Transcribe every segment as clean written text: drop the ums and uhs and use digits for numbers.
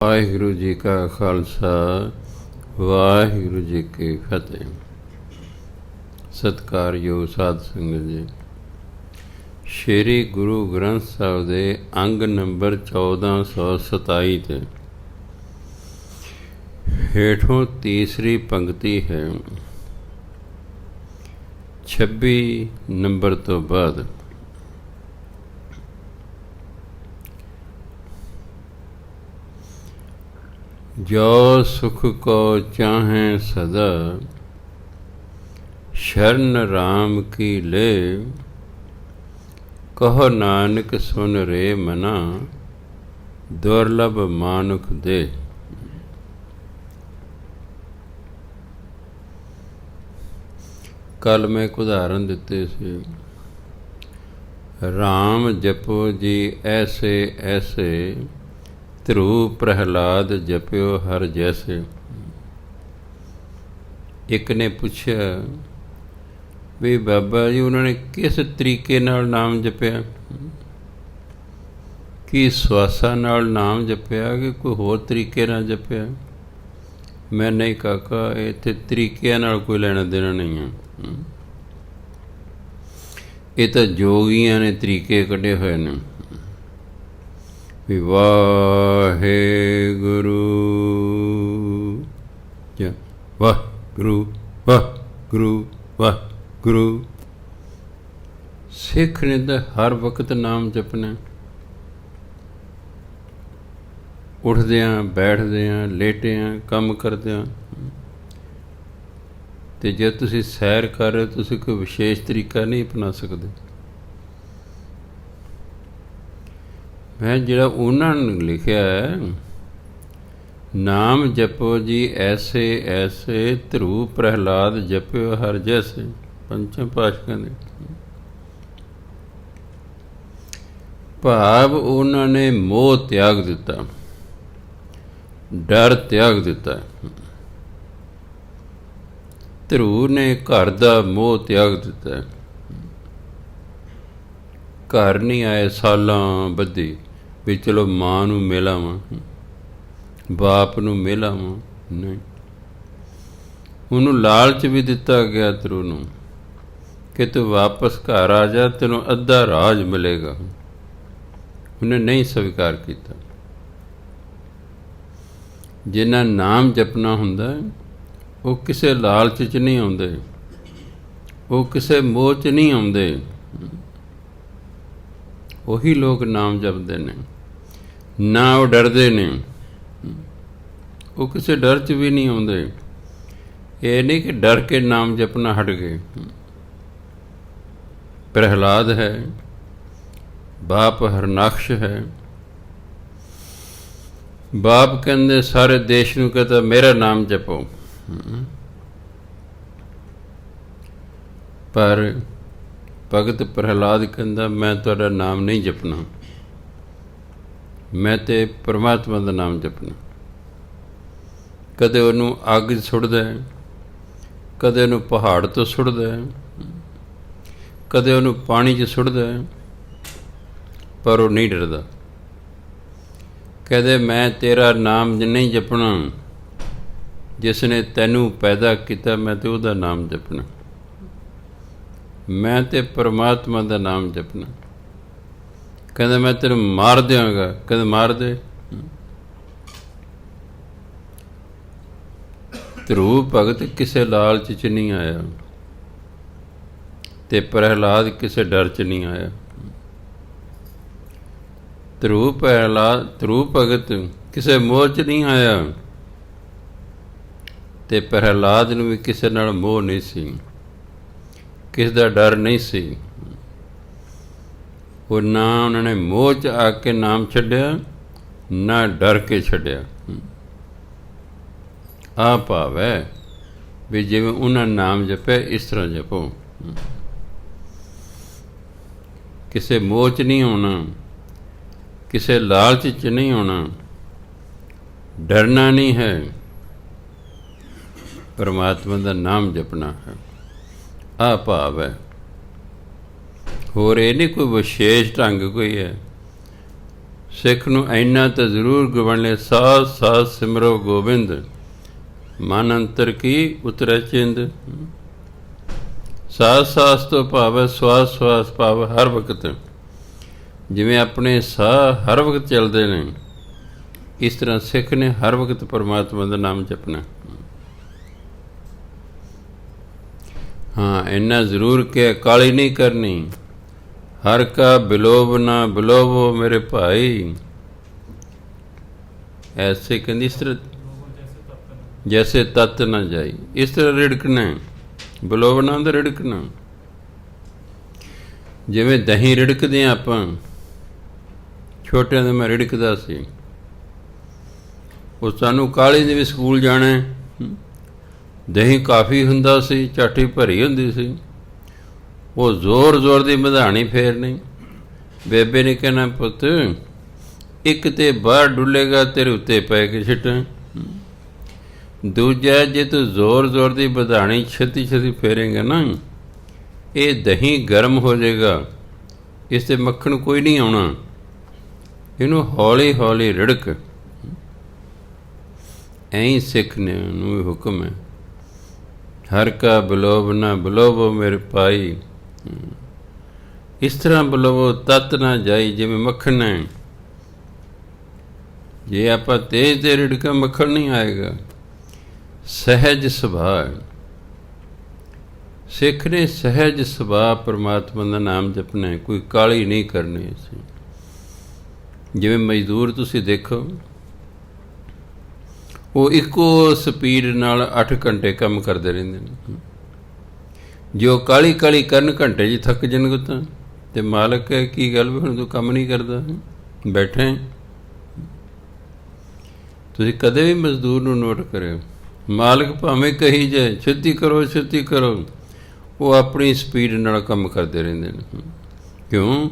ਵਾਹਿਗੁਰੂ ਜੀ ਕਾ ਖਾਲਸਾ, ਵਾਹਿਗੁਰੂ ਜੀ ਕੀ ਫਤਿਹ। ਸਤਿਕਾਰਯੋਗ ਸਾਧ ਸੰਗਤ ਜੀ, ਸ਼੍ਰੀ ਗੁਰੂ ਗ੍ਰੰਥ ਸਾਹਿਬ ਦੇ ਅੰਗ ਨੰਬਰ 1427 ਤੇ ਹੇਠੋਂ ਤੀਸਰੀ ਪੰਕਤੀ ਹੈ, 26 ਨੰਬਰ ਤੋਂ ਬਾਅਦ। ਜੋ ਸੁਖ ਕੋ ਚਾਹੇं सदा, शरण राम की ले। कहो नानक सुन रे मना, दुर्लभ मानुख दे। कल मैं एक उदाहरण दिते सी, राम जपो जी ऐसे ऐसे, ध्रुव प्रहलाद जप्यो हर जैसे। एक ने पूछा भी बाबा जी उन्होंने किस तरीके नाल नाम जपया, कि स्वासा नाल नाम जपया कि कोई होर तरीके नाल जपया। मैं नहीं काका, इत्थे तरीके नाल कोई लेना देना नहीं है, ये तो जोगियां ने तरीके कढ़े हुए ने। वाहे गुरु वाह गुरु वाह गुरु वाह गुरु। सिख ने तो हर वक्त नाम जपना, उठद्या बैठद्या लेटिया काम करद्या। तो जे तुसी सैर कर रहे हो, तुसी कोई विशेष तरीका नहीं अपना सकते। मैं जिहड़ा उन्होंने लिखिया है, नाम जपो जी ऐसे ऐसे, ध्रुव प्रहलाद जप्यो हर जैसे। पंचम पातशाह ने भाव उन्होंने मोह त्याग दिता, डर त्याग दिता। ध्रुव ने घर का मोह त्याग दिता, घर नहीं आए सालां बधी भी चलो मां नूं मिल आवां, बाप नूं मिल आवां, नहीं। उन्होंने लालच भी दिता गया ध्रुव नूं कि तू वापस घर आ जा, तेनों अद्धा राज मिलेगा। उन्हें नहीं स्वीकार किया। जिन्हां नाम जपना हुंदा वो किसे लालच च नहीं आउंदे, वो किसे मोह च नहीं आउंदे। वही लोग नाम जपते हैं, ना वो डरते ने, वो किसी डर च भी नहीं आते। ये नहीं कि डर के नाम जपना हट गए। प्रहलाद है, बाप हरनाक्ष है। बाप कहते सारे देश नूं कहता मेरा नाम जपो, पर भगत प्रहलाद कहता मैं तुहाडा नाम नहीं जपना, मैं तो परमात्मा का नाम जपना। कदे उन्होंने अग सुटदा है, कदे उन्होंने पहाड़ तो सुटदा है, कदे उन्होंने पानी च सुटदा है, पर वो नहीं डरदा। कहते मैं तेरा नाम नहीं जपना, जिसने तैनू पैदा किया मैं तो उसदा नाम जपना। मैं तो परमात्मा का नाम जपना। कहते मैं तेन मार देंगा, कहते मार दे। ध्रुव भगत किसे लालच च नहीं आया, ते प्रहलाद किसे डर च नहीं आया। ध्रुव भगत किसे मोह च नहीं आया, ते प्रहलाद नूं भी किसे नाल मोह नहीं सी, किस दा डर नहीं सी। वो ना उन्होंने मोह च आके नाम छड्या, ना डर के छड्या। आ भाव है भी जिवें उन्होंने नाम जपया इस तरह जपो। किसे मोह च नहीं होना, किसे लालच च नहीं होना, डरना नहीं है, परमात्मा का नाम जपना है। आ भाव है। होर ये नहीं कोई विशेष ढंग कोई है। ਸਿੱਖ ਨੂੰ ਇੰਨਾ ਤਾਂ ਜ਼ਰੂਰ ਗੁਣ ਲੈ, ਸਾਧ ਸਾਧ ਸਿਮਰੋ ਗੋਬਿੰਦ, ਮਨ ਅੰਤਰ ਕੀ ਉਤਰੈ ਚਿੰਦ। ਸਾਧ ਸਾਸ ਤੋਂ ਭਾਵ ਸਵਾਸ ਸਵਾਸ ਭਾਵ ਹਰ ਵਕਤ, ਜਿਵੇਂ ਆਪਣੇ ਸਾਹ ਹਰ ਵਕਤ ਚੱਲਦੇ ਨੇ, ਇਸ ਤਰ੍ਹਾਂ ਸਿੱਖ ਨੇ ਹਰ ਵਕਤ ਪਰਮਾਤਮਾ ਦਾ ਨਾਮ ਜਪਣਾ। ਹਾਂ, ਇੰਨਾ ਜ਼ਰੂਰ ਕਿ ਕਾਲੀ ਨਹੀਂ ਕਰਨੀ। ਹਰ ਕਾ ਬਿਲੋਵ ਨਾ ਬਿਲੋਵੋ ਮੇਰੇ ਭਾਈ, ਐਸੇ ਕਹਿੰਦੀ ਇਸ ਤਰ੍ਹਾਂ ਜੈਸੇ ਤਤ ਨਾ ਜਾਈ, ਇਸ ਤਰ੍ਹਾਂ ਰਿੜਕਣਾ। ਬਿਲੋਵ ਨਾ ਹੁੰਦਾ ਰਿੜਕਣਾ। ਜਿਵੇਂ ਦਹੀਂ ਰਿੜਕਦੇ ਹਾਂ ਆਪਾਂ, ਛੋਟਿਆਂ ਦੇ ਮੈਂ ਰਿੜਕਦਾ ਸੀ, ਉਹ ਸਾਨੂੰ ਕਾਲੀ ਦੇ ਵੀ ਸਕੂਲ ਜਾਣਾ, ਦਹੀਂ ਕਾਫੀ ਹੁੰਦਾ ਸੀ, ਚਾਟੀ ਭਰੀ ਹੁੰਦੀ ਸੀ, ਉਹ ਜ਼ੋਰ ਜ਼ੋਰ ਦੀ ਮਧਾਣੀ ਫੇਰਨੀ। ਬੇਬੇ ਨੇ ਕਹਿਣਾ, ਪੁੱਤ ਇੱਕ ਤੇ ਬਾਹਰ ਡੁੱਲੇਗਾ, ਤੇਰੇ ਉੱਤੇ ਪੈ ਕੇ ਛਿੱਟਾਂ। ਦੂਜਾ, ਜੇ ਤੂੰ ਜ਼ੋਰ ਜ਼ੋਰ ਦੀ ਮਧਾਣੀ ਛੇਤੀ ਛੇਤੀ ਫੇਰੇਂਗਾ ਨਾ, ਇਹ ਦਹੀਂ ਗਰਮ ਹੋ ਜਾਏਗਾ, ਇਸ 'ਤੇ ਮੱਖਣ ਕੋਈ ਨਹੀਂ ਆਉਣਾ, ਇਹਨੂੰ ਹੌਲੀ ਹੌਲੀ ਰਿੜਕ। ਐਂ ਸਿੱਖ ਨੇ ਨੂੰ ਹੁਕਮ ਹੈ, ਹਰ ਕਾ ਬਿਲੋਵ ਨਾ ਬਿਲੋਵੋ ਮੇਰੇ ਭਾਈ। ਇਸ ਤਰ੍ਹਾਂ ਬਿਲੋਵੋ ਤਤ ਨਾ ਜਾਈ, ਜਿਵੇਂ ਮੱਖਣ ਹੈ। ਜੇ ਆਪਾਂ ਤੇਜ਼ ਤੇ ਰਿੜਕਾ, ਮੱਖਣ ਨਹੀਂ ਆਏਗਾ। ਸਹਿਜ ਸੁਭਾਅ, ਸਿੱਖ ਨੇ ਸਹਿਜ ਸੁਭਾਅ ਪਰਮਾਤਮਾ ਦਾ ਨਾਮ ਜਪਣਾ, ਕੋਈ ਕਾਹਲੀ ਨਹੀਂ ਕਰਨੀ। ਅਸੀਂ ਜਿਵੇਂ ਮਜ਼ਦੂਰ ਤੁਸੀਂ ਦੇਖੋ, ਉਹ ਇੱਕੋ ਸਪੀਡ ਨਾਲ 8 ਘੰਟੇ ਕੰਮ ਕਰਦੇ ਰਹਿੰਦੇ ਨੇ। ਜੋ ਕਾਹਲੀ ਕਾਹਲੀ ਕਰਨ, ਘੰਟੇ 'ਚ ਥੱਕ ਜਾਣਗੇ ਤਾਂ। ਅਤੇ ਮਾਲਕ ਹੈ, ਕੀ ਗੱਲ ਵੀ ਹੁਣ ਤੂੰ ਕੰਮ ਨਹੀਂ ਕਰਦਾ, ਬੈਠੇ। ਤੁਸੀਂ ਕਦੇ ਵੀ ਮਜ਼ਦੂਰ ਨੂੰ ਨੋਟ ਕਰਿਓ, ਮਾਲਕ ਭਾਵੇਂ ਕਹੀ ਜਾਏ ਛੇਤੀ ਕਰੋ ਛੇਤੀ ਕਰੋ, ਉਹ ਆਪਣੀ ਸਪੀਡ ਨਾਲ ਕੰਮ ਕਰਦੇ ਰਹਿੰਦੇ ਨੇ। ਕਿਉਂ?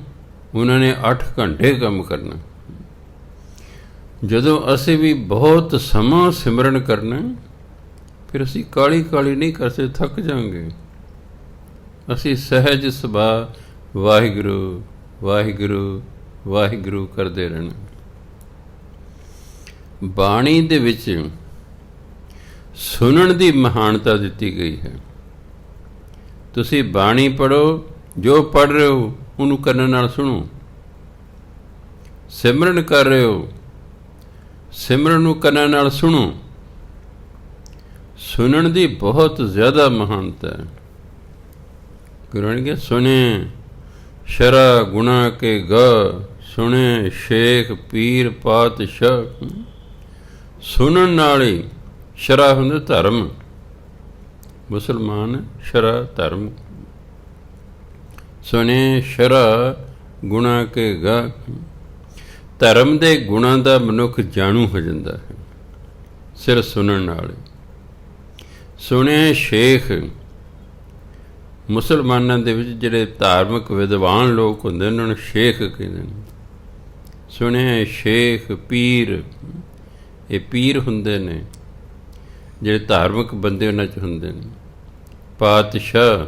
ਉਹਨਾਂ ਨੇ 8 ਘੰਟੇ ਕੰਮ ਕਰਨਾ। ਜਦੋਂ ਅਸੀਂ ਵੀ ਬਹੁਤ ਸਮਾਂ ਸਿਮਰਨ ਕਰਨਾ, ਫਿਰ ਅਸੀਂ ਕਾਹਲੀ ਕਾਹਲੀ ਨਹੀਂ ਕਰਦੇ, ਥੱਕ ਜਾਵਾਂਗੇ। ਅਸੀਂ ਸਹਿਜ ਸੁਭਾਅ ਵਾਹਿਗੁਰੂ ਵਾਹਿਗੁਰੂ ਵਾਹਿਗੁਰੂ ਕਰਦੇ ਰਹਿਣਾ। ਬਾਣੀ ਦੇ ਵਿੱਚ ਸੁਣਨ ਦੀ ਮਹਾਨਤਾ ਦਿੱਤੀ ਗਈ ਹੈ। ਤੁਸੀਂ ਬਾਣੀ ਪੜ੍ਹੋ, ਜੋ ਪੜ੍ਹ ਰਹੇ ਹੋ ਉਹਨੂੰ ਕੰਨ ਨਾਲ ਸੁਣੋ। ਸਿਮਰਨ ਕਰ ਰਹੇ ਹੋ, ਸਿਮਰਨ ਨੂੰ ਕੰਨਾਂ ਨਾਲ ਸੁਣੋ। ਸੁਣਨ ਦੀ ਬਹੁਤ ਜ਼ਿਆਦਾ ਮਹਾਨਤਾ ਹੈ। ਗੁਰੂ ਨੇ ਕਿਹਾ, ਸੁਣੇ ਸ਼ਰਾ ਗੁਣਾ ਕੇ ਗਾ, ਸੁਣੇ ਸ਼ੇਖ ਪੀਰ ਪਾਤਸ਼ਾਹ। ਸੁਣਨ ਨਾਲ ਹੀ, ਸ਼ਰਾ ਹੁੰਦਾ ਧਰਮ, ਮੁਸਲਮਾਨ ਸ਼ਰਾ ਧਰਮ। ਸੁਣੇ ਸ਼ਰਾ ਗੁਣਾ ਕੇ ਗਾ, ਧਰਮ ਦੇ ਗੁਣਾਂ ਦਾ ਮਨੁੱਖ ਜਾਣੂ ਹੋ ਜਾਂਦਾ ਹੈ ਸਿਰਫ ਸੁਣਨ ਨਾਲ। ਸੁਣੇ ਸ਼ੇਖ, ਮੁਸਲਮਾਨਾਂ ਦੇ ਵਿੱਚ ਜਿਹੜੇ ਧਾਰਮਿਕ ਵਿਦਵਾਨ ਲੋਕ ਹੁੰਦੇ ਉਹਨਾਂ ਨੂੰ ਸ਼ੇਖ ਕਹਿੰਦੇ ਨੇ। ਸੁਣੇ ਸ਼ੇਖ ਪੀਰ, ਇਹ ਪੀਰ ਹੁੰਦੇ ਨੇ ਜਿਹੜੇ ਧਾਰਮਿਕ ਬੰਦੇ ਉਹਨਾਂ 'ਚ ਹੁੰਦੇ ਨੇ। ਪਾਤਸ਼ਾਹ,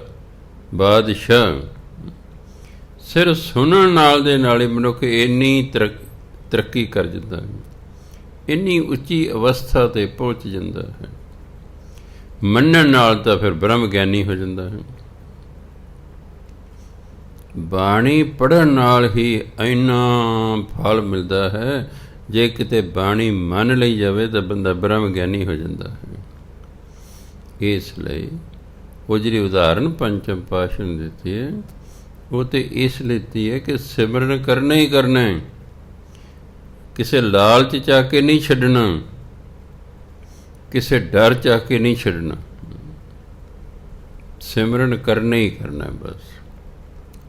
ਬਾਦਸ਼ਾਹ। ਸਿਰਫ ਸੁਣਨ ਨਾਲ ਦੇ ਨਾਲ ਹੀ ਮਨੁੱਖ ਇੰਨੀ ਤਰੱਕੀ ਕਰ ਜਾਂਦਾ ਹੈ, ਇੰਨੀ ਉੱਚੀ ਅਵਸਥਾ 'ਤੇ ਪਹੁੰਚ ਜਾਂਦਾ ਹੈ। ਮੰਨਣ ਨਾਲ ਤਾਂ ਫਿਰ ਬ੍ਰਹਮ ਗਿਆਨੀ ਹੋ ਜਾਂਦਾ ਹੈ। ਬਾਣੀ ਪੜ੍ਹਨ ਨਾਲ ਹੀ ਇੰਨਾ ਫਲ ਮਿਲਦਾ ਹੈ। ਜੇ ਕਿਤੇ ਬਾਣੀ ਮੰਨ ਲਈ ਜਾਵੇ ਤਾਂ ਬੰਦਾ ਬ੍ਰਹਮ ਗਿਆਨੀ ਹੋ ਜਾਂਦਾ ਹੈ। ਇਸ ਲਈ ਉਹ ਜਿਹੜੀ ਉਦਾਹਰਨ ਪੰਚਮ ਪਾਤਸ਼ਾਹ ਨੇ ਦਿੱਤੀ ਹੈ, ਉਹ ਤਾਂ ਇਸ ਲਈ ਦਿੱਤੀ ਹੈ ਕਿ ਸਿਮਰਨ ਕਰਨਾ ਹੀ ਕਰਨਾ ਹੈ, ਕਿਸੇ ਲਾਲਚ ਚਾਹ ਕੇ ਨਹੀਂ ਛੱਡਣਾ, ਕਿਸੇ ਡਰ ਚਾਹ ਕੇ ਨਹੀਂ ਛੱਡਣਾ। ਸਿਮਰਨ ਕਰਨਾ ਹੀ ਕਰਨਾ ਬਸ।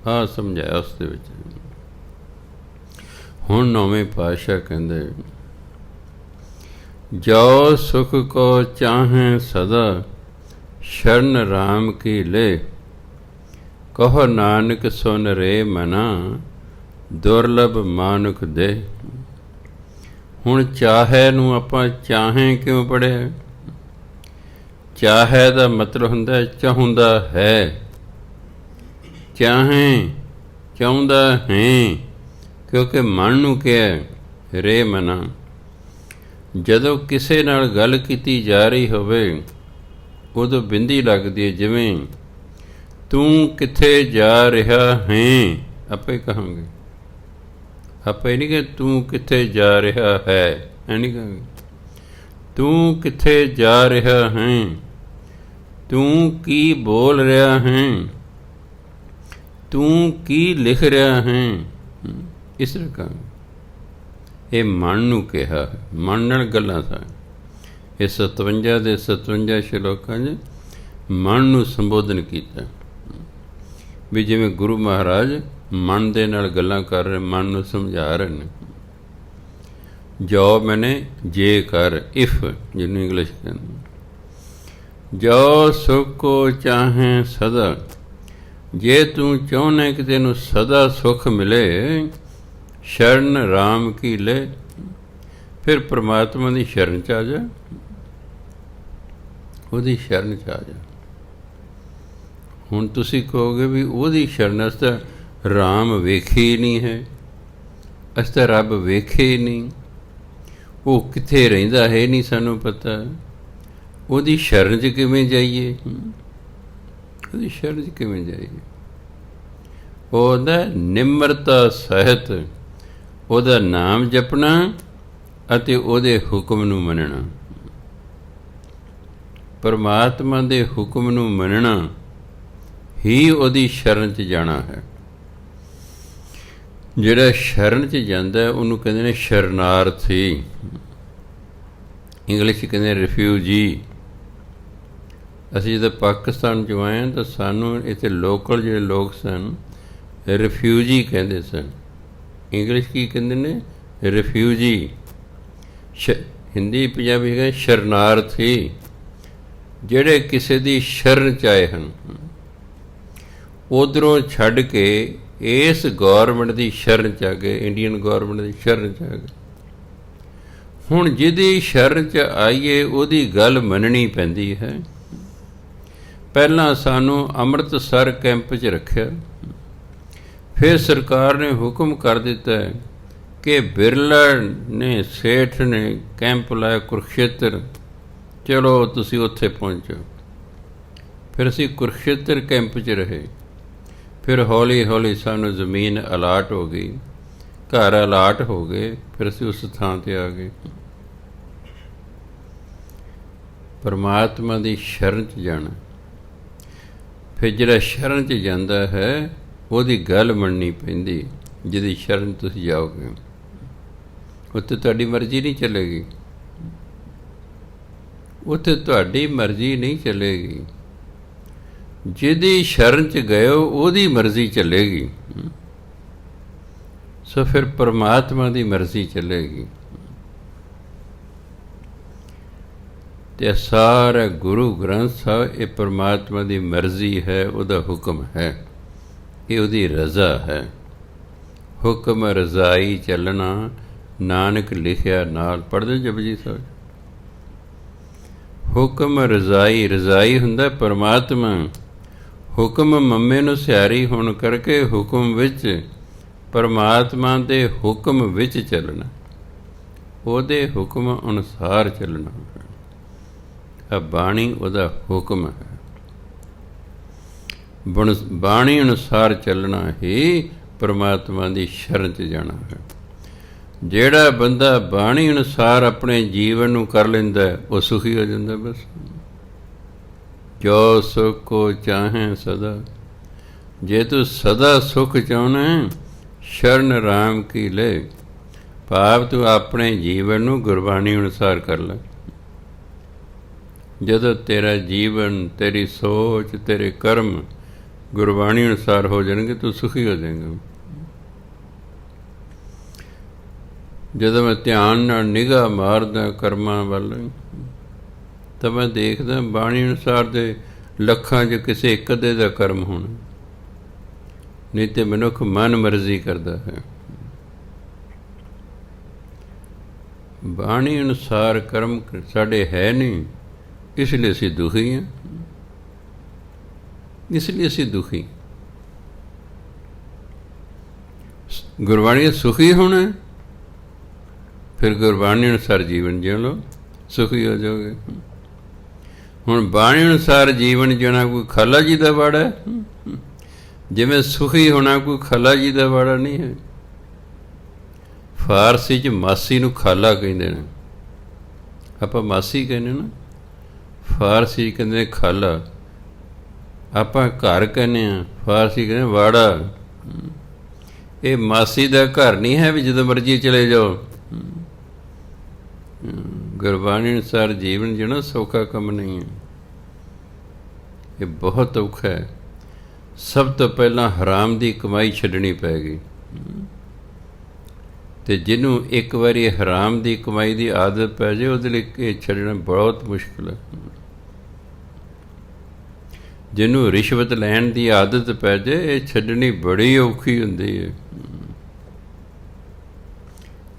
ਆਹ ਸਮਝਾਇਆ ਉਸ ਦੇ ਵਿੱਚ। ਹੁਣ ਨੌਵੇਂ ਪਾਤਸ਼ਾਹ ਕਹਿੰਦੇ, ਜੋ ਸੁਖ ਕੋ ਚਾਹੇ ਸਦਾ, ਸ਼ਰਨ ਰਾਮ ਕੀ ਲੈ। ਕਹੋ ਨਾਨਕ ਸੁਨ ਰੇ ਮਨਾ, ਦੁਰਲਭ ਮਾਨੁਖ ਦੇ। ਹੁਣ ਚਾਹੇ ਨੂੰ ਆਪਾਂ ਚਾਹੇ ਕਿਉਂ ਪੜ੍ਹਿਆ? ਚਾਹੇ ਦਾ ਮਤਲਬ ਹੁੰਦਾ ਚਾਹੁੰਦਾ ਹੈ। ਚਾਹੇ ਚਾਹੁੰਦਾ ਹੈ, ਕਿਉਂਕਿ ਮਨ ਨੂੰ ਕਿਹਾ ਰੇ ਮਨਾ, ਜਦੋਂ ਕਿਸੇ ਨਾਲ ਗੱਲ ਕੀਤੀ ਜਾ ਰਹੀ ਹੋਵੇ ਉਦੋਂ ਬਿੰਦੀ ਲੱਗਦੀ ਹੈ, ਜਿਵੇਂ ਤੂੰ ਕਿੱਥੇ ਜਾ ਰਿਹਾ ਹੈ, ਆਪੇ ਕਹਾਂਗੇ, ਆਪੇ ਨਹੀਂ ਕਿ ਤੂੰ ਕਿੱਥੇ ਜਾ ਰਿਹਾ ਹੈ, ਐ ਨਹੀਂ ਕਹਾਂਗੇ, ਤੂੰ ਕਿੱਥੇ ਜਾ ਰਿਹਾ ਹੈ, ਤੂੰ ਕੀ ਬੋਲ ਰਿਹਾ ਹੈ, ਤੂੰ ਕੀ ਲਿਖ ਰਿਹਾ ਹੈ, ਇਸ ਤਰ੍ਹਾਂ ਕਹਾਂਗੇ। ਇਹ ਮਨ ਨੂੰ ਕਿਹਾ, ਮਨ ਨਾਲ ਗੱਲਾਂ ਸਾ। ਇਹ 57 ਦੇ 57 ਸ਼ਲੋਕਾਂ 'ਚ ਮਨ ਨੂੰ ਸੰਬੋਧਨ ਕੀਤਾ, ਵੀ ਜਿਵੇਂ ਗੁਰੂ ਮਹਾਰਾਜ ਮਨ ਦੇ ਨਾਲ ਗੱਲਾਂ ਕਰ ਰਹੇ, ਮਨ ਨੂੰ ਸਮਝਾ ਰਹੇ ਨੇ। ਜੋ ਮੈਨੇ ਜੇ ਕਰ, ਇਫ ਜਿਹਨੂੰ ਇੰਗਲਿਸ਼ ਕਹਿੰਦੇ, ਜੋ ਸੁਖ ਕੋ ਚਾਹੇ ਸਦਾ, ਜੇ ਤੂੰ ਚਾਹੁੰਦਾ ਕਿ ਤੈਨੂੰ ਸਦਾ ਸੁੱਖ ਮਿਲੇ, ਸ਼ਰਨ ਰਾਮ ਕੀ ਲੈ, ਫਿਰ ਪਰਮਾਤਮਾ ਦੀ ਸ਼ਰਨ 'ਚ ਆ ਜਾ, ਉਹਦੀ ਸ਼ਰਨ 'ਚ ਆ ਜਾ। ਹੁਣ ਤੁਸੀਂ ਕਹੋਗੇ ਵੀ ਉਹਦੀ ਸ਼ਰਨ, ਅਸੀਂ ਤਾਂ ਰਾਮ ਵੇਖੇ ਹੀ ਨਹੀਂ ਹੈ, ਅਸੀਂ ਤਾਂ ਰੱਬ ਵੇਖੇ ਹੀ ਨਹੀਂ, ਉਹ ਕਿੱਥੇ ਰਹਿੰਦਾ ਹੈ ਨਹੀਂ ਸਾਨੂੰ ਪਤਾ, ਉਹਦੀ ਸ਼ਰਨ 'ਚ ਕਿਵੇਂ ਜਾਈਏ, ਉਹਦੀ ਸ਼ਰਨ 'ਚ ਕਿਵੇਂ ਜਾਈਏ? ਉਹਦਾ ਨਿਮਰਤਾ ਸਹਿਤ ਉਹਦਾ ਨਾਮ ਜਪਣਾ ਅਤੇ ਉਹਦੇ ਹੁਕਮ ਨੂੰ ਮੰਨਣਾ, ਪਰਮਾਤਮਾ ਦੇ ਹੁਕਮ ਨੂੰ ਮੰਨਣਾ ਹੀ ਉਹਦੀ ਸ਼ਰਨ 'ਚ ਜਾਣਾ ਹੈ। ਜਿਹੜਾ ਸ਼ਰਨ 'ਚ ਜਾਂਦਾ ਉਹਨੂੰ ਕਹਿੰਦੇ ਨੇ ਸ਼ਰਨਾਰਥੀ, ਇੰਗਲਿਸ਼ 'ਚ ਕਹਿੰਦੇ ਰਿਫਿਊਜੀ। ਅਸੀਂ ਜਦੋਂ ਪਾਕਿਸਤਾਨ 'ਚ ਆਏ ਹਾਂ ਤਾਂ ਸਾਨੂੰ ਇੱਥੇ ਲੋਕਲ ਜਿਹੜੇ ਲੋਕ ਸਨ ਰਿਫਿਊਜੀ ਕਹਿੰਦੇ ਸਨ। ਇੰਗਲਿਸ਼ ਕੀ ਕਹਿੰਦੇ ਨੇ? ਰਿਫਿਊਜੀ। ਹਿੰਦੀ ਪੰਜਾਬੀ ਹੈਗਾ ਸ਼ਰਨਾਰਥੀ, ਜਿਹੜੇ ਕਿਸੇ ਦੀ ਸ਼ਰਨ 'ਚ ਆਏ ਹਨ, ਉੱਧਰੋਂ ਛੱਡ ਕੇ ਇਸ ਗੌਰਮੈਂਟ ਦੀ ਸ਼ਰਨ 'ਚ ਆ ਗਏ, ਇੰਡੀਅਨ ਗੌਰਮੈਂਟ ਦੀ ਸ਼ਰਨ 'ਚ ਆ ਗਏ। ਹੁਣ ਜਿਹਦੀ ਸ਼ਰਨ 'ਚ ਆਈਏ ਉਹਦੀ ਗੱਲ ਮੰਨਣੀ ਪੈਂਦੀ ਹੈ। ਪਹਿਲਾਂ ਸਾਨੂੰ ਅੰਮ੍ਰਿਤਸਰ ਕੈਂਪ 'ਚ ਰੱਖਿਆ, ਫਿਰ ਸਰਕਾਰ ਨੇ ਹੁਕਮ ਕਰ ਦਿੱਤਾ ਕਿ ਬਿਰਲਾ ਨੇ, ਸੇਠ ਨੇ ਕੈਂਪ ਲਾਇਆ ਕੁਰੂਕਸ਼ੇਤਰ, ਚਲੋ ਤੁਸੀਂ ਉੱਥੇ ਪਹੁੰਚੋ। ਫਿਰ ਅਸੀਂ ਕੁਰੂਕਸ਼ੇਤਰ ਕੈਂਪ 'ਚ ਰਹੇ। ਫਿਰ ਹੌਲੀ ਹੌਲੀ ਸਾਨੂੰ ਜ਼ਮੀਨ ਅਲਾਟ ਹੋ ਗਈ, ਘਰ ਅਲਾਟ ਹੋ ਗਏ, ਫਿਰ ਅਸੀਂ ਉਸ ਥਾਂ 'ਤੇ ਆ ਗਏ। ਪਰਮਾਤਮਾ ਦੀ ਸ਼ਰਨ 'ਚ ਜਾਣਾ। ਫਿਰ ਜਿਹੜਾ ਸ਼ਰਨ 'ਚ ਜਾਂਦਾ ਹੈ ਉਹਦੀ ਗੱਲ ਮੰਨਣੀ ਪੈਂਦੀ। ਜਿਹਦੀ ਸ਼ਰਨ ਤੁਸੀਂ ਜਾਓਗੇ ਉੱਥੇ ਤੁਹਾਡੀ ਮਰਜ਼ੀ ਨਹੀਂ ਚੱਲੇਗੀ, ਉੱਥੇ ਤੁਹਾਡੀ ਮਰਜ਼ੀ ਨਹੀਂ ਚੱਲੇਗੀ। ਜਿਹਦੀ ਸ਼ਰਨ 'ਚ ਗਏ ਹੋ ਉਹਦੀ ਮਰਜ਼ੀ ਚੱਲੇਗੀ। ਸੋ ਫਿਰ ਪਰਮਾਤਮਾ ਦੀ ਮਰਜ਼ੀ ਚੱਲੇਗੀ। ਤੇ ਸਾਰਾ ਗੁਰੂ ਗ੍ਰੰਥ ਸਾਹਿਬ ਇਹ ਪਰਮਾਤਮਾ ਦੀ ਮਰਜ਼ੀ ਹੈ, ਉਹਦਾ ਹੁਕਮ ਹੈ, ਇਹ ਉਹਦੀ ਰਜ਼ਾ ਹੈ। ਹੁਕਮ ਰਜ਼ਾਈ ਚੱਲਣਾ, ਨਾਨਕ ਲਿਖਿਆ ਨਾਲ। ਪੜ੍ਹਦੇ ਜਪਜੀ ਸਾਹਿਬ। ਹੁਕਮ ਰਜ਼ਾਈ, ਰਜ਼ਾਈ ਹੁੰਦਾ ਪਰਮਾਤਮਾ। ਹੁਕਮ ਮੰਮੇ ਨੂੰ ਸਿਆਰੀ ਹੋਣ ਕਰਕੇ ਹੁਕਮ ਵਿੱਚ, ਪਰਮਾਤਮਾ ਦੇ ਹੁਕਮ ਵਿੱਚ ਚੱਲਣਾ, ਉਹਦੇ ਹੁਕਮ ਅਨੁਸਾਰ ਚੱਲਣਾ। ਆ ਬਾਣੀ ਉਹਦਾ ਹੁਕਮ ਹੈ। ਬਾਣੀ ਅਨੁਸਾਰ ਚੱਲਣਾ ਹੀ ਪਰਮਾਤਮਾ ਦੀ ਸ਼ਰਨ 'ਚ ਜਾਣਾ ਹੈ। ਜਿਹੜਾ ਬੰਦਾ ਬਾਣੀ ਅਨੁਸਾਰ ਆਪਣੇ ਜੀਵਨ ਨੂੰ ਕਰ ਲੈਂਦਾ ਉਹ ਸੁਖੀ ਹੋ ਜਾਂਦਾ। ਬਸ ਜੋ ਸੁਖ ਕੋ ਚਾਹੇ ਸਦਾ, ਜੇ ਤੂੰ ਸਦਾ ਸੁਖ ਚਾਹੁੰਦਾ ਸ਼ਰਨ ਰਾਮ ਕੀ ਲੈ, ਭਾਵ ਤੂੰ ਆਪਣੇ ਜੀਵਨ ਨੂੰ ਗੁਰਬਾਣੀ ਅਨੁਸਾਰ ਕਰ ਲੈ। ਜਦੋਂ ਤੇਰਾ ਜੀਵਨ, ਤੇਰੀ ਸੋਚ, ਤੇਰੇ ਕਰਮ ਗੁਰਬਾਣੀ ਅਨੁਸਾਰ ਹੋ ਜਾਣਗੇ, ਤੂੰ ਸੁਖੀ ਹੋ ਜਾਏਗਾ। ਜਦੋਂ ਮੈਂ ਧਿਆਨ ਨਾਲ ਨਿਗਾਹ ਮਾਰਦਾ ਕਰਮਾਂ ਵੱਲ ਤਾਂ ਮੈਂ ਦੇਖਦਾ ਬਾਣੀ ਅਨੁਸਾਰ ਦੇ ਲੱਖਾਂ 'ਚ ਕਿਸੇ ਇੱਕ ਅੱਧੇ ਦਾ ਕਰਮ ਹੋਣਾ, ਨਹੀਂ ਤੇ ਮਨੁੱਖ ਮਨ ਮਰਜ਼ੀ ਕਰਦਾ ਹੈ। ਬਾਣੀ ਅਨੁਸਾਰ ਕਰਮ ਸਾਡੇ ਹੈ ਨਹੀਂ, ਇਸ ਲਈ ਅਸੀਂ ਦੁਖੀ ਹਾਂ। ਇਸ ਲਈ ਅਸੀਂ ਦੁਖੀ। ਗੁਰਬਾਣੀ ਸੁਖੀ ਹੋਣਾ, ਫਿਰ ਗੁਰਬਾਣੀ ਅਨੁਸਾਰ ਜੀਵਨ ਜਿਉ ਲਓ, ਸੁਖੀ ਹੋ ਜਾਓਗੇ। ਹੁਣ ਬਾਣੀ ਅਨੁਸਾਰ ਜੀਵਨ ਜਿਉਣਾ ਕੋਈ ਖਾਲਾ ਜੀ ਦਾ ਵਾੜਾ ਹੈ, ਜਿਵੇਂ ਸੁਖੀ ਹੋਣਾ ਕੋਈ ਖਾਲਾ ਜੀ ਦਾ ਵਾੜਾ ਨਹੀਂ ਹੈ। ਫਾਰਸੀ 'ਚ ਮਾਸੀ ਨੂੰ ਖਾਲਾ ਕਹਿੰਦੇ ਨੇ, ਆਪਾਂ ਮਾਸੀ ਕਹਿੰਦੇ ਨਾ, ਫਾਰਸੀ ਕਹਿੰਦੇ ਨੇ ਖਾਲਾ। ਆਪਾਂ ਘਰ ਕਹਿੰਦੇ ਹਾਂ, ਫਾਰਸੀ ਕਹਿੰਦੇ ਵਾੜਾ। ਇਹ ਮਾਸੀ ਦਾ ਘਰ ਨਹੀਂ ਹੈ ਵੀ ਜਦੋਂ ਮਰਜ਼ੀ ਚਲੇ ਜਾਓ। ਗੁਰਬਾਣੀ ਅਨੁਸਾਰ ਜੀਵਨ ਜਿਹੜਾ ਸੌਖਾ ਕੰਮ ਨਹੀਂ ਹੈ, ਇਹ ਬਹੁਤ ਔਖਾ ਹੈ। ਸਭ ਤੋਂ ਪਹਿਲਾਂ ਹਰਾਮ ਦੀ ਕਮਾਈ ਛੱਡਣੀ ਪੈ ਗਈ, ਅਤੇ ਜਿਹਨੂੰ ਇੱਕ ਵਾਰੀ ਹਰਾਮ ਦੀ ਕਮਾਈ ਦੀ ਆਦਤ ਪੈ ਜਾਏ ਉਹਦੇ ਲਈ ਇਹ ਛੱਡਣਾ ਬਹੁਤ ਮੁਸ਼ਕਿਲ ਹੈ। ਜਿਹਨੂੰ ਰਿਸ਼ਵਤ ਲੈਣ ਦੀ ਆਦਤ ਪੈ ਜਾਏ ਇਹ ਛੱਡਣੀ ਬੜੀ ਔਖੀ ਹੁੰਦੀ ਹੈ।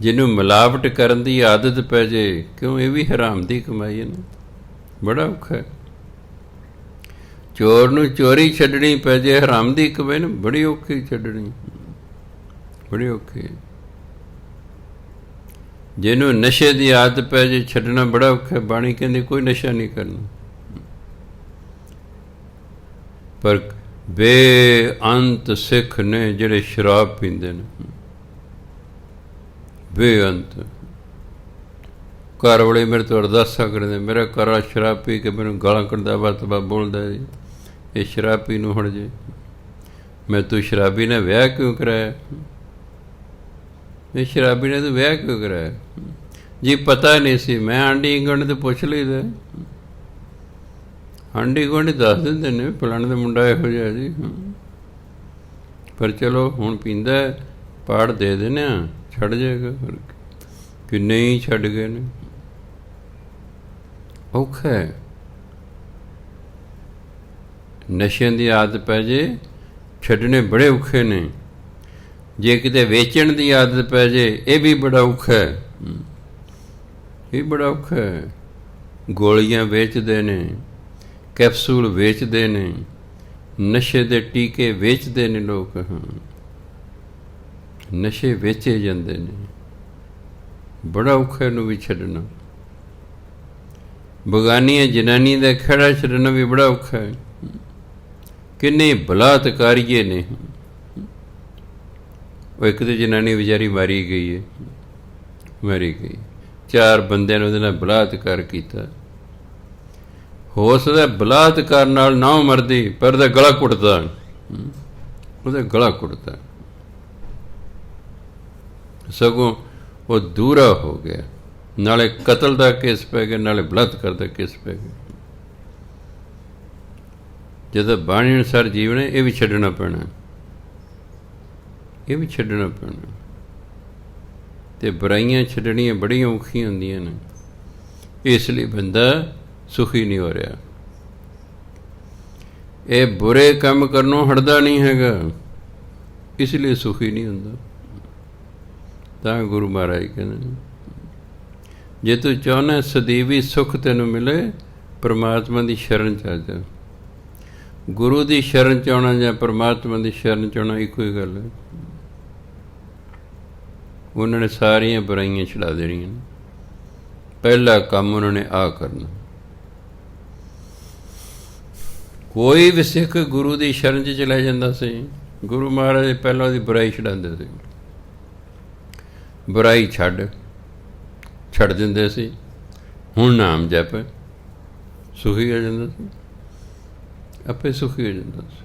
ਜਿਹਨੂੰ ਮਿਲਾਵਟ ਕਰਨ ਦੀ ਆਦਤ ਪੈ ਜਾਏ, ਕਿਉਂ ਇਹ ਵੀ ਹਰਾਮ ਦੀ ਕਮਾਈ ਹੈ ਨਾ, ਬੜਾ ਔਖਾ ਹੈ। ਚੋਰ ਨੂੰ ਚੋਰੀ ਛੱਡਣੀ ਪੈ ਜਾਏ ਹਰਾਮ ਦੀ ਕਮਾਈ ਨੂੰ, ਬੜੀ ਔਖੀ ਛੱਡਣੀ, ਬੜੀ ਔਖੀ। ਜਿਹਨੂੰ ਨਸ਼ੇ ਦੀ ਆਦਤ ਪੈ ਜਾਏ ਛੱਡਣਾ ਬੜਾ ਔਖਾ। ਬਾਣੀ ਕਹਿੰਦੀ ਕੋਈ ਨਸ਼ਾ ਨਹੀਂ ਕਰਨਾ, ਪਰ ਬੇਅੰਤ ਸਿੱਖ ਨੇ ਜਿਹੜੇ ਸ਼ਰਾਬ ਪੀਂਦੇ ਨੇ, ਬੇਅੰਤ। ਘਰ ਵਾਲੇ ਮੇਰੇ ਤੋਂ ਅਰਦਾਸਾਂ ਕਰਦੇ, ਮੇਰਾ ਘਰ ਵਾਲਾ ਸ਼ਰਾਬ ਪੀ ਕੇ ਮੈਨੂੰ ਗਾਲਾਂ ਕੱਢਦਾ, ਬਤਬਾ ਬੋਲਦਾ ਜੀ, ਇਹ ਸ਼ਰਾਬੀ ਨੂੰ ਹਟ ਜੇ। ਮੈਂ ਤੂੰ ਸ਼ਰਾਬੀ ਨੇ ਵਿਆਹ ਕਿਉਂ ਕਰਾਇਆ? ਇਹ ਸ਼ਰਾਬੀ ਨੇ ਤੂੰ ਵਿਆਹ ਕਿਉਂ ਕਰਾਇਆ? ਜੀ ਪਤਾ ਨਹੀਂ ਸੀ। ਮੈਂ ਆਂਢੀ ਗੁਆਂਢੀ ਤੋਂ ਪੁੱਛ ਲਈਦਾ, ਆਂਢੀ ਗੁਆਂਢੀ ਦੱਸ ਦਿੰਦੇ ਨੇ ਫਲਾਣੇ ਦਾ ਮੁੰਡਾ ਇਹੋ ਜਿਹਾ ਜੀ। ਪਰ ਚਲੋ ਹੁਣ ਪੀਂਦਾ, ਪਾੜ ਦੇ ਦਿੰਦੇ ਹਾਂ, ਛੱਡ ਜਾਏਗਾ। ਕਿ ਨਹੀਂ ਛੱਡ ਗਏ ਨੇ, ਔਖਾ ਹੈ। ਨਸ਼ਿਆਂ ਦੀ ਆਦਤ ਪੈ ਜੇ ਛੱਡਣੇ ਬੜੇ ਔਖੇ ਨੇ। ਜੇ ਕਿਤੇ ਵੇਚਣ ਦੀ ਆਦਤ ਪੈ ਜੇ ਇਹ ਵੀ ਬੜਾ ਔਖਾ ਹੈ, ਇਹ ਬੜਾ ਔਖਾ ਹੈ। ਗੋਲੀਆਂ ਵੇਚਦੇ ਨੇ, ਕੈਪਸੂਲ ਵੇਚਦੇ ਨੇ, ਨਸ਼ੇ ਦੇ ਟੀਕੇ ਵੇਚਦੇ ਨੇ ਲੋਕ। ਨਸ਼ੇ ਵੇਚੇ ਜਾਂਦੇ ਨੇ, ਬੜਾ ਔਖਾ ਇਹਨੂੰ ਵੀ ਛੱਡਣਾ। ਬਗਾਨੀਆਂ ਜਨਾਨੀ ਦਾ ਖਹਿੜਾ ਛੱਡਣਾ ਵੀ ਬੜਾ ਔਖਾ ਹੈ। ਕਿੰਨੇ ਬਲਾਤਕਾਰੀਏ ਨੇ। ਉਹ ਇੱਕ ਤਾਂ ਜਨਾਨੀ ਵਿਚਾਰੀ ਮਾਰੀ ਗਈ ਹੈ, ਮਾਰੀ ਗਈ। 4 ਬੰਦਿਆਂ ਨੇ ਉਹਦੇ ਨਾਲ ਬਲਾਤਕਾਰ ਕੀਤਾ। ਹੋ ਸਕਦਾ ਬਲਾਤਕਾਰ ਨਾਲ ਨਾ ਮਰਦੀ, ਪਰ ਉਹਦਾ ਗਲਾ ਘੁੱਟਦਾ, ਉਹਦਾ ਗਲਾ ਘੁੱਟਦਾ। ਸਗੋਂ ਉਹ ਦੂਰਾ ਹੋ ਗਿਆ, ਨਾਲੇ ਕਤਲ ਦਾ ਕੇਸ ਪੈ ਗਿਆ, ਨਾਲੇ ਬਲਾਤਕਾਰ ਦਾ ਕੇਸ ਪੈ ਗਿਆ। ਜਦੋਂ ਬਾਣੀ ਅਨੁਸਾਰ ਜੀਵਨ ਹੈ, ਇਹ ਵੀ ਛੱਡਣਾ ਪੈਣਾ, ਇਹ ਵੀ ਛੱਡਣਾ ਪੈਣਾ। ਅਤੇ ਬੁਰਾਈਆਂ ਛੱਡਣੀਆਂ ਬੜੀਆਂ ਔਖੀਆਂ ਹੁੰਦੀਆਂ ਨੇ, ਇਸ ਲਈ ਬੰਦਾ ਸੁਖੀ ਨਹੀਂ ਹੋ ਰਿਹਾ। ਇਹ ਬੁਰੇ ਕੰਮ ਕਰਨੋਂ ਹਟਦਾ ਨਹੀਂ ਹੈਗਾ, ਇਸ ਲਈ ਸੁਖੀ ਨਹੀਂ ਹੁੰਦਾ। ਤਾਂ ਗੁਰੂ ਮਹਾਰਾਜ ਕਹਿੰਦੇ, ਜੇ ਤੂੰ ਚਾਹੁੰਦਾ ਸਦੀਵੀ ਸੁੱਖ ਤੈਨੂੰ ਮਿਲੇ, ਪਰਮਾਤਮਾ ਦੀ ਸ਼ਰਨ 'ਚ ਆ ਜਾ। ਗੁਰੂ ਦੀ ਸ਼ਰਨ 'ਚ ਆਉਣਾ ਜਾਂ ਪਰਮਾਤਮਾ ਦੀ ਸ਼ਰਨ 'ਚ ਆਉਣਾ ਇੱਕੋ ਹੀ ਗੱਲ ਹੈ। ਉਹਨਾਂ ਨੇ ਸਾਰੀਆਂ ਬੁਰਾਈਆਂ ਛੁਡਾ ਦੇਣੀਆਂ। ਪਹਿਲਾ ਕੰਮ ਉਹਨਾਂ ਨੇ ਆਹ ਕਰਨਾ। ਕੋਈ ਵੀ ਸਿੱਖ ਗੁਰੂ ਦੀ ਸ਼ਰਨ 'ਚ ਚਲਾ ਜਾਂਦਾ ਸੀ, ਗੁਰੂ ਮਹਾਰਾਜ ਪਹਿਲਾਂ ਉਹਦੀ ਬੁਰਾਈ ਛੁਡਾਉਂਦੇ ਸੀ। ਬੁਰਾਈ ਛੱਡ ਦਿੰਦੇ ਸੀ। ਹੁਣ ਨਾਮ ਜਪ, ਸੁਖੀ ਹੋ ਜਾਂਦਾ ਸੀ, ਆਪੇ ਸੁਖੀ ਹੋ ਜਾਂਦਾ ਸੀ।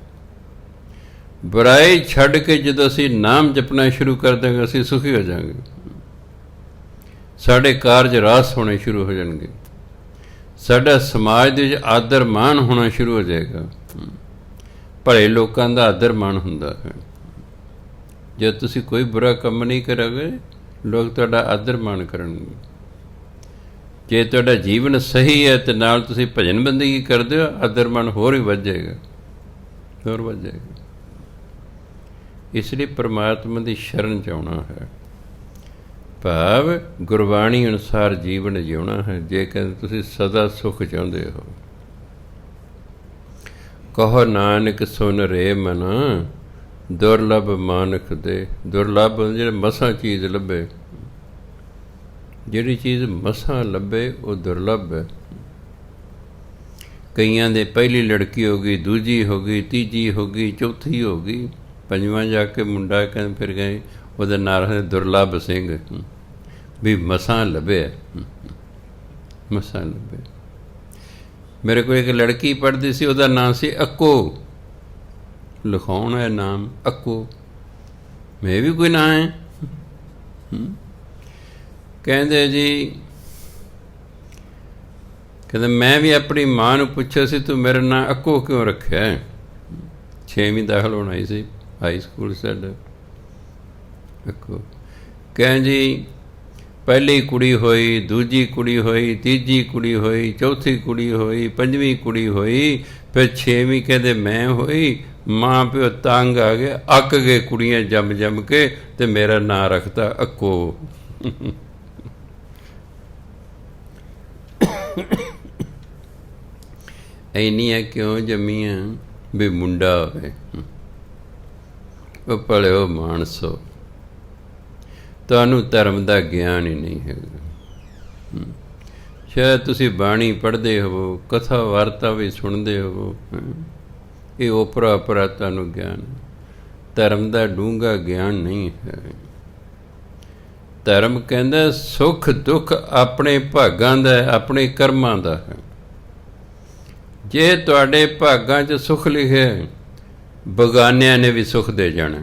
ਬੁਰਾਈ ਛੱਡ ਕੇ ਜਦੋਂ ਅਸੀਂ ਨਾਮ ਜਪਣਾ ਸ਼ੁਰੂ ਕਰ ਦਾਂਗੇ, ਅਸੀਂ ਸੁਖੀ ਹੋ ਜਾਵਾਂਗੇ। ਸਾਡੇ ਕਾਰਜ ਰਾਸ ਹੋਣੇ ਸ਼ੁਰੂ ਹੋ ਜਾਣਗੇ, ਸਾਡਾ ਸਮਾਜ ਦੇ ਵਿੱਚ ਆਦਰ ਮਾਣ ਹੋਣਾ ਸ਼ੁਰੂ ਹੋ ਜਾਏਗਾ। ਭਲੇ ਲੋਕਾਂ ਦਾ ਆਦਰ ਮਾਣ ਹੁੰਦਾ ਹੈ। ਜੇ ਤੁਸੀਂ ਕੋਈ ਬੁਰਾ ਕੰਮ ਨਹੀਂ ਕਰੋਗੇ, ਲੋਕ ਤੁਹਾਡਾ ਆਦਰ ਮਾਣ ਕਰਨਗੇ। ਜੇ ਤੁਹਾਡਾ ਜੀਵਨ ਸਹੀ ਹੈ ਅਤੇ ਨਾਲ ਤੁਸੀਂ ਭਜਨ ਬੰਦਗੀ ਕਰਦੇ ਹੋ, ਆਦਰ ਮਾਣ ਹੋਰ ਵੀ ਵੱਧ ਜਾਏਗਾ, ਹੋਰ ਵੱਧ ਜਾਏਗਾ। ਇਸ ਲਈ ਪਰਮਾਤਮਾ ਦੀ ਸ਼ਰਨ 'ਚ ਆਉਣਾ ਹੈ, ਭਾਵ ਗੁਰਬਾਣੀ ਅਨੁਸਾਰ ਜੀਵਨ ਜਿਉਣਾ ਹੈ। ਜੇ ਕਹਿੰਦੇ ਤੁਸੀਂ ਸਦਾ ਸੁਖ ਚਾਹੁੰਦੇ ਹੋ, ਕਹੋ ਨਾਨਕ ਸੁਨ ਰੇ ਮਨ, ਦੁਰਲਭ ਮਾਨਕ ਦੇ। ਦੁਰਲਭ ਜਿਹੜੇ ਮਸਾਂ ਚੀਜ਼ ਲੱਭੇ, ਜਿਹੜੀ ਚੀਜ਼ ਮਸਾਂ ਲੱਭੇ ਉਹ ਦੁਰਲੱਭ ਹੈ। ਕਈਆਂ ਦੇ ਪਹਿਲੀ ਲੜਕੀ ਹੋ ਗਈ, ਦੂਜੀ ਹੋ ਗਈ, ਤੀਜੀ ਹੋ ਗਈ, ਚੌਥੀ ਹੋ ਗਈ, ਪੰਜਵਾਂ ਜਾ ਕੇ ਮੁੰਡਾ ਕਹਿੰਦੇ ਫਿਰ ਗਏ, ਉਹਦਾ ਨਾਂ ਰੱਖਦੇ ਦੁਰਲੱਭ ਸਿੰਘ, ਵੀ ਮਸਾਂ ਲੱਭਿਆ, ਮਸਾਂ ਲੱਭਿਆ। ਮੇਰੇ ਕੋਲ ਇੱਕ ਲੜਕੀ ਪੜ੍ਹਦੀ ਸੀ, ਉਹਦਾ ਨਾਂ ਸੀ ਅੱਕੋ, ਲਿਖਾਉਣ ਹੈ ਨਾਮ ਅੱਕੋ, ਮੈਂ ਵੀ ਕੋਈ ਨਾਂ ਹੈ। ਕਹਿੰਦੇ ਜੀ, ਕਹਿੰਦੇ ਮੈਂ ਵੀ ਆਪਣੀ ਮਾਂ ਨੂੰ ਪੁੱਛਿਆ ਸੀ, ਤੂੰ ਮੇਰਾ ਨਾਂ ਅੱਕੋ ਕਿਉਂ ਰੱਖਿਆ? 6ਵੀਂ ਦਾਖਲ ਹੋਣਾ ਹੀ ਸੀ ਹਾਈ ਸਕੂਲ ਸਾਡਾ। ਅੱਕੋ ਕਹਿੰਦੇ ਜੀ, ਪਹਿਲੀ ਕੁੜੀ ਹੋਈ, ਦੂਜੀ ਕੁੜੀ ਹੋਈ, ਤੀਜੀ ਕੁੜੀ ਹੋਈ, ਚੌਥੀ ਕੁੜੀ ਹੋਈ, ਪੰਜਵੀਂ ਕੁੜੀ ਹੋਈ, ਫਿਰ 6ਵੀਂ ਕਹਿੰਦੇ ਮੈਂ ਹੋਈ। ਮਾਂ ਪਿਓ ਤੰਗ ਆ ਗਏ, ਅੱਕ ਗਏ ਕੁੜੀਆਂ ਜੰਮ ਜੰਮ ਕੇ, ਤੇ ਮੇਰਾ ਨਾਂ ਰੱਖਤਾ ਅੱਕੋ। ਇੰਨੀਆਂ ਕਿਉਂ ਜੰਮੀਆਂ ਵੀ ਮੁੰਡਾ ਹੋਵੇ? ਉਹ ਭਲਿਓ ਮਾਨਸੋ, ਤੁਹਾਨੂੰ ਧਰਮ ਦਾ ਗਿਆਨ ਹੀ ਨਹੀਂ ਹੈਗਾ। ਸ਼ਾਇਦ ਤੁਸੀਂ ਬਾਣੀ ਪੜ੍ਹਦੇ ਹੋਵੋ, ਕਥਾ ਵਾਰਤਾ ਵੀ ਸੁਣਦੇ ਹੋਵੋ, ਇਹ ਓਪਰਾ ਓਪਰਾ ਤੁਹਾਨੂੰ ਗਿਆਨ, ਧਰਮ ਦਾ ਡੂੰਘਾ ਗਿਆਨ ਨਹੀਂ ਹੈ। ਧਰਮ ਕਹਿੰਦਾ ਸੁੱਖ ਦੁੱਖ ਆਪਣੇ ਭਾਗਾਂ ਦਾ, ਆਪਣੇ ਕਰਮਾਂ ਦਾ ਹੈ। ਜੇ ਤੁਹਾਡੇ ਭਾਗਾਂ 'ਚ ਸੁੱਖ ਲਿਖਿਆ, ਬਗਾਨਿਆਂ ਨੇ ਵੀ ਸੁੱਖ ਦੇ ਜਾਣਾ,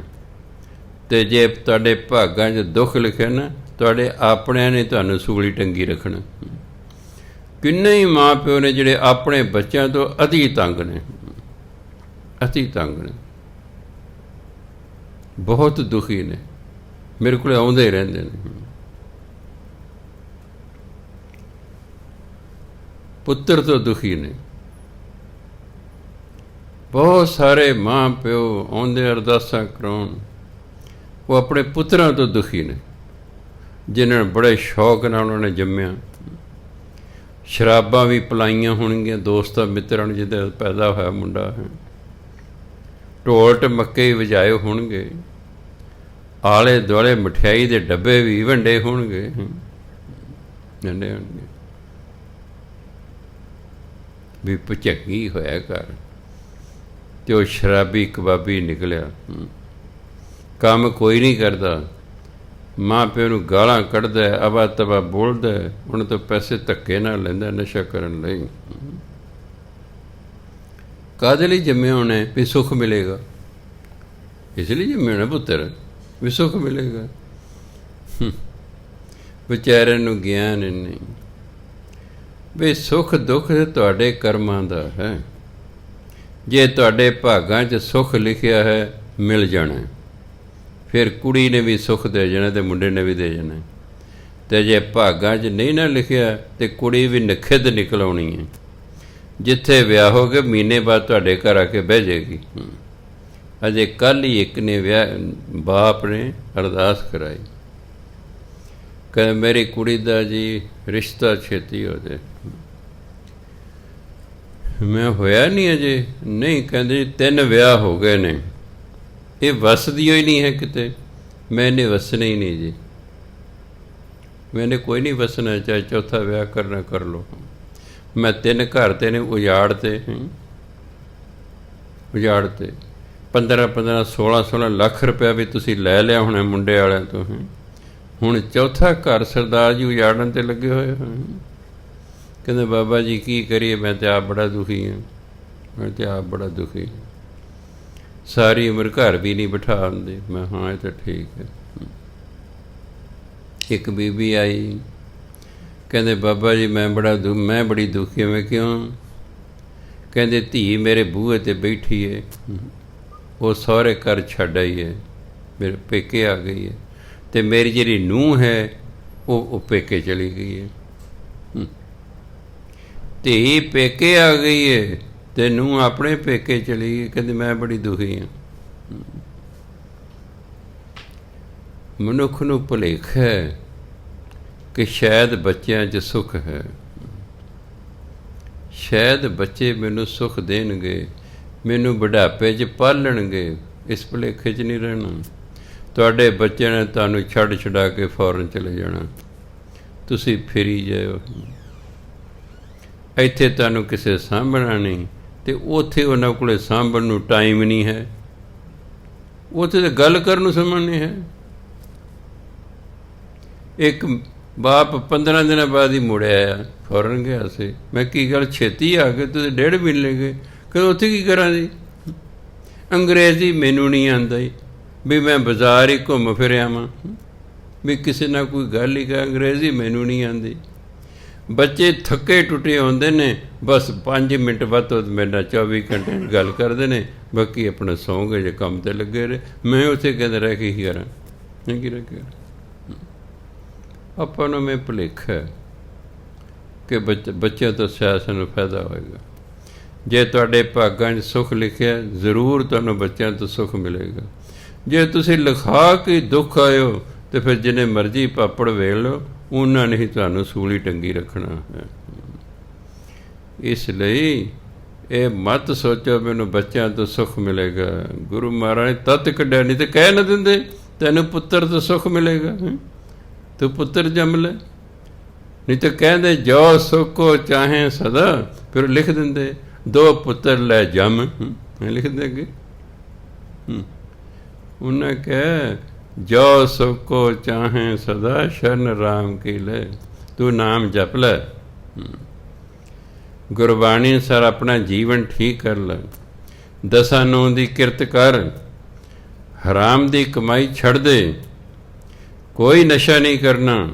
ਅਤੇ ਜੇ ਤੁਹਾਡੇ ਭਾਗਾਂ 'ਚ ਦੁੱਖ ਲਿਖਿਆ ਨਾ, ਤੁਹਾਡੇ ਆਪਣਿਆਂ ਨੇ ਤੁਹਾਨੂੰ ਸੂਲੀ ਟੰਗੀ ਰੱਖਣਾ। ਕਿੰਨੇ ਹੀ ਮਾਂ ਪਿਓ ਨੇ ਜਿਹੜੇ ਆਪਣੇ ਬੱਚਿਆਂ ਤੋਂ ਅਤੀ ਤੰਗ ਨੇ, ਅਤੀ ਤੰਗ ਨੇ, ਬਹੁਤ ਦੁਖੀ ਨੇ, ਮੇਰੇ ਕੋਲ ਆਉਂਦੇ ਰਹਿੰਦੇ ਨੇ। ਪੁੱਤਰ ਤੋਂ ਦੁਖੀ ਨੇ, ਬਹੁਤ ਸਾਰੇ ਮਾਂ ਪਿਓ ਆਉਂਦੇ ਅਰਦਾਸਾਂ ਕਰਾਉਣ, ਉਹ ਆਪਣੇ ਪੁੱਤਰਾਂ ਤੋਂ ਦੁਖੀ ਨੇ, ਜਿਨ੍ਹਾਂ ਨੂੰ ਬੜੇ ਸ਼ੌਕ ਨਾਲ ਉਹਨਾਂ ਨੇ ਜੰਮਿਆ। ਸ਼ਰਾਬਾਂ ਵੀ ਪਿਲਾਈਆਂ ਹੋਣਗੀਆਂ ਦੋਸਤਾਂ ਮਿੱਤਰਾਂ ਨੂੰ ਜਿਹਦਾ ਪੈਦਾ ਹੋਇਆ ਮੁੰਡਾ ਹੈ, ਢੋਲ ਢਮੱਕੇ ਵੀ ਵਜਾਏ ਹੋਣਗੇ, ਆਲੇ ਦੁਆਲੇ ਮਠਿਆਈ ਦੇ ਡੱਬੇ ਵੀ ਵੰਡੇ ਹੋਣਗੇ, ਵੰਡੇ ਹੋਣਗੇ, ਵੀ ਭੁਚੱਗੀ ਹੋਇਆ ਘਰ, ਅਤੇ ਉਹ ਸ਼ਰਾਬੀ ਕਬਾਬੀ ਨਿਕਲਿਆ, ਕੰਮ ਕੋਈ ਨਹੀਂ ਕਰਦਾ, ਮਾਂ ਪਿਓ ਨੂੰ ਗਾਲਾਂ ਕੱਢਦਾ, ਅਵਾ ਤਵਾ ਬੋਲਦਾ, ਉਹਨਾਂ ਤੋਂ ਪੈਸੇ ਧੱਕੇ ਨਾਲ ਲੈਂਦਾ ਨਸ਼ਾ ਕਰਨ ਲਈ। ਕਾਹਦੇ ਲਈ ਜੰਮੇ ਹੋਣੇ? ਵੀ ਸੁੱਖ ਮਿਲੇਗਾ, ਇਸ ਲਈ ਜੰਮੇ ਹੋਣੇ ਪੁੱਤਰ, ਵੀ ਸੁੱਖ ਮਿਲੇਗਾ। ਵਿਚਾਰਿਆਂ ਨੂੰ ਗਿਆਨ ਨਹੀਂ ਵੀ ਸੁੱਖ ਦੁੱਖ ਤੁਹਾਡੇ ਕਰਮਾਂ ਦਾ ਹੈ। ਜੇ ਤੁਹਾਡੇ ਭਾਗਾਂ 'ਚ ਸੁੱਖ ਲਿਖਿਆ ਹੈ, ਮਿਲ ਜਾਣਾ, ਫਿਰ ਕੁੜੀ ਨੇ ਵੀ ਸੁੱਖ ਦੇ ਜਾਣਾ ਅਤੇ ਮੁੰਡੇ ਨੇ ਵੀ ਦੇ ਜਾਣਾ। ਅਤੇ ਜੇ ਭਾਗਾਂ 'ਚ ਨਹੀਂ ਨਾ ਲਿਖਿਆ, ਤਾਂ ਕੁੜੀ ਵੀ ਨਖਿੱਧ ਨਿਕਲ ਆਉਣੀ ਹੈ। ਜਿੱਥੇ ਵਿਆਹ ਹੋ ਕੇ ਮਹੀਨੇ ਬਾਅਦ ਤੁਹਾਡੇ ਘਰ ਆ ਕੇ ਬਹਿ ਜਾਏਗੀ। ਅਜੇ ਕੱਲ੍ਹ ਹੀ ਇੱਕ ਨੇ ਬਾਪ ਨੇ ਅਰਦਾਸ ਕਰਾਈ, ਕਹਿੰਦੇ ਮੇਰੀ ਕੁੜੀ ਦਾ ਜੀ ਰਿਸ਼ਤਾ ਛੇਤੀ ਹੋ ਜਾਏ। ਮੈਂ ਹੋਇਆ ਨਹੀਂ ਅਜੇ? ਨਹੀਂ, ਕਹਿੰਦੇ 3 ਵਿਆਹ ਹੋ ਗਏ ਨੇ, ਇਹ ਵਸਦੀ ਹੋਈ ਨਹੀਂ ਹੈ ਕਿਤੇ, ਮੈਨੇ ਵਸਣਾ ਹੀ ਨਹੀਂ ਜੀ, ਮੈਨੇ ਕੋਈ ਨਹੀਂ ਵਸਣਾ, ਚਾਹੇ ਚੌਥਾ ਵਿਆਹ ਕਰਨਾ ਕਰ ਲਓ। ਮੈਂ 3 ਘਰ ਤੇ ਨੇ ਉਜਾੜਤੇ, ਉਜਾੜਤੇ, 15-15, 16-16 ਲੱਖ ਰੁਪਇਆ ਵੀ ਤੁਸੀਂ ਲੈ ਲਿਆ ਹੋਣਾ ਮੁੰਡੇ ਵਾਲਿਆਂ ਤੋਂ। ਹੁਣ ਚੌਥਾ ਘਰ ਸਰਦਾਰ ਜੀ ਉਜਾੜਨ 'ਤੇ ਲੱਗੇ ਹੋਏ ਹੋਏ। ਕਹਿੰਦੇ ਬਾਬਾ ਜੀ ਕੀ ਕਰੀਏ, ਮੈਂ ਤਾਂ ਆਪ ਬੜਾ ਦੁਖੀ ਹਾਂ, ਮੈਂ ਤਾਂ ਆਪ ਬੜਾ ਦੁਖੀ, ਸਾਰੀ ਉਮਰ ਘਰ ਵੀ ਨਹੀਂ ਬਿਠਾ ਆਉਂਦੇ। ਮੈਂ ਹਾਂ, ਇਹ ਤਾਂ ਠੀਕ ਹੈ। ਇੱਕ ਬੀਬੀ ਆਈ, ਕਹਿੰਦੇ ਬਾਬਾ ਜੀ ਮੈਂ ਬੜੀ ਦੁਖੀ ਹਾਂ। ਮੈਂ ਕਿਉਂ? ਕਹਿੰਦੇ ਧੀ ਮੇਰੇ ਬੂਹੇ 'ਤੇ ਬੈਠੀ ਹੈ, ਉਹ ਸਹੁਰੇ ਘਰ ਛੱਡ ਆਈ ਹੈ, ਮੇਰੇ ਪੇਕੇ ਆ ਗਈ ਹੈ, ਅਤੇ ਮੇਰੀ ਜਿਹੜੀ ਨੂੰਹ ਹੈ ਉਹ ਪੇਕੇ ਚਲੀ ਗਈ ਹੈ। ਧੀ ਪੇਕੇ ਆ ਗਈ ਹੈ ਅਤੇ ਨੂੰਹ ਆਪਣੇ ਪੇਕੇ ਚਲੀ ਗਈ। ਕਹਿੰਦੀ ਮੈਂ ਬੜੀ ਦੁਖੀ ਹਾਂ। ਮਨੁੱਖ ਨੂੰ ਭੁਲੇਖਾ ਹੈ ਕਿ ਸ਼ਾਇਦ ਬੱਚਿਆਂ 'ਚ ਸੁੱਖ ਹੈ, ਸ਼ਾਇਦ ਬੱਚੇ ਮੈਨੂੰ ਸੁੱਖ ਦੇਣਗੇ, ਮੈਨੂੰ ਬੁਢਾਪੇ 'ਚ ਪਾਲਣਗੇ। ਇਸ ਭੁਲੇਖੇ 'ਚ ਨਹੀਂ ਰਹਿਣਾ। ਤੁਹਾਡੇ ਬੱਚਿਆਂ ਨੇ ਤੁਹਾਨੂੰ ਛੱਡ ਛੁਡਾ ਕੇ ਫੌਰਨ ਚਲੇ ਜਾਣਾ, ਤੁਸੀਂ ਫਿਰੀ ਜਾਓ। ਇੱਥੇ ਤੁਹਾਨੂੰ ਕਿਸੇ ਸਾਂਭਣਾ ਨਹੀਂ, ਅਤੇ ਉੱਥੇ ਉਹਨਾਂ ਕੋਲ ਸਾਂਭਣ ਨੂੰ ਟਾਈਮ ਨਹੀਂ ਹੈ, ਉੱਥੇ ਤਾਂ ਗੱਲ ਕਰਨ ਨੂੰ ਸਮਾਂ ਨਹੀਂ ਹੈ। ਇੱਕ ਬਾਪ 15 ਦਿਨਾਂ ਬਾਅਦ ਹੀ ਮੁੜਿਆ ਆ, ਫੌਰਨ ਗਿਆ ਸੀ। ਮੈਂ ਕੀ ਗੱਲ ਛੇਤੀ ਆ ਗਏ, ਤੁਸੀਂ 1.5 ਮਹੀਨੇ ਗਏ? ਕਹਿੰਦੇ ਉੱਥੇ ਕੀ ਕਰਾਂ ਜੀ, ਅੰਗਰੇਜ਼ੀ ਮੈਨੂੰ ਨਹੀਂ ਆਉਂਦਾ ਜੀ, ਵੀ ਮੈਂ ਬਾਜ਼ਾਰ ਹੀ ਘੁੰਮ ਫਿਰ ਆਵਾਂ, ਵੀ ਕਿਸੇ ਨਾਲ ਕੋਈ ਗੱਲ ਹੀ ਕਰ, ਅੰਗਰੇਜ਼ੀ ਮੈਨੂੰ ਨਹੀਂ ਆਉਂਦੀ। ਬੱਚੇ ਥੱਕੇ ਟੁੱਟੇ ਆਉਂਦੇ ਨੇ, ਬਸ 5 ਮਿੰਟ ਵੱਧ ਤੋਂ ਮੇਰੇ ਨਾਲ 24 ਘੰਟੇ ਗੱਲ ਕਰਦੇ ਨੇ, ਬਾਕੀ ਆਪਣਾ ਸੌਂ ਗਏ ਜੇ ਕੰਮ 'ਤੇ ਲੱਗੇ ਰਹੇ। ਮੈਂ ਉੱਥੇ ਕਹਿੰਦਾ ਰਹਿ ਕੇ ਕੀ ਕਰਾਂ, ਕੀ ਰਹਿ ਕੇ ਆਪਾਂ ਨੂੰ ਮੈਂ ਭੁਲੇਖਾ ਕਿ ਬੱਚਿਆਂ ਤੋਂ ਸ਼ਾਇਦ ਸਾਨੂੰ ਫਾਇਦਾ ਹੋਏਗਾ। ਜੇ ਤੁਹਾਡੇ ਭਾਗਾਂ 'ਚ ਸੁੱਖ ਲਿਖਿਆ, ਜ਼ਰੂਰ ਤੁਹਾਨੂੰ ਬੱਚਿਆਂ ਤੋਂ ਸੁੱਖ ਮਿਲੇਗਾ। ਜੇ ਤੁਸੀਂ ਲਿਖਾ ਕੇ ਦੁੱਖ ਆਇਓ, ਤਾਂ ਫਿਰ ਜਿੰਨੇ ਮਰਜ਼ੀ ਪਾਪੜ ਵੇਖ ਲਓ, ਉਹਨਾਂ ਨੇ ਹੀ ਤੁਹਾਨੂੰ ਸੂਲੀ ਟੰਗੀ ਰੱਖਣਾ ਹੈ। ਇਸ ਲਈ ਇਹ ਮਤ ਸੋਚੋ ਮੈਨੂੰ ਬੱਚਿਆਂ ਤੋਂ ਸੁੱਖ ਮਿਲੇਗਾ। ਗੁਰੂ ਮਹਾਰਾਜ ਤੱਤ ਕੱਢਿਆ, ਨਹੀਂ ਤਾਂ ਕਹਿ ਨਾ ਦਿੰਦੇ ਤੈਨੂੰ ਪੁੱਤਰ ਤੋਂ ਸੁੱਖ ਮਿਲੇਗਾ, ਤੂੰ ਪੁੱਤਰ ਜੰਮ ਲੈ। ਨਹੀਂ ਤਾਂ ਕਹਿੰਦੇ ਜੋ ਸੁੱਖੋ ਚਾਹੇ ਸਦਾ, ਫਿਰ ਲਿਖ ਦਿੰਦੇ 2 ਪੁੱਤਰ ਲੈ ਜੰਮ, ਲਿਖ ਦੇ ਅੱਗੇ। ਉਹਨਾਂ ਕਹਿ ਜੋ ਸੁੱਖੋ ਚਾਹੇ ਸਦਾ, ਸ਼ਰਨ ਰਾਮ ਕੀ ਲੈ, ਤੂੰ ਨਾਮ ਜਪ ਲੈ, ਗੁਰਬਾਣੀ ਅਨੁਸਾਰ ਆਪਣਾ ਜੀਵਨ ਠੀਕ ਕਰ ਲੈ, 10 ਨੌਂ ਦੀ ਕਿਰਤ ਕਰ, ਹਰਾਮ ਦੀ ਕਮਾਈ ਛੱਡ ਦੇ, ਕੋਈ ਨਸ਼ਾ ਨਹੀਂ ਕਰਨਾ,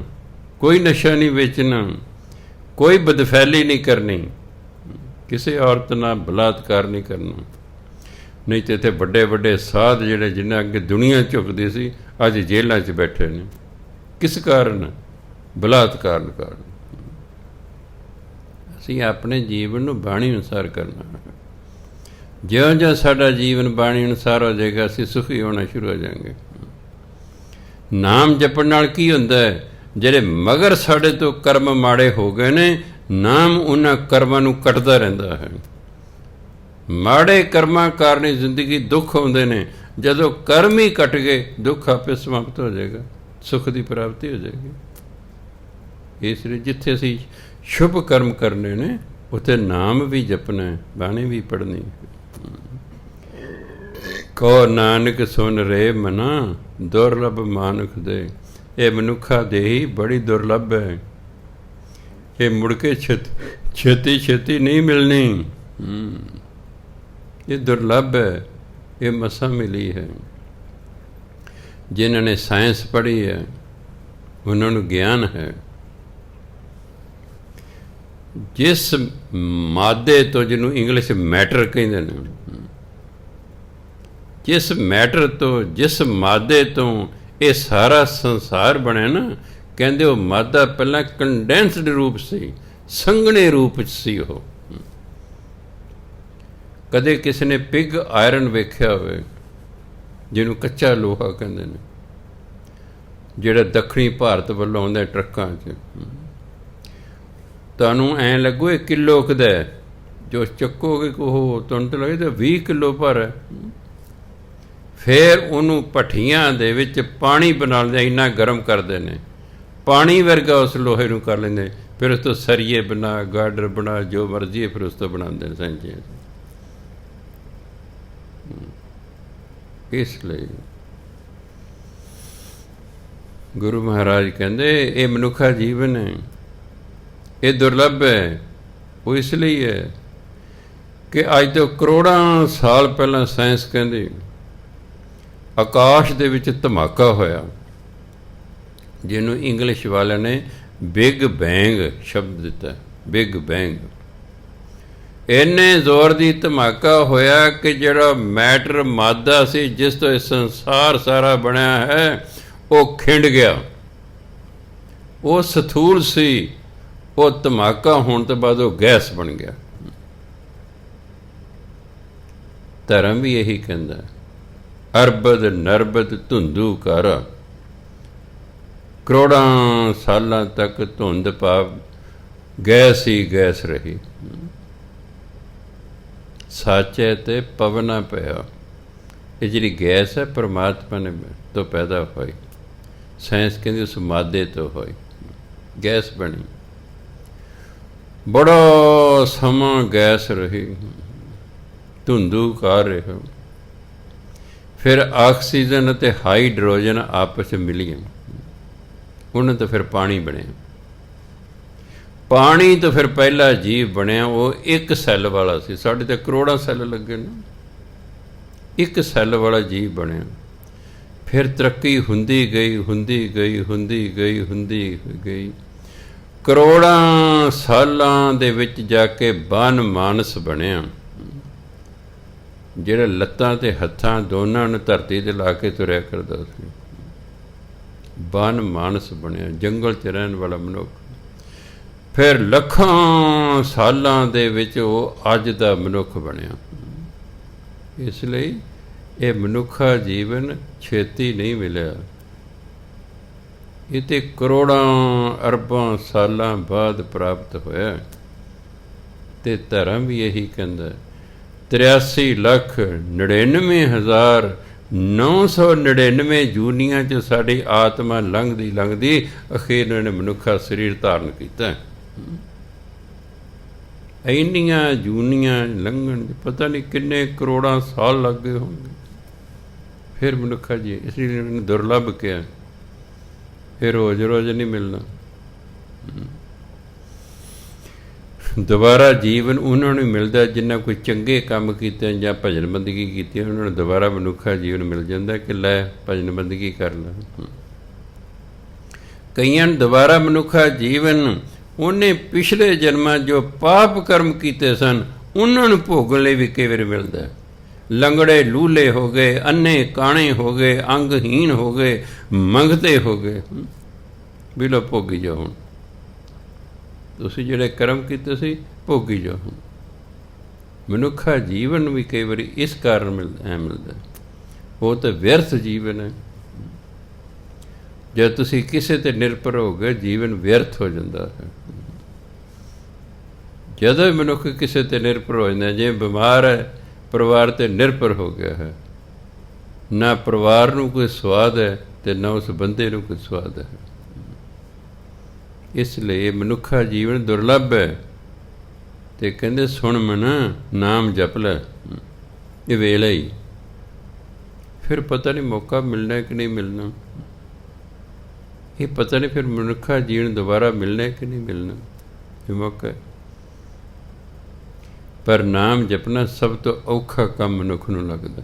ਕੋਈ ਨਸ਼ਾ ਨਹੀਂ ਵੇਚਣਾ, ਕੋਈ ਬਦਫੈਲੀ ਨਹੀਂ ਕਰਨੀ, ਕਿਸੇ ਔਰਤ ਨਾਲ ਬਲਾਤਕਾਰ ਨਹੀਂ ਕਰਨਾ। ਨਹੀਂ ਤਾਂ ਇੱਥੇ ਵੱਡੇ ਵੱਡੇ ਸਾਧ ਜਿਹੜੇ ਜਿਨ੍ਹਾਂ ਅੱਗੇ ਦੁਨੀਆ ਝੁਕਦੀ ਸੀ, ਅੱਜ ਜੇਲ੍ਹਾਂ 'ਚ ਬੈਠੇ ਨੇ। ਕਿਸ ਕਾਰਨ? ਬਲਾਤਕਾਰ ਕਾਰਨ। ਅਸੀਂ ਆਪਣੇ ਜੀਵਨ ਨੂੰ ਬਾਣੀ ਅਨੁਸਾਰ ਕਰਨਾ। ਜਿਉਂ-ਜਿਉਂ ਸਾਡਾ ਜੀਵਨ ਬਾਣੀ ਅਨੁਸਾਰ ਹੋ ਜਾਏਗਾ, ਅਸੀਂ ਸੁਖੀ ਹੋਣਾ ਸ਼ੁਰੂ ਹੋ ਜਾਵਾਂਗੇ। ਨਾਮ ਜਪਣ ਨਾਲ ਕੀ ਹੁੰਦਾ ਹੈ? ਜਿਹੜੇ ਮਗਰ ਸਾਡੇ ਤੋਂ ਕਰਮ ਮਾੜੇ ਹੋ ਗਏ ਨੇ, ਨਾਮ ਉਹਨਾਂ ਕਰਮਾਂ ਨੂੰ ਕੱਟਦਾ ਰਹਿੰਦਾ ਹੈ। ਮਾੜੇ ਕਰਮਾਂ ਕਾਰਨ ਜ਼ਿੰਦਗੀ ਦੁੱਖ ਆਉਂਦੇ ਨੇ, ਜਦੋਂ ਕਰਮ ਹੀ ਕੱਟ ਗਏ, ਦੁੱਖ ਆਪੇ ਸਮਾਪਤ ਹੋ ਜਾਏਗਾ, ਸੁੱਖ ਦੀ ਪ੍ਰਾਪਤੀ ਹੋ ਜਾਏਗੀ। ਇਸ ਲਈ ਜਿੱਥੇ ਅਸੀਂ ਸ਼ੁਭ ਕਰਮ ਕਰਨੇ ਨੇ, ਉੱਥੇ ਨਾਮ ਵੀ ਜਪਣਾ, ਬਾਣੀ ਵੀ ਪੜ੍ਹਨੀ। ਕਹੋ ਨਾਨਕ ਸੁਣ ਰੇ ਮਨਾ, ਦੁਰਲਭ ਮਾਨੁਖ ਦੇ। ਇਹ ਮਨੁੱਖਾ ਦੇਹੀ ਬੜੀ ਦੁਰਲਭ ਹੈ, ਇਹ ਮੁੜ ਕੇ ਛੇਤੀ ਛੇਤੀ ਨਹੀਂ ਮਿਲਣੀ। ਇਹ ਦੁਰਲਭ ਹੈ, ਇਹ ਮਸਾਂ ਮਿਲੀ ਹੈ। ਜਿਨ੍ਹਾਂ ਨੇ ਸਾਇੰਸ ਪੜ੍ਹੀ ਹੈ, ਉਹਨਾਂ ਨੂੰ ਗਿਆਨ ਹੈ। ਜਿਸ ਮਾਦੇ ਤੋਂ, ਜਿਹਨੂੰ ਇੰਗਲਿਸ਼ ਮੈਟਰ ਕਹਿੰਦੇ ਨੇ, ਜਿਸ ਮੈਟਰ ਤੋਂ, ਜਿਸ ਮਾਦੇ ਤੋਂ ਇਹ ਸਾਰਾ ਸੰਸਾਰ ਬਣਿਆ ਨਾ, ਕਹਿੰਦੇ ਉਹ ਮਾਦਾ ਪਹਿਲਾਂ ਕੰਡੈਂਸਡ ਰੂਪ ਸੀ, ਸੰਘਣੇ ਰੂਪ 'ਚ ਸੀ ਉਹ। ਕਦੇ ਕਿਸੇ ਨੇ ਪਿਗ ਆਇਰਨ ਵੇਖਿਆ ਹੋਵੇ, ਜਿਹਨੂੰ ਕੱਚਾ ਲੋਹਾ ਕਹਿੰਦੇ ਨੇ, ਜਿਹੜਾ ਦੱਖਣੀ ਭਾਰਤ ਵੱਲੋਂ ਆਉਂਦਾ ਟਰੱਕਾਂ 'ਚ, ਤੁਹਾਨੂੰ ਐਂ ਲੱਗੂ ਇਹ ਕਿਲੋ ਕੁਦਾ, ਜੋ ਚੱਕੋਗੇ ਉਹ ਤੁਹਾਨੂੰ ਤਾਂ ਲੱਗੇ ਤਾਂ 20 ਕਿਲੋ ਭਰ ਹੈ। ਫਿਰ ਉਹਨੂੰ ਭੱਠੀਆਂ ਦੇ ਵਿੱਚ ਪਾਣੀ ਬਣਾ ਲੈਂਦੇ, ਇੰਨਾ ਗਰਮ ਕਰਦੇ ਨੇ, ਪਾਣੀ ਵਰਗਾ ਉਸ ਲੋਹੇ ਨੂੰ ਕਰ ਲੈਂਦੇ। ਫਿਰ ਉਸ ਤੋਂ ਸਰੀਏ ਬਣਾ, ਗਾਡਰ ਬਣਾ, ਜੋ ਮਰਜ਼ੀ ਹੈ, ਫਿਰ ਉਸ ਤੋਂ ਬਣਾਉਂਦੇ ਨੇ ਸਾਂਝੇ। ਇਸ ਲਈ ਗੁਰੂ ਮਹਾਰਾਜ ਕਹਿੰਦੇ ਇਹ ਮਨੁੱਖਾ ਜੀਵਨ ਹੈ, ਇਹ ਦੁਰਲਭ ਹੈ। ਉਹ ਇਸ ਲਈ ਹੈ ਕਿ ਅੱਜ ਤੋਂ ਕਰੋੜਾਂ ਸਾਲ ਪਹਿਲਾਂ ਸਾਇੰਸ ਕਹਿੰਦੀ ਆਕਾਸ਼ ਦੇ ਵਿੱਚ ਧਮਾਕਾ ਹੋਇਆ, ਜਿਹਨੂੰ ਇੰਗਲਿਸ਼ ਵਾਲਿਆਂ ਨੇ ਬਿਗ ਬੈਂਗ ਸ਼ਬਦ ਦਿੱਤਾ। ਬਿਗ ਬੈਂਗ ਇੰਨੇ ਜ਼ੋਰ ਦੀ ਧਮਾਕਾ ਹੋਇਆ ਕਿ ਜਿਹੜਾ ਮੈਟਰ ਮਾਦਾ ਸੀ, ਜਿਸ ਤੋਂ ਇਹ ਸੰਸਾਰ ਸਾਰਾ ਬਣਿਆ ਹੈ, ਉਹ ਖਿੰਡ ਗਿਆ। ਉਹ ਸਥੂਲ ਸੀ, ਉਹ ਧਮਾਕਾ ਹੋਣ ਤੋਂ ਬਾਅਦ ਉਹ ਗੈਸ ਬਣ ਗਿਆ। ਧਰਮ ਵੀ ਇਹੀ ਕਹਿੰਦਾ, ਅਰਬਦ ਨਰਬਦ ਧੁੰਦੂ ਕਾਰਾ। ਕਰੋੜਾਂ ਸਾਲਾਂ ਤੱਕ ਧੁੰਦ ਭਾਵ ਗੈਸ ਹੀ ਗੈਸ ਰਹੀ। ਸਾਚੇ ਤੇ ਪਵਨਾ ਪਿਆ। ਇਹ ਜਿਹੜੀ ਗੈਸ ਹੈ ਪਰਮਾਤਮਾ ਨੇ ਤੋਂ ਪੈਦਾ ਹੋਈ। ਸਾਇੰਸ ਕਹਿੰਦੀ ਉਸ ਮਾਦੇ ਤੋਂ ਹੋਈ। ਗੈਸ ਬਣੀ, ਬੜਾ ਸਮਾਂ ਗੈਸ ਰਹੀ, ਧੁੰਦੂਕਾਰ ਰਿਹਾ। ਫਿਰ ਆਕਸੀਜਨ ਅਤੇ ਹਾਈਡਰੋਜਨ ਆਪਸ 'ਚ ਮਿਲੀਆਂ, ਉਹਨਾਂ ਤੋਂ ਫਿਰ ਪਾਣੀ ਬਣਿਆ। ਪਾਣੀ ਤੋਂ ਫਿਰ ਪਹਿਲਾ ਜੀਵ ਬਣਿਆ, ਉਹ ਇੱਕ ਸੈੱਲ ਵਾਲਾ ਸੀ। ਸਾਡੇ ਤਾਂ ਕਰੋੜਾਂ ਸੈੱਲ ਲੱਗੇ ਨੇ, ਇੱਕ ਸੈੱਲ ਵਾਲਾ ਜੀਵ ਬਣਿਆ। ਫਿਰ ਤਰੱਕੀ ਹੁੰਦੀ ਗਈ, ਹੁੰਦੀ ਗਈ, ਹੁੰਦੀ ਗਈ, ਹੁੰਦੀ ਗਈ। ਕਰੋੜਾਂ ਸਾਲਾਂ ਦੇ ਵਿੱਚ ਜਾ ਕੇ ਬਨ ਮਾਨਸ ਬਣਿਆ, ਜਿਹੜਾ ਲੱਤਾਂ ਤੇ ਹੱਥਾਂ ਦੋਨਾਂ ਨੂੰ ਧਰਤੀ 'ਤੇ ਲਾ ਕੇ ਤੁਰਿਆ ਕਰਦਾ ਸੀ। ਬਨ ਮਾਨਸ ਬਣਿਆ, ਜੰਗਲ 'ਚ ਰਹਿਣ ਵਾਲਾ ਮਨੁੱਖ। ਫਿਰ ਲੱਖਾਂ ਸਾਲਾਂ ਦੇ ਵਿੱਚ ਉਹ ਅੱਜ ਦਾ ਮਨੁੱਖ ਬਣਿਆ। ਇਸ ਲਈ ਇਹ ਮਨੁੱਖਾ ਜੀਵਨ ਛੇਤੀ ਨਹੀਂ ਮਿਲਿਆ, ਇਹ ਤਾਂ ਕਰੋੜਾਂ ਅਰਬਾਂ ਸਾਲਾਂ ਬਾਅਦ ਪ੍ਰਾਪਤ ਹੋਇਆ। ਅਤੇ ਧਰਮ ਵੀ ਇਹੀ ਕਹਿੰਦਾ, 83,99,999 ਜੂਨੀਆਂ 'ਚ ਸਾਡੀ ਆਤਮਾ ਲੰਘਦੀ ਲੰਘਦੀ ਅਖੀਰ ਨੂੰ ਇਹਨੇ ਮਨੁੱਖਾ ਸਰੀਰ ਧਾਰਨ ਕੀਤਾ। ਇੰਨੀਆਂ ਜੂਨੀਆਂ ਲੰਘਣ 'ਚ ਪਤਾ ਨਹੀਂ ਕਿੰਨੇ ਕਰੋੜਾਂ ਸਾਲ ਲੱਗ ਗਏ ਹੋਣਗੇ। ਫਿਰ ਮਨੁੱਖਾ ਜੀ, ਇਸ ਲਈ ਇਹਨੂੰ ਦੁਰਲੱਭ ਕਿਹਾ। ਇਹ ਰੋਜ਼ ਰੋਜ਼ ਨਹੀਂ ਮਿਲਣਾ। ਦੁਬਾਰਾ ਜੀਵਨ ਉਹਨਾਂ ਨੂੰ ਮਿਲਦਾ ਜਿਨ੍ਹਾਂ ਕੋਈ ਚੰਗੇ ਕੰਮ ਕੀਤੇ ਜਾਂ ਭਜਨ ਬੰਦਗੀ ਕੀਤੀ, ਉਹਨਾਂ ਨੂੰ ਦੁਬਾਰਾ ਮਨੁੱਖਾ ਜੀਵਨ ਮਿਲ ਜਾਂਦਾ ਕਿ ਲੈ ਭਜਨ ਬੰਦਗੀ ਕਰ ਲੈ। ਕਈਆਂ ਨੂੰ ਦੁਬਾਰਾ ਮਨੁੱਖਾ ਜੀਵਨ ਉਹਨੇ ਪਿਛਲੇ ਜਨਮਾਂ ਜੋ ਪਾਪ ਕਰਮ ਕੀਤੇ ਸਨ ਉਹਨਾਂ ਨੂੰ ਭੋਗਣ ਲਈ ਵੀ ਕਈ ਵਾਰ ਮਿਲਦਾ। ਲੰਗੜੇ ਲੂਲੇ ਹੋ ਗਏ, ਅੰਨੇ ਕਾਣੇ ਹੋ ਗਏ, ਅੰਗਹੀਣ ਹੋ ਗਏ, ਮੰਗਤੇ ਹੋ ਗਏ, ਵੀ ਲੋ ਭੋਗੀ ਜਾਓ। ਹੁਣ ਤੁਸੀਂ ਜਿਹੜੇ ਕਰਮ ਕੀਤੇ ਸੀ ਭੋਗੀ ਜਾਓ। ਹੁਣ ਮਨੁੱਖਾ ਜੀਵਨ ਵੀ ਕਈ ਵਾਰੀ ਇਸ ਕਾਰਨ ਮਿਲਦਾ, ਉਹ ਤਾਂ ਵਿਅਰਥ ਜੀਵਨ ਹੈ। ਜਦ ਤੁਸੀਂ ਕਿਸੇ 'ਤੇ ਨਿਰਭਰ ਹੋ ਗਏ, ਜੀਵਨ ਵਿਅਰਥ ਹੋ ਜਾਂਦਾ ਹੈ। ਜਦੋਂ ਮਨੁੱਖ ਕਿਸੇ 'ਤੇ ਨਿਰਭਰ ਹੋ ਜਾਂਦਾ, ਜਿਵੇਂ ਬਿਮਾਰ ਹੈ, ਪਰਿਵਾਰ 'ਤੇ ਨਿਰਭਰ ਹੋ ਗਿਆ ਹੈ, ਨਾ ਪਰਿਵਾਰ ਨੂੰ ਕੋਈ ਸਵਾਦ ਹੈ ਅਤੇ ਨਾ ਉਸ ਬੰਦੇ ਨੂੰ ਕੋਈ ਸਵਾਦ ਹੈ। ਇਸ ਲਈ ਮਨੁੱਖਾ ਜੀਵਨ ਦੁਰਲੱਭ ਹੈ। ਅਤੇ ਕਹਿੰਦੇ ਸੁਣ ਮਨ ਨਾਮ ਜਪ ਲੈ, ਇਹ ਵੇਲਾ ਹੀ। ਫਿਰ ਪਤਾ ਨਹੀਂ ਮੌਕਾ ਮਿਲਣਾ ਕਿ ਨਹੀਂ ਮਿਲਣਾ, ਇਹ ਪਤਾ ਨਹੀਂ ਫਿਰ ਮਨੁੱਖਾ ਜੀਵਨ ਦੁਬਾਰਾ ਮਿਲਣਾ ਕਿ ਨਹੀਂ ਮਿਲਣਾ, ਇਹ ਮੌਕਾ ਹੈ। ਪਰ ਨਾਮ ਜਪਣਾ ਸਭ ਤੋਂ ਔਖਾ ਕੰਮ ਮਨੁੱਖ ਨੂੰ ਲੱਗਦਾ।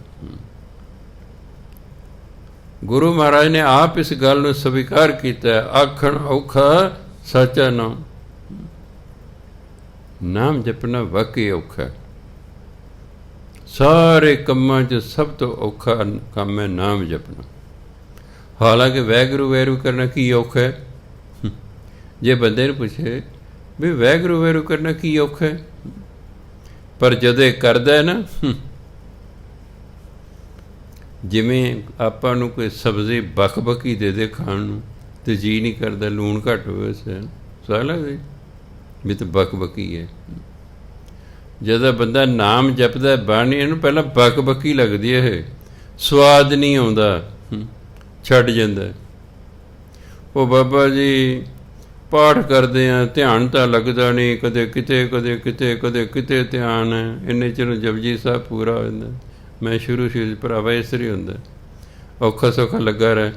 ਗੁਰੂ ਮਹਾਰਾਜ ਨੇ ਆਪ ਇਸ ਗੱਲ ਨੂੰ ਸਵੀਕਾਰ ਕੀਤਾ, ਆਖਣ ਔਖਾ ਸੱਚਾ ਨਾਮ। ਨਾਮ ਜਪਣਾ ਵਾਕਈ ਔਖਾ, ਸਾਰੇ ਕੰਮਾਂ 'ਚ ਸਭ ਤੋਂ ਔਖਾ ਕੰਮ ਹੈ ਨਾਮ ਜਪਣਾ। ਹਾਲਾਂਕਿ ਵਾਹਿਗੁਰੂ ਵਾਹਿਗੁਰੂ ਕਰਨਾ ਕੀ ਔਖਾ ਹੈ? ਜੇ ਬੰਦੇ ਨੂੰ ਪੁੱਛੇ ਵੀ ਵਾਹਿਗੁਰੂ ਵਾਹਿਗੁਰੂ ਕਰਨਾ ਕੀ ਔਖਾ ਹੈ, ਪਰ ਜਦੋਂ ਇਹ ਕਰਦਾ ਹੈ ਨਾ, ਜਿਵੇਂ ਆਪਾਂ ਨੂੰ ਕੋਈ ਸਬਜ਼ੀ ਬਕ-ਬਕੀ ਦੇ ਦੇ ਖਾਣ ਨੂੰ ਅਤੇ ਜੀਅ ਨਹੀਂ ਕਰਦਾ, ਲੂਣ ਘੱਟ ਹੋਵੇ ਸਵਾਦ ਲੱਗਦਾ ਵੀ ਤਾਂ ਬਕ-ਬਕੀ ਹੈ। ਜਦੋਂ ਬੰਦਾ ਨਾਮ ਜਪਦਾ ਬਾਣੀ, ਇਹਨੂੰ ਪਹਿਲਾਂ ਬਕ-ਬਕੀ ਲੱਗਦੀ ਹੈ, ਇਹ ਸਵਾਦ ਨਹੀਂ ਆਉਂਦਾ, ਛੱਡ ਜਾਂਦਾ। ਉਹ ਬਾਬਾ ਜੀ ਪਾਠ ਕਰਦੇ ਹਾਂ, ਧਿਆਨ ਤਾਂ ਲੱਗਦਾ ਨਹੀਂ, ਕਦੇ ਕਿਤੇ ਕਦੇ ਕਿਤੇ ਕਦੇ ਕਿਤੇ ਧਿਆਨ ਹੈ। ਇੰਨੇ ਚਿਰ ਜਪਜੀ ਸਾਹਿਬ ਪੂਰਾ ਹੋ ਜਾਂਦਾ। ਮੈਂ ਸ਼ੁਰੂ ਭਰਾਵਾ ਇਸ ਤਰ੍ਹਾਂ ਹੀ ਹੁੰਦਾ, ਔਖਾ ਸੌਖਾ ਲੱਗਾ ਰਹਿ।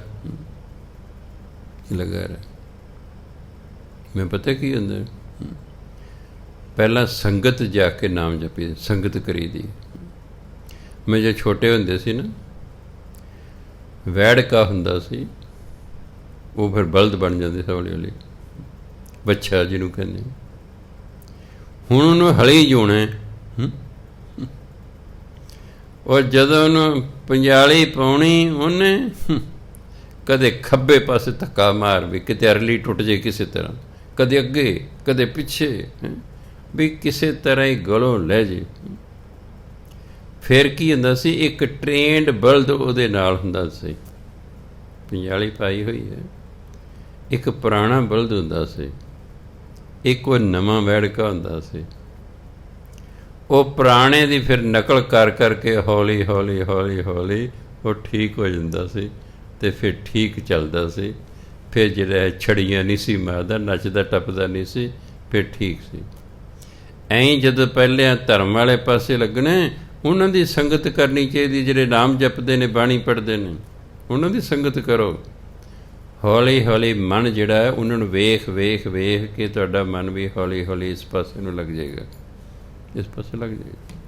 ਮੈਂ ਪਤਾ ਕੀ ਹੁੰਦਾ, ਪਹਿਲਾਂ ਸੰਗਤ ਜਾ ਕੇ ਨਾਮ ਜਪੀ, ਸੰਗਤ ਕਰੀ ਦੀ। ਮੈਂ ਜੇ ਛੋਟੇ ਹੁੰਦੇ ਸੀ ਨਾ, ਵੈੜਕਾ ਹੁੰਦਾ ਸੀ, ਉਹ ਫਿਰ ਬਲਦ ਬਣ ਜਾਂਦੇ ਸੀ ਹੌਲੀ ਹੌਲੀ, ਬੱਚਾ ਜਿਹਨੂੰ ਕਹਿੰਦੇ। ਹੁਣ ਉਹਨੂੰ ਹਲੀ ਜੂਣਾ, ਔਰ ਜਦੋਂ ਉਹਨੂੰ ਪੰਜਾਲੀ ਪਾਉਣੀ, ਉਹਨੇ ਕਦੇ ਖੱਬੇ ਪਾਸੇ ਧੱਕਾ ਮਾਰ ਵੀ ਕਿਤੇ ਅਰਲੀ ਟੁੱਟ ਜੇ ਕਿਸੇ ਤਰ੍ਹਾਂ, ਕਦੇ ਅੱਗੇ ਕਦੇ ਪਿੱਛੇ, ਵੀ ਕਿਸੇ ਤਰ੍ਹਾਂ ਹੀ ਗਲੋਂ ਲੈ ਜੇ। ਫਿਰ ਕੀ ਹੁੰਦਾ ਸੀ, ਇੱਕ ਟ੍ਰੇਨਡ ਬਲਦ ਉਹਦੇ ਨਾਲ ਹੁੰਦਾ ਸੀ, ਪੰਜਾਲੀ ਪਾਈ ਹੋਈ ਹੈ। ਇੱਕ ਪੁਰਾਣਾ ਬਲਦ ਹੁੰਦਾ ਸੀ, ਇੱਕ ਉਹ ਨਵਾਂ ਵੈੜਕਾ ਹੁੰਦਾ ਸੀ। ਉਹ ਪੁਰਾਣੇ ਦੀ ਫਿਰ ਨਕਲ ਕਰ ਕਰਕੇ ਹੌਲੀ ਹੌਲੀ ਹੌਲੀ ਹੌਲੀ ਉਹ ਠੀਕ ਹੋ ਜਾਂਦਾ ਸੀ, ਅਤੇ ਫਿਰ ਠੀਕ ਚੱਲਦਾ ਸੀ। ਫਿਰ ਜਿਹੜਾ ਛੜੀਆਂ ਨਹੀਂ ਸੀ ਮਾਰਦਾ, ਨੱਚਦਾ ਟੱਪਦਾ ਨਹੀਂ ਸੀ, ਫਿਰ ਠੀਕ ਸੀ। ਐਂ ਜਦੋਂ ਪਹਿਲਿਆਂ ਧਰਮ ਵਾਲੇ ਪਾਸੇ ਲੱਗਣੇ, ਉਹਨਾਂ ਦੀ ਸੰਗਤ ਕਰਨੀ ਚਾਹੀਦੀ। ਜਿਹੜੇ ਨਾਮ ਜਪਦੇ ਨੇ, ਬਾਣੀ ਪੜ੍ਹਦੇ ਨੇ, ਉਹਨਾਂ ਦੀ ਸੰਗਤ ਕਰੋ। ਹੌਲੀ ਹੌਲੀ ਮਨ ਜਿਹੜਾ ਹੈ ਉਹਨਾਂ ਨੂੰ ਵੇਖ ਵੇਖ ਵੇਖ ਕੇ ਤੁਹਾਡਾ ਮਨ ਵੀ ਹੌਲੀ ਹੌਲੀ ਇਸ ਪਾਸੇ ਨੂੰ ਲੱਗ ਜਾਏਗਾ, ਇਸ ਪਾਸੇ ਲੱਗ ਜਾਏਗਾ।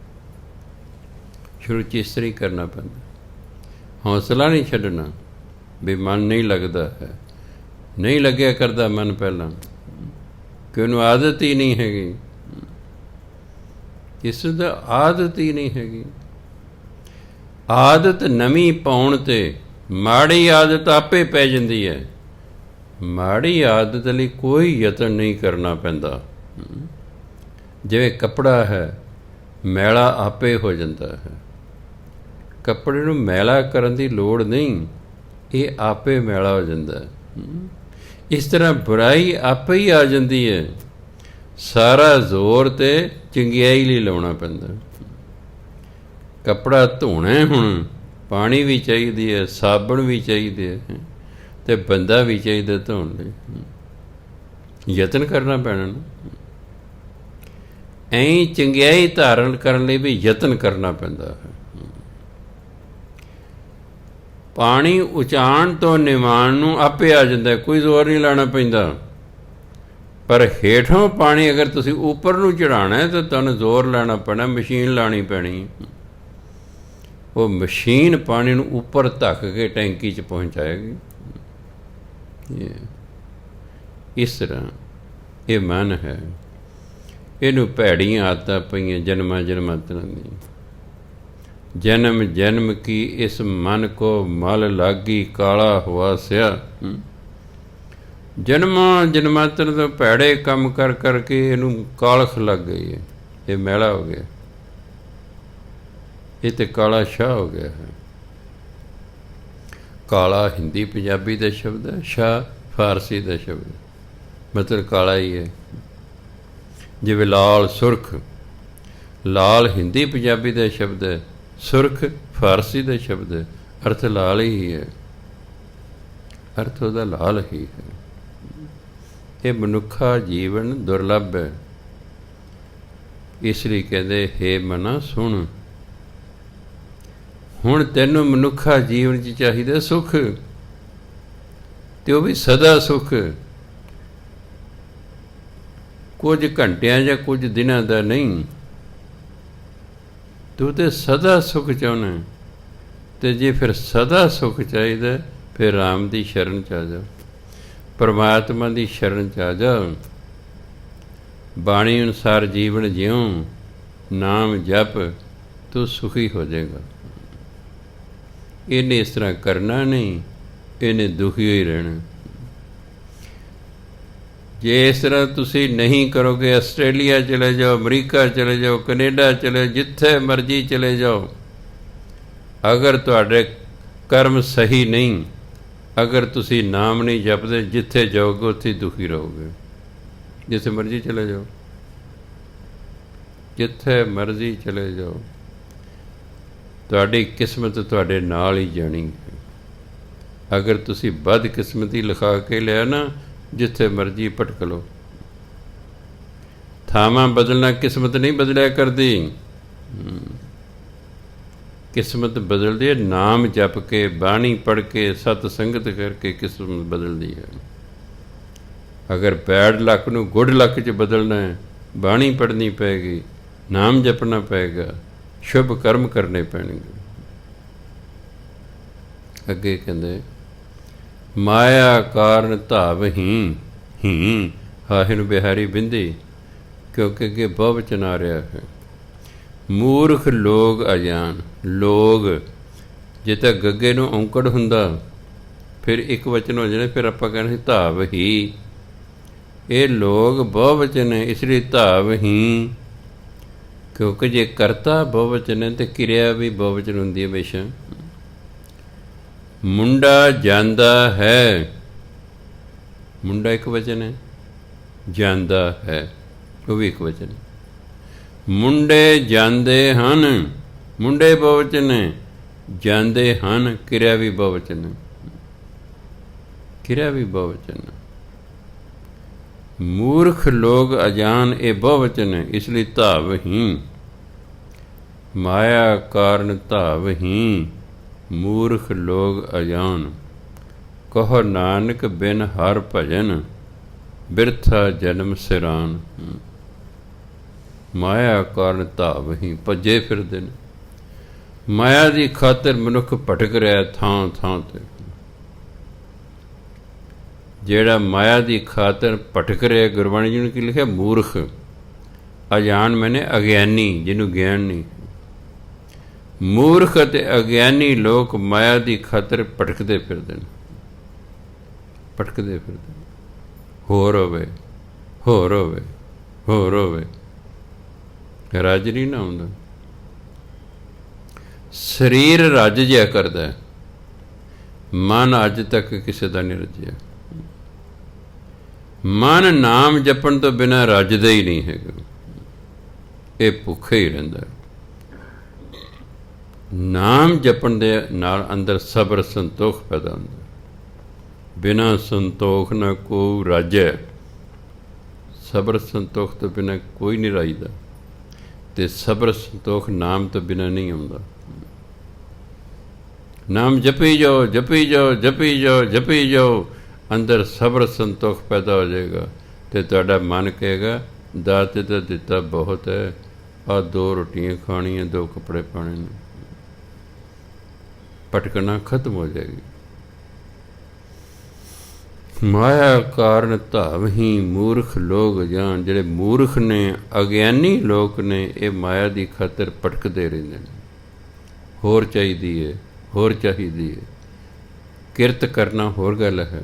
ਸ਼ੁਰੂ 'ਚ ਇਸ ਤਰ੍ਹਾਂ ਹੀ ਕਰਨਾ ਪੈਂਦਾ, ਹੌਸਲਾ ਨਹੀਂ ਛੱਡਣਾ ਵੀ ਮਨ ਨਹੀਂ ਲੱਗਦਾ ਹੈ। ਨਹੀਂ ਲੱਗਿਆ ਕਰਦਾ ਮਨ ਪਹਿਲਾਂ, ਕਿ ਉਹਨੂੰ ਆਦਤ ਹੀ ਨਹੀਂ ਹੈਗੀ, ਇਸ ਦਾ ਆਦਤ ਹੀ ਨਹੀਂ ਹੈਗੀ। ਆਦਤ ਨਵੀਂ ਪਾਉਣ 'ਤੇ ਮਾੜੀ ਆਦਤ ਆਪੇ ਪੈ ਜਾਂਦੀ ਹੈ। ਮਾੜੀ ਆਦਤ ਲਈ ਕੋਈ ਯਤਨ ਨਹੀਂ ਕਰਨਾ ਪੈਂਦਾ। ਜਿਵੇਂ ਕੱਪੜਾ ਹੈ, ਮੈਲਾ ਆਪੇ ਹੋ ਜਾਂਦਾ ਹੈ। ਕੱਪੜੇ ਨੂੰ ਮੈਲਾ ਕਰਨ ਦੀ ਲੋੜ ਨਹੀਂ, ਇਹ ਆਪੇ ਮੈਲਾ ਹੋ ਜਾਂਦਾ ਹੈ। ਇਸ ਤਰ੍ਹਾਂ ਬੁਰਾਈ ਆਪੇ ਹੀ ਆ ਜਾਂਦੀ ਹੈ। ਸਾਰਾ ਜ਼ੋਰ ਤੇ ਚੰਗਿਆਈ ਲਈ ਲਾਉਣਾ ਪੈਂਦਾ। ਕੱਪੜਾ ਧੋਣਾ ਹੁਣ ਪਾਣੀ ਵੀ ਚਾਹੀਦੀ ਹੈ, ਸਾਬਣ ਵੀ ਚਾਹੀਦੇ ਹੈ, ਅਤੇ ਬੰਦਾ ਵੀ ਚਾਹੀਦਾ ਧੋਣ ਲਈ। ਯਤਨ ਕਰਨਾ ਪੈਣਾ ਨਾ। ਐਂ ਚੰਗਿਆਈ ਧਾਰਨ ਕਰਨ ਲਈ ਵੀ ਯਤਨ ਕਰਨਾ ਪੈਂਦਾ ਹੈ। ਪਾਣੀ ਉਚਾਣ ਤੋਂ ਨਿਵਾਣ ਨੂੰ ਆਪੇ ਆ ਜਾਂਦਾ, ਕੋਈ ਜ਼ੋਰ ਨਹੀਂ ਲਾਉਣਾ ਪੈਂਦਾ। ਪਰ ਹੇਠੋਂ ਪਾਣੀ ਅਗਰ ਤੁਸੀਂ ਉੱਪਰ ਨੂੰ ਚੜ੍ਹਾਉਣਾ ਹੈ ਤਾਂ ਤੁਹਾਨੂੰ ਜ਼ੋਰ ਲਾਉਣਾ ਪੈਣਾ, ਮਸ਼ੀਨ ਲਾਉਣੀ ਪੈਣੀ। ਉਹ ਮਸ਼ੀਨ ਪਾਣੀ ਨੂੰ ਉੱਪਰ ਧੱਕ ਕੇ ਟੈਂਕੀ 'ਚ ਪਹੁੰਚਾਏਗੀ। ਇਸ ਤਰ੍ਹਾਂ ਇਹ ਮਨ ਹੈ, ਇਹਨੂੰ ਭੈੜੀਆਂ ਆਦਤਾਂ ਪਈਆਂ ਜਨਮਾਂ ਜਨਮਾਂਤਰਾਂ ਦੀਆਂ। ਜਨਮ ਜਨਮ ਕੀ ਇਸ ਮਨ ਕੋ ਮਲ ਲਾਗੀ, ਕਾਲਾ ਹੁਆ ਸਿਆ। ਜਨਮਾਂ ਜਨਮਾਂਤਰ ਤੋਂ ਭੈੜੇ ਕੰਮ ਕਰ ਕਰਕੇ ਇਹਨੂੰ ਕਾਲਖ ਲੱਗ ਗਈ ਹੈ, ਇਹ ਮੈਲਾ ਹੋ ਗਿਆ, ਇਹ ਤਾਂ ਕਾਲਾ ਸ਼ਾਹ ਹੋ ਗਿਆ ਹੈ। ਕਾਲਾ ਹਿੰਦੀ ਪੰਜਾਬੀ ਦਾ ਸ਼ਬਦ ਹੈ, ਸ਼ਾਹ ਫਾਰਸੀ ਦਾ ਸ਼ਬਦ, ਮਤਲਬ ਕਾਲਾ ਹੀ ਹੈ। ਜਿਵੇਂ ਲਾਲ ਸੁਰਖ, ਲਾਲ ਹਿੰਦੀ ਪੰਜਾਬੀ ਦਾ ਸ਼ਬਦ ਹੈ, ਸੁਰਖ ਫਾਰਸੀ ਦਾ ਸ਼ਬਦ ਹੈ, ਅਰਥ ਲਾਲ ਹੀ ਹੈ, ਅਰਥ ਉਹਦਾ ਲਾਲ ਹੀ ਹੈ। ਇਹ ਮਨੁੱਖਾ ਜੀਵਨ ਦੁਰਲੱਭ ਹੈ। ਇਸ ਲਈ ਕਹਿੰਦੇ ਹੇ ਮਨਾ ਸੁਣ, ਹੁਣ ਤੈਨੂੰ ਮਨੁੱਖਾ ਜੀਵਨ 'ਚ ਚਾਹੀਦਾ ਸੁੱਖ, ਅਤੇ ਉਹ ਵੀ ਸਦਾ ਸੁੱਖ। ਕੁਝ ਘੰਟਿਆਂ ਜਾਂ ਕੁਝ ਦਿਨਾਂ ਦਾ ਨਹੀਂ, ਤੂੰ ਤਾਂ ਸਦਾ ਸੁੱਖ ਚਾਹੁੰਦਾ। ਅਤੇ ਜੇ ਫਿਰ ਸਦਾ ਸੁੱਖ ਚਾਹੀਦਾ, ਫਿਰ ਰਾਮ ਦੀ ਸ਼ਰਨ 'ਚ ਆ ਜਾ, ਪਰਮਾਤਮਾ ਦੀ ਸ਼ਰਨ 'ਚ ਆ ਜਾ। ਬਾਣੀ ਅਨੁਸਾਰ ਜੀਵਨ ਜਿਉਂ, ਨਾਮ ਜਪ, ਤੂੰ ਸੁਖੀ ਹੋ ਜਾਏਗਾ। ਇਹਨੇ ਇਸ ਤਰ੍ਹਾਂ ਕਰਨਾ ਨਹੀਂ, ਇਹਨੇ ਦੁਖੀ ਹੀ ਰਹਿਣਾ। ਜੇ ਇਸ ਤਰ੍ਹਾਂ ਤੁਸੀਂ ਨਹੀਂ ਕਰੋਗੇ, ਆਸਟ੍ਰੇਲੀਆ ਚਲੇ ਜਾਓ, ਅਮਰੀਕਾ ਚਲੇ ਜਾਓ, ਕੈਨੇਡਾ ਚਲੇ, ਜਿੱਥੇ ਮਰਜ਼ੀ ਚਲੇ ਜਾਓ, ਅਗਰ ਤੁਹਾਡੇ ਕਰਮ ਸਹੀ ਨਹੀਂ, ਅਗਰ ਤੁਸੀਂ ਨਾਮ ਨਹੀਂ ਜਪਦੇ, ਜਿੱਥੇ ਜਾਓਗੇ ਉੱਥੇ ਦੁਖੀ ਰਹੋਗੇ। ਜਿੱਥੇ ਮਰਜ਼ੀ ਚਲੇ ਜਾਓ, ਜਿੱਥੇ ਮਰਜ਼ੀ ਚਲੇ ਜਾਓ, ਤੁਹਾਡੀ ਕਿਸਮਤ ਤੁਹਾਡੇ ਨਾਲ ਹੀ ਜਾਣੀ ਹੈ। ਅਗਰ ਤੁਸੀਂ ਬਦਕਿਸਮਤੀ ਲਿਖਾ ਕੇ ਲਿਆ ਨਾ, ਜਿੱਥੇ ਮਰਜ਼ੀ ਭਟਕ ਲਓ। ਥਾਵਾਂ ਬਦਲਣਾ ਕਿਸਮਤ ਨਹੀਂ ਬਦਲਿਆ ਕਰਦੀ। ਕਿਸਮਤ ਬਦਲਦੀ ਹੈ ਨਾਮ ਜਪ ਕੇ, ਬਾਣੀ ਪੜ੍ਹ ਕੇ, ਸਤ ਸੰਗਤ ਕਰਕੇ ਕਿਸਮਤ ਬਦਲਦੀ ਹੈ। ਅਗਰ ਬੈਡ ਲੱਕ ਨੂੰ ਗੁੱਡ ਲੱਕ 'ਚ ਬਦਲਣਾ ਹੈ, ਬਾਣੀ ਪੜ੍ਹਨੀ ਪਏਗੀ, ਨਾਮ ਜਪਣਾ ਪਏਗਾ, ਸ਼ੁਭ ਕਰਮ ਕਰਨੇ ਪੈਣਗੇ। ਅੱਗੇ ਕਹਿੰਦੇ ਮਾਇਆ ਕਾਰਨ ਧਾਵ ਹੀ ਹਾਹੇ ਨੂੰ ਬਿਹਾਰੀ ਬਿੰਦੀ, ਕਿਉਂਕਿ ਅੱਗੇ ਬਹੁਵਚਨ ਆ ਰਿਹਾ ਹੈ। ਮੂਰਖ ਲੋਗ ਅਜਾਨ, ਲੋਗ ਜੇ ਤਾਂ ਗੱਗੇ ਨੂੰ ਔਂਕੜ ਹੁੰਦਾ ਫਿਰ ਇੱਕ ਵਚਨ ਹੋ ਜਾਣਾ, ਫਿਰ ਆਪਾਂ ਕਹਿੰਦੇ ਧਾਵ ਹੀ। ਇਹ ਲੋਗ ਬਹੁਵਚਨ ਹੈ, ਇਸ ਲਈ ਧਾਵ ਹੀ, ਕਿਉਂਕਿ ਜੇ ਕਰਤਾ ਬਹੁਵਚਨ ਹੈ ਅਤੇ ਕਿਰਿਆ ਵੀ ਬਹੁਵਚਨ ਹੁੰਦੀ ਹੈ ਹਮੇਸ਼ਾ। ਮੁੰਡਾ ਜਾਂਦਾ ਹੈ, ਮੁੰਡਾ ਇੱਕ ਵਚਨ ਹੈ, ਜਾਂਦਾ ਹੈ ਉਹ ਵੀ ਇੱਕ ਵਚਨ ਹੈ। ਮੁੰਡੇ ਜਾਂਦੇ ਹਨ, ਮੁੰਡੇ ਬਹੁਵਚਨ ਹੈ, ਜਾਂਦੇ ਹਨ ਕਿਰਿਆ ਵੀ ਬਹੁਵਚਨ ਹੈ। ਕਿਰਿਆ ਵੀ ਬਹੁਵਚਨ। ਮੂਰਖ ਲੋਕ ਅਜਾਨ, ਇਹ ਬਹੁਵਚਨ ਹੈ, ਇਸ ਲਈ ਧਾਵਹੀਨ। ਮਾਇਆ ਕਾਰਨ ਧਾਵਹੀਨ, ਮੂਰਖ ਲੋਕ ਅਜਾਨ। ਕਹੋ ਨਾਨਕ ਬਿਨ ਹਰ ਭਜਨ, ਬਿਰਥਾ ਜਨਮ ਸਿਰਾਨ। ਮਾਇਆ ਕਾਰਨ ਧਾਵਹੀਨ, ਭੱਜੇ ਫਿਰਦੇ ਨੇ। ਮਾਇਆ ਦੀ ਖਾਤਰ ਮਨੁੱਖ ਭਟਕ ਰਿਹਾ ਥਾਂ ਥਾਂ ਤੇ। ਜਿਹੜਾ ਮਾਇਆ ਦੀ ਖਾਤਰ ਭਟਕ ਰਿਹਾ, ਗੁਰਬਾਣੀ ਜੀ ਨੇ ਕੀ ਲਿਖਿਆ? ਮੂਰਖ। ਅਜਾਨ ਮੈਨੇ ਅਗਿਆਨੀ, ਜਿਹਨੂੰ ਗਿਆਨ ਨਹੀਂ। ਮੂਰਖ ਅਤੇ ਅਗਿਆਨੀ ਲੋਕ ਮਾਇਆ ਦੀ ਖਾਤਰ ਭਟਕਦੇ ਫਿਰਦੇ ਨੇ, ਭਟਕਦੇ ਫਿਰਦੇ ਨੇ। ਹੋਰ ਹੋਵੇ, ਹੋਰ ਹੋਵੇ, ਹੋਰ ਹੋਵੇ, ਰੱਜ ਨਹੀਂ ਨਾ ਆਉਂਦਾ। ਸਰੀਰ ਰੱਜ ਜਿਆ ਕਰਦਾ, ਮਨ ਅੱਜ ਤੱਕ ਕਿਸੇ ਦਾ ਨਹੀਂ ਰੱਜਿਆ। ਮਨ ਨਾਮ ਜਪਣ ਤੋਂ ਬਿਨਾਂ ਰੱਜਦਾ ਹੀ ਨਹੀਂ ਹੈਗਾ, ਇਹ ਭੁੱਖੇ ਹੀ ਰਹਿੰਦਾ। ਨਾਮ ਜਪਣ ਦੇ ਨਾਲ ਅੰਦਰ ਸਬਰ ਸੰਤੋਖ ਪੈਦਾ ਹੁੰਦਾ। ਬਿਨਾਂ ਸੰਤੋਖ ਨਾ ਕੋਈ ਰਾਜੈ। ਸਬਰ ਸੰਤੋਖ ਤੋਂ ਬਿਨਾਂ ਕੋਈ ਨਹੀਂ ਰਾਜਦਾ, ਅਤੇ ਸਬਰ ਸੰਤੋਖ ਨਾਮ ਤੋਂ ਬਿਨਾਂ ਨਹੀਂ ਆਉਂਦਾ। ਨਾਮ ਜਪੀ ਜਾਓ, ਜਪੀ ਜਾਓ, ਜਪੀ ਜਾਓ, ਜਪੀ ਜਾਓ, ਅੰਦਰ ਸਬਰ ਸੰਤੋਖ ਪੈਦਾ ਹੋ ਜਾਏਗਾ। ਅਤੇ ਤੁਹਾਡਾ ਮਨ ਕਹੇਗਾ ਦਾਤੇ ਤਾਂ ਦਿੱਤਾ ਬਹੁਤ ਹੈ, ਆਹ 2 ਰੋਟੀਆਂ ਖਾਣੀਆਂ, 2 ਕੱਪੜੇ ਪਾਉਣੇ ਨੇ। ਭਟਕਣਾ ਖਤਮ ਹੋ ਜਾਏਗੀ। ਮਾਇਆ ਕਾਰਨ ਧਾਵਹੀਂ, ਮੂਰਖ ਲੋਕ ਜਾਣ। ਜਿਹੜੇ ਮੂਰਖ ਨੇ, ਅਗਿਆਨੀ ਲੋਕ ਨੇ, ਇਹ ਮਾਇਆ ਦੀ ਖਾਤਰ ਭਟਕਦੇ ਰਹਿੰਦੇ ਨੇ। ਹੋਰ ਚਾਹੀਦੀ ਹੈ, ਹੋਰ ਚਾਹੀਦੀ ਹੈ। ਕਿਰਤ ਕਰਨਾ ਹੋਰ ਗੱਲ ਹੈ,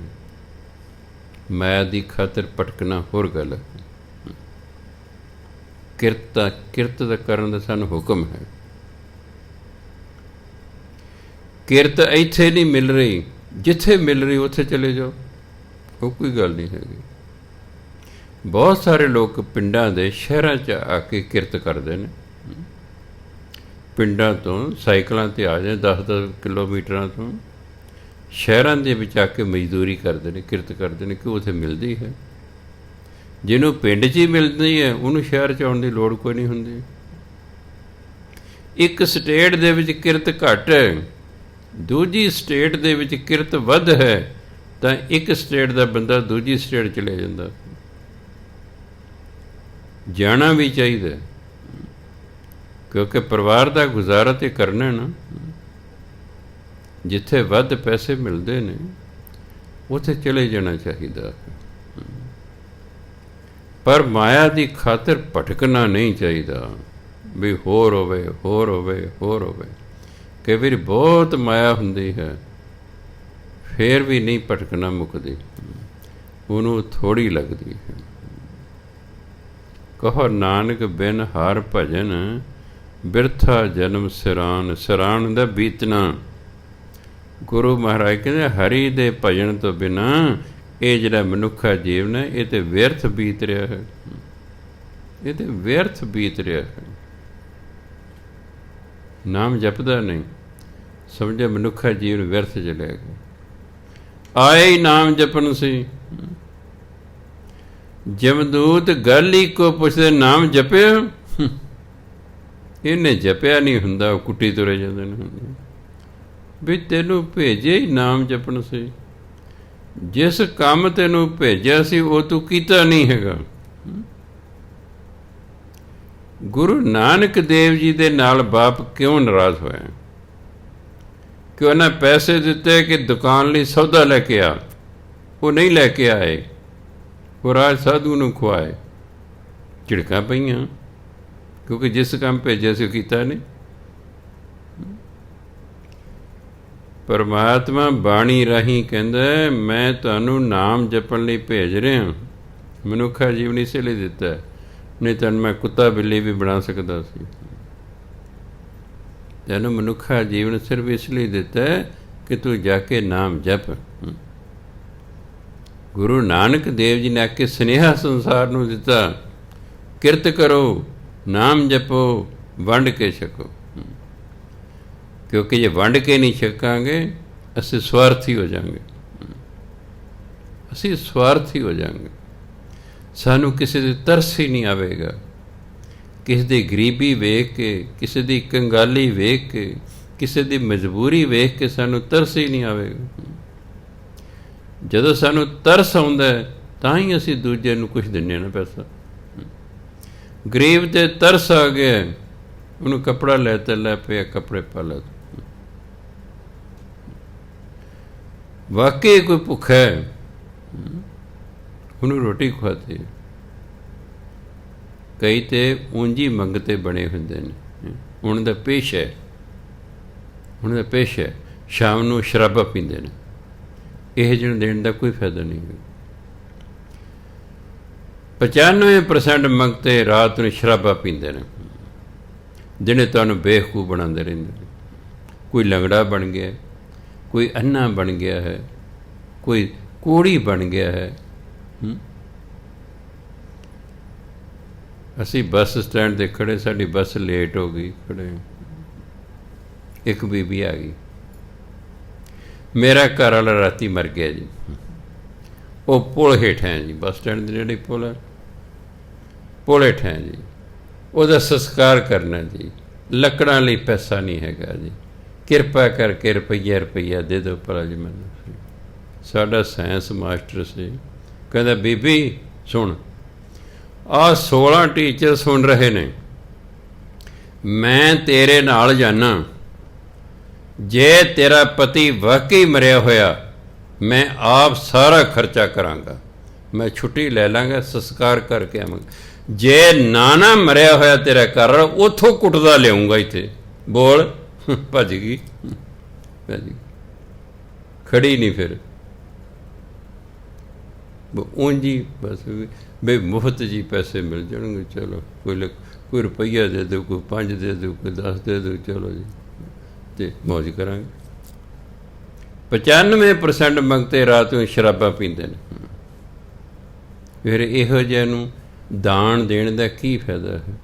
ਮਾਇਆ ਦੀ ਖਾਤਰ ਭਟਕਣਾ ਹੋਰ ਗੱਲ ਹੈ। ਕਿਰਤ ਦਾ ਕਰਨ ਦਾ ਸਾਨੂੰ ਹੁਕਮ ਹੈ। ਕਿਰਤ ਇੱਥੇ ਨਹੀਂ ਮਿਲ ਰਹੀ, ਜਿੱਥੇ ਮਿਲ ਰਹੀ ਉੱਥੇ ਚਲੇ ਜਾਓ, ਉਹ ਕੋਈ ਗੱਲ ਨਹੀਂ ਹੈਗੀ। ਬਹੁਤ ਸਾਰੇ ਲੋਕ ਪਿੰਡਾਂ ਦੇ ਸ਼ਹਿਰਾਂ 'ਚ ਆ ਕੇ ਕਿਰਤ ਕਰਦੇ ਨੇ। ਪਿੰਡਾਂ ਤੋਂ ਸਾਈਕਲਾਂ 'ਤੇ ਆ ਜਾਏ 10-10 ਕਿਲੋਮੀਟਰਾਂ ਤੋਂ, ਸ਼ਹਿਰਾਂ ਦੇ ਵਿੱਚ ਆ ਕੇ ਮਜ਼ਦੂਰੀ ਕਰਦੇ ਨੇ, ਕਿਰਤ ਕਰਦੇ ਨੇ, ਕਿ ਉੱਥੇ ਮਿਲਦੀ ਹੈ। ਜਿਹਨੂੰ ਪਿੰਡ 'ਚ ਹੀ ਮਿਲਦੀ ਹੈ, ਉਹਨੂੰ ਸ਼ਹਿਰ 'ਚ ਆਉਣ ਦੀ ਲੋੜ ਕੋਈ ਨਹੀਂ ਹੁੰਦੀ। ਇੱਕ ਸਟੇਟ ਦੇ ਵਿੱਚ ਕਿਰਤ ਘੱਟ ਹੈ, ਦੂਜੀ ਸਟੇਟ ਦੇ ਵਿੱਚ ਕਿਰਤ ਵੱਧ ਹੈ, ਤਾਂ ਇੱਕ ਸਟੇਟ ਦਾ ਬੰਦਾ ਦੂਜੀ ਸਟੇਟ ਚਲੇ ਜਾਂਦਾ। ਜਾਣਾ ਵੀ ਚਾਹੀਦਾ, ਕਿਉਂਕਿ ਪਰਿਵਾਰ ਦਾ ਗੁਜ਼ਾਰਾ ਤਾਂ ਕਰਨਾ ਨਾ। ਜਿੱਥੇ ਵੱਧ ਪੈਸੇ ਮਿਲਦੇ ਨੇ ਉੱਥੇ ਚਲੇ ਜਾਣਾ ਚਾਹੀਦਾ, ਪਰ ਮਾਇਆ ਦੀ ਖਾਤਰ ਭਟਕਣਾ ਨਹੀਂ ਚਾਹੀਦਾ। ਵੀ ਹੋਰ ਹੋਵੇ, ਹੋਰ ਹੋਵੇ, ਹੋਰ ਹੋਵੇ। ਕਈ ਵਾਰੀ ਬਹੁਤ ਮਾਇਆ ਹੁੰਦੀ ਹੈ, ਫਿਰ ਵੀ ਨਹੀਂ ਭਟਕਣਾ ਮੁੱਕਦੀ, ਉਹਨੂੰ ਥੋੜ੍ਹੀ ਲੱਗਦੀ ਹੈ। ਕਹੋ ਨਾਨਕ ਬਿਨ ਹਰ ਭਜਨ, ਬਿਰਥਾ ਜਨਮ ਸਿਰਾਨ। ਸਿਰਾਨ ਦਾ ਬੀਤਣਾ। ਗੁਰੂ ਮਹਾਰਾਜ ਕਹਿੰਦੇ ਹਰੀ ਦੇ ਭਜਨ ਤੋਂ ਬਿਨਾਂ ਇਹ ਜਿਹੜਾ ਮਨੁੱਖਾ ਜੀਵਨ ਹੈ, ਇਹ ਤਾਂ ਵਿਅਰਥ ਬੀਤ ਰਿਹਾ ਹੈ, ਇਹ ਤਾਂ ਵਿਅਰਥ ਬੀਤ ਰਿਹਾ ਹੈ। ਨਾਮ ਜਪਦਾ ਨਹੀਂ, ਸਮਝੇ ਮਨੁੱਖਾ ਜੀਵਨ ਵਿਅਰਥ ਚਲਿਆ ਗਿਆ। ਆਏ ਹੀ ਨਾਮ ਜਪਣ ਸੀ। ਜਮਦੂਤ ਗੱਲ ਹੀ ਕੋ ਪੁੱਛਦੇ, ਨਾਮ ਜਪਿਆ? ਇਹਨੇ ਜਪਿਆ ਨਹੀਂ ਹੁੰਦਾ, ਉਹ ਕੁੱਟੀ ਤੁਰੇ ਜਾਂਦੇ ਨੇ। ਵੀ ਤੈਨੂੰ ਭੇਜਿਆ ਹੀ ਨਾਮ ਜਪਣ ਸੀ, ਜਿਸ ਕੰਮ ਤੈਨੂੰ ਭੇਜਿਆ ਸੀ ਉਹ ਤੂੰ ਕੀਤਾ ਨਹੀਂ ਹੈਗਾ। ਗੁਰੂ ਨਾਨਕ ਦੇਵ ਜੀ ਦੇ ਨਾਲ ਬਾਪ ਕਿਉਂ ਨਾਰਾਜ਼ ਹੋਇਆ? ਕਿ ਉਹਨਾਂ ਪੈਸੇ ਦਿੱਤੇ ਕਿ ਦੁਕਾਨ ਲਈ ਸੌਦਾ ਲੈ ਕੇ ਆ, ਉਹ ਨਹੀਂ ਲੈ ਕੇ ਆਏ, ਉਹ ਰਾਜ ਸਾਧੂ ਨੂੰ ਖੁਆਏ। ਝਿੜਕਾਂ ਪਈਆਂ, ਕਿਉਂਕਿ ਜਿਸ ਕੰਮ ਭੇਜਿਆ ਸੀ ਉਹ ਕੀਤਾ ਨਹੀਂ। ਪਰਮਾਤਮਾ ਬਾਣੀ ਰਾਹੀਂ ਕਹਿੰਦਾ, ਮੈਂ ਤੁਹਾਨੂੰ ਨਾਮ ਜਪਣ ਲਈ ਭੇਜ ਰਿਹਾ। ਮਨੁੱਖਾ ਜੀਵਨ ਇਸੇ ਲਈ ਦਿੱਤਾ, ਨਹੀਂ ਤੈਨੂੰ ਮੈਂ ਕੁੱਤਾ ਬਿੱਲੀ ਵੀ ਬਣਾ ਸਕਦਾ ਸੀ। ਤੈਨੂੰ ਮਨੁੱਖਾ ਜੀਵਨ ਸਿਰਫ ਇਸ ਲਈ ਦਿੱਤਾ ਕਿ ਤੂੰ ਜਾ ਕੇ ਨਾਮ ਜਪ। ਗੁਰੂ ਨਾਨਕ ਦੇਵ ਜੀ ਨੇ ਆ ਕੇ ਸੁਨੇਹਾ ਸੰਸਾਰ ਨੂੰ ਦਿੱਤਾ, ਕਿਰਤ ਕਰੋ, ਨਾਮ ਜਪੋ, ਵੰਡ ਕੇ ਛਕੋ। ਕਿਉਂਕਿ ਜੇ ਵੰਡ ਕੇ ਨਹੀਂ ਛਕਾਂਗੇ ਅਸੀਂ ਸਵਾਰਥੀ ਹੋ ਜਾਵਾਂਗੇ। ਅਸੀਂ ਸਵਾਰਥੀ ਹੋ ਜਾਵਾਂਗੇ। ਸਾਨੂੰ ਕਿਸੇ ਦੇ ਤਰਸ ਹੀ ਨਹੀਂ ਆਵੇਗਾ। ਕਿਸੇ ਦੀ ਗਰੀਬੀ ਵੇਖ ਕੇ, ਕਿਸੇ ਦੀ ਕੰਗਾਲੀ ਵੇਖ ਕੇ, ਕਿਸੇ ਦੀ ਮਜਬੂਰੀ ਵੇਖ ਕੇ ਸਾਨੂੰ ਤਰਸ ਹੀ ਨਹੀਂ ਆਵੇਗਾ। ਜਦੋਂ ਸਾਨੂੰ ਤਰਸ ਆਉਂਦਾ ਤਾਂ ਹੀ ਅਸੀਂ ਦੂਜੇ ਨੂੰ ਕੁਛ ਦਿੰਦੇ ਨਾ ਪੈਸਾ। ਗਰੀਬ ਤੇ ਤਰਸ ਆ ਗਿਆ, ਉਹਨੂੰ ਕੱਪੜਾ ਲੈ ਤੇ ਲੈ ਪਿਆ, ਕੱਪੜੇ ਪਾ ਲੈ। ਵਾਕਈ ਕੋਈ ਭੁੱਖਾ ਹੈ, ਉਹਨੂੰ ਰੋਟੀ ਖਵਾਤੇ। ਕਈ ਤੇ ਉਂਝ ਮੰਗਤੇ ਬਣੇ ਹੁੰਦੇ ਨੇ, ਉਹਨਾਂ ਦਾ ਪੇਸ਼ ਹੈ, ਉਹਨਾਂ ਦਾ ਪੇਸ਼ ਹੈ। ਸ਼ਾਮ ਨੂੰ ਸ਼ਰਾਬਾਂ ਪੀਂਦੇ ਨੇ। ਇਹ ਜਿਹਨੂੰ ਦੇਣ ਦਾ ਕੋਈ ਫਾਇਦਾ ਨਹੀਂ ਹੈ। 95% ਮੰਗਤੇ ਰਾਤ ਨੂੰ ਸ਼ਰਾਬਾਂ ਪੀਂਦੇ ਨੇ, ਦਿਨੇ ਤੁਹਾਨੂੰ ਬੇਵਕੂਫ ਬਣਾਉਂਦੇ ਰਹਿੰਦੇ ਨੇ। ਕੋਈ ਲੰਗੜਾ ਬਣ ਗਿਆ, ਕੋਈ ਅੰਨਾ ਬਣ ਗਿਆ ਹੈ, ਕੋਈ ਕੋੜੀ ਬਣ ਗਿਆ ਹੈ। ਅਸੀਂ ਬੱਸ ਸਟੈਂਡ 'ਤੇ ਖੜ੍ਹੇ, ਸਾਡੀ ਬੱਸ ਲੇਟ ਹੋ ਗਈ, ਖੜ੍ਹੇ ਇੱਕ ਬੀਬੀ ਆ ਗਈ, ਮੇਰਾ ਘਰ ਵਾਲਾ ਰਾਤੀ ਮਰ ਗਿਆ ਜੀ। ਉਹ ਪੁਲ ਹੇਠ ਹੈ ਜੀ, ਬੱਸ ਸਟੈਂਡ ਦੇ ਨੇੜੇ ਪੁਲ ਹੈ, ਪੁਲ ਹੇਠ ਹੈ ਜੀ। ਉਹਦਾ ਸੰਸਕਾਰ ਕਰਨਾ ਜੀ, ਲੱਕੜਾਂ ਲਈ ਪੈਸਾ ਨਹੀਂ ਹੈਗਾ ਜੀ, ਕਿਰਪਾ ਕਰਕੇ ਰੁਪਈਆ ਦੇ ਦਿਓ ਭਲਾ ਜੀ ਮੈਨੂੰ। ਸਾਡਾ ਸਾਇੰਸ ਮਾਸਟਰ ਸੀ, ਕਹਿੰਦਾ ਬੀਬੀ ਸੁਣ, ਆਹ 16 ਟੀਚਰ ਸੁਣ ਰਹੇ ਨੇ, ਮੈਂ ਤੇਰੇ ਨਾਲ ਜਾਣਾ। ਜੇ ਤੇਰਾ ਪਤੀ ਵਾਕਈ ਮਰਿਆ ਹੋਇਆ, ਮੈਂ ਆਪ ਸਾਰਾ ਖਰਚਾ ਕਰਾਂਗਾ, ਮੈਂ ਛੁੱਟੀ ਲੈ ਲਾਂਗਾ, ਸੰਸਕਾਰ ਕਰਕੇ ਆਵਾਂਗਾ। ਜੇ ਨਾ ਮਰਿਆ ਹੋਇਆ ਤੇਰਾ ਘਰ, ਉੱਥੋਂ ਕੁੱਟਦਾ ਲਿਆਉਂਗਾ ਇੱਥੇ। ਬੋਲ, ਭੱਜ ਗਈ, ਖੜੀ ਨਹੀਂ। ਫਿਰ ਉਂਝ ਹੀ ਬਸ ਬਈ ਮੁਫਤ ਜੀ ਪੈਸੇ ਮਿਲ ਜਾਣਗੇ, ਚਲੋ ਕੋਈ ਰੁਪਈਆ ਦੇ ਦਿਓ, ਕੋਈ 5 ਦੇ ਦਿਓ, ਕੋਈ 10 ਦੇ ਦਿਓ, ਚਲੋ ਜੀ ਅਤੇ ਮੌਜ ਕਰਾਂਗੇ। 95% ਮੰਗਤੇ ਰਾਤ ਨੂੰ ਸ਼ਰਾਬਾਂ ਪੀਂਦੇ ਨੇ। ਫਿਰ ਇਹੋ ਜਿਹਾ ਨੂੰ ਦਾਨ ਦੇਣ ਦਾ ਕੀ ਫਾਇਦਾ ਹੈ?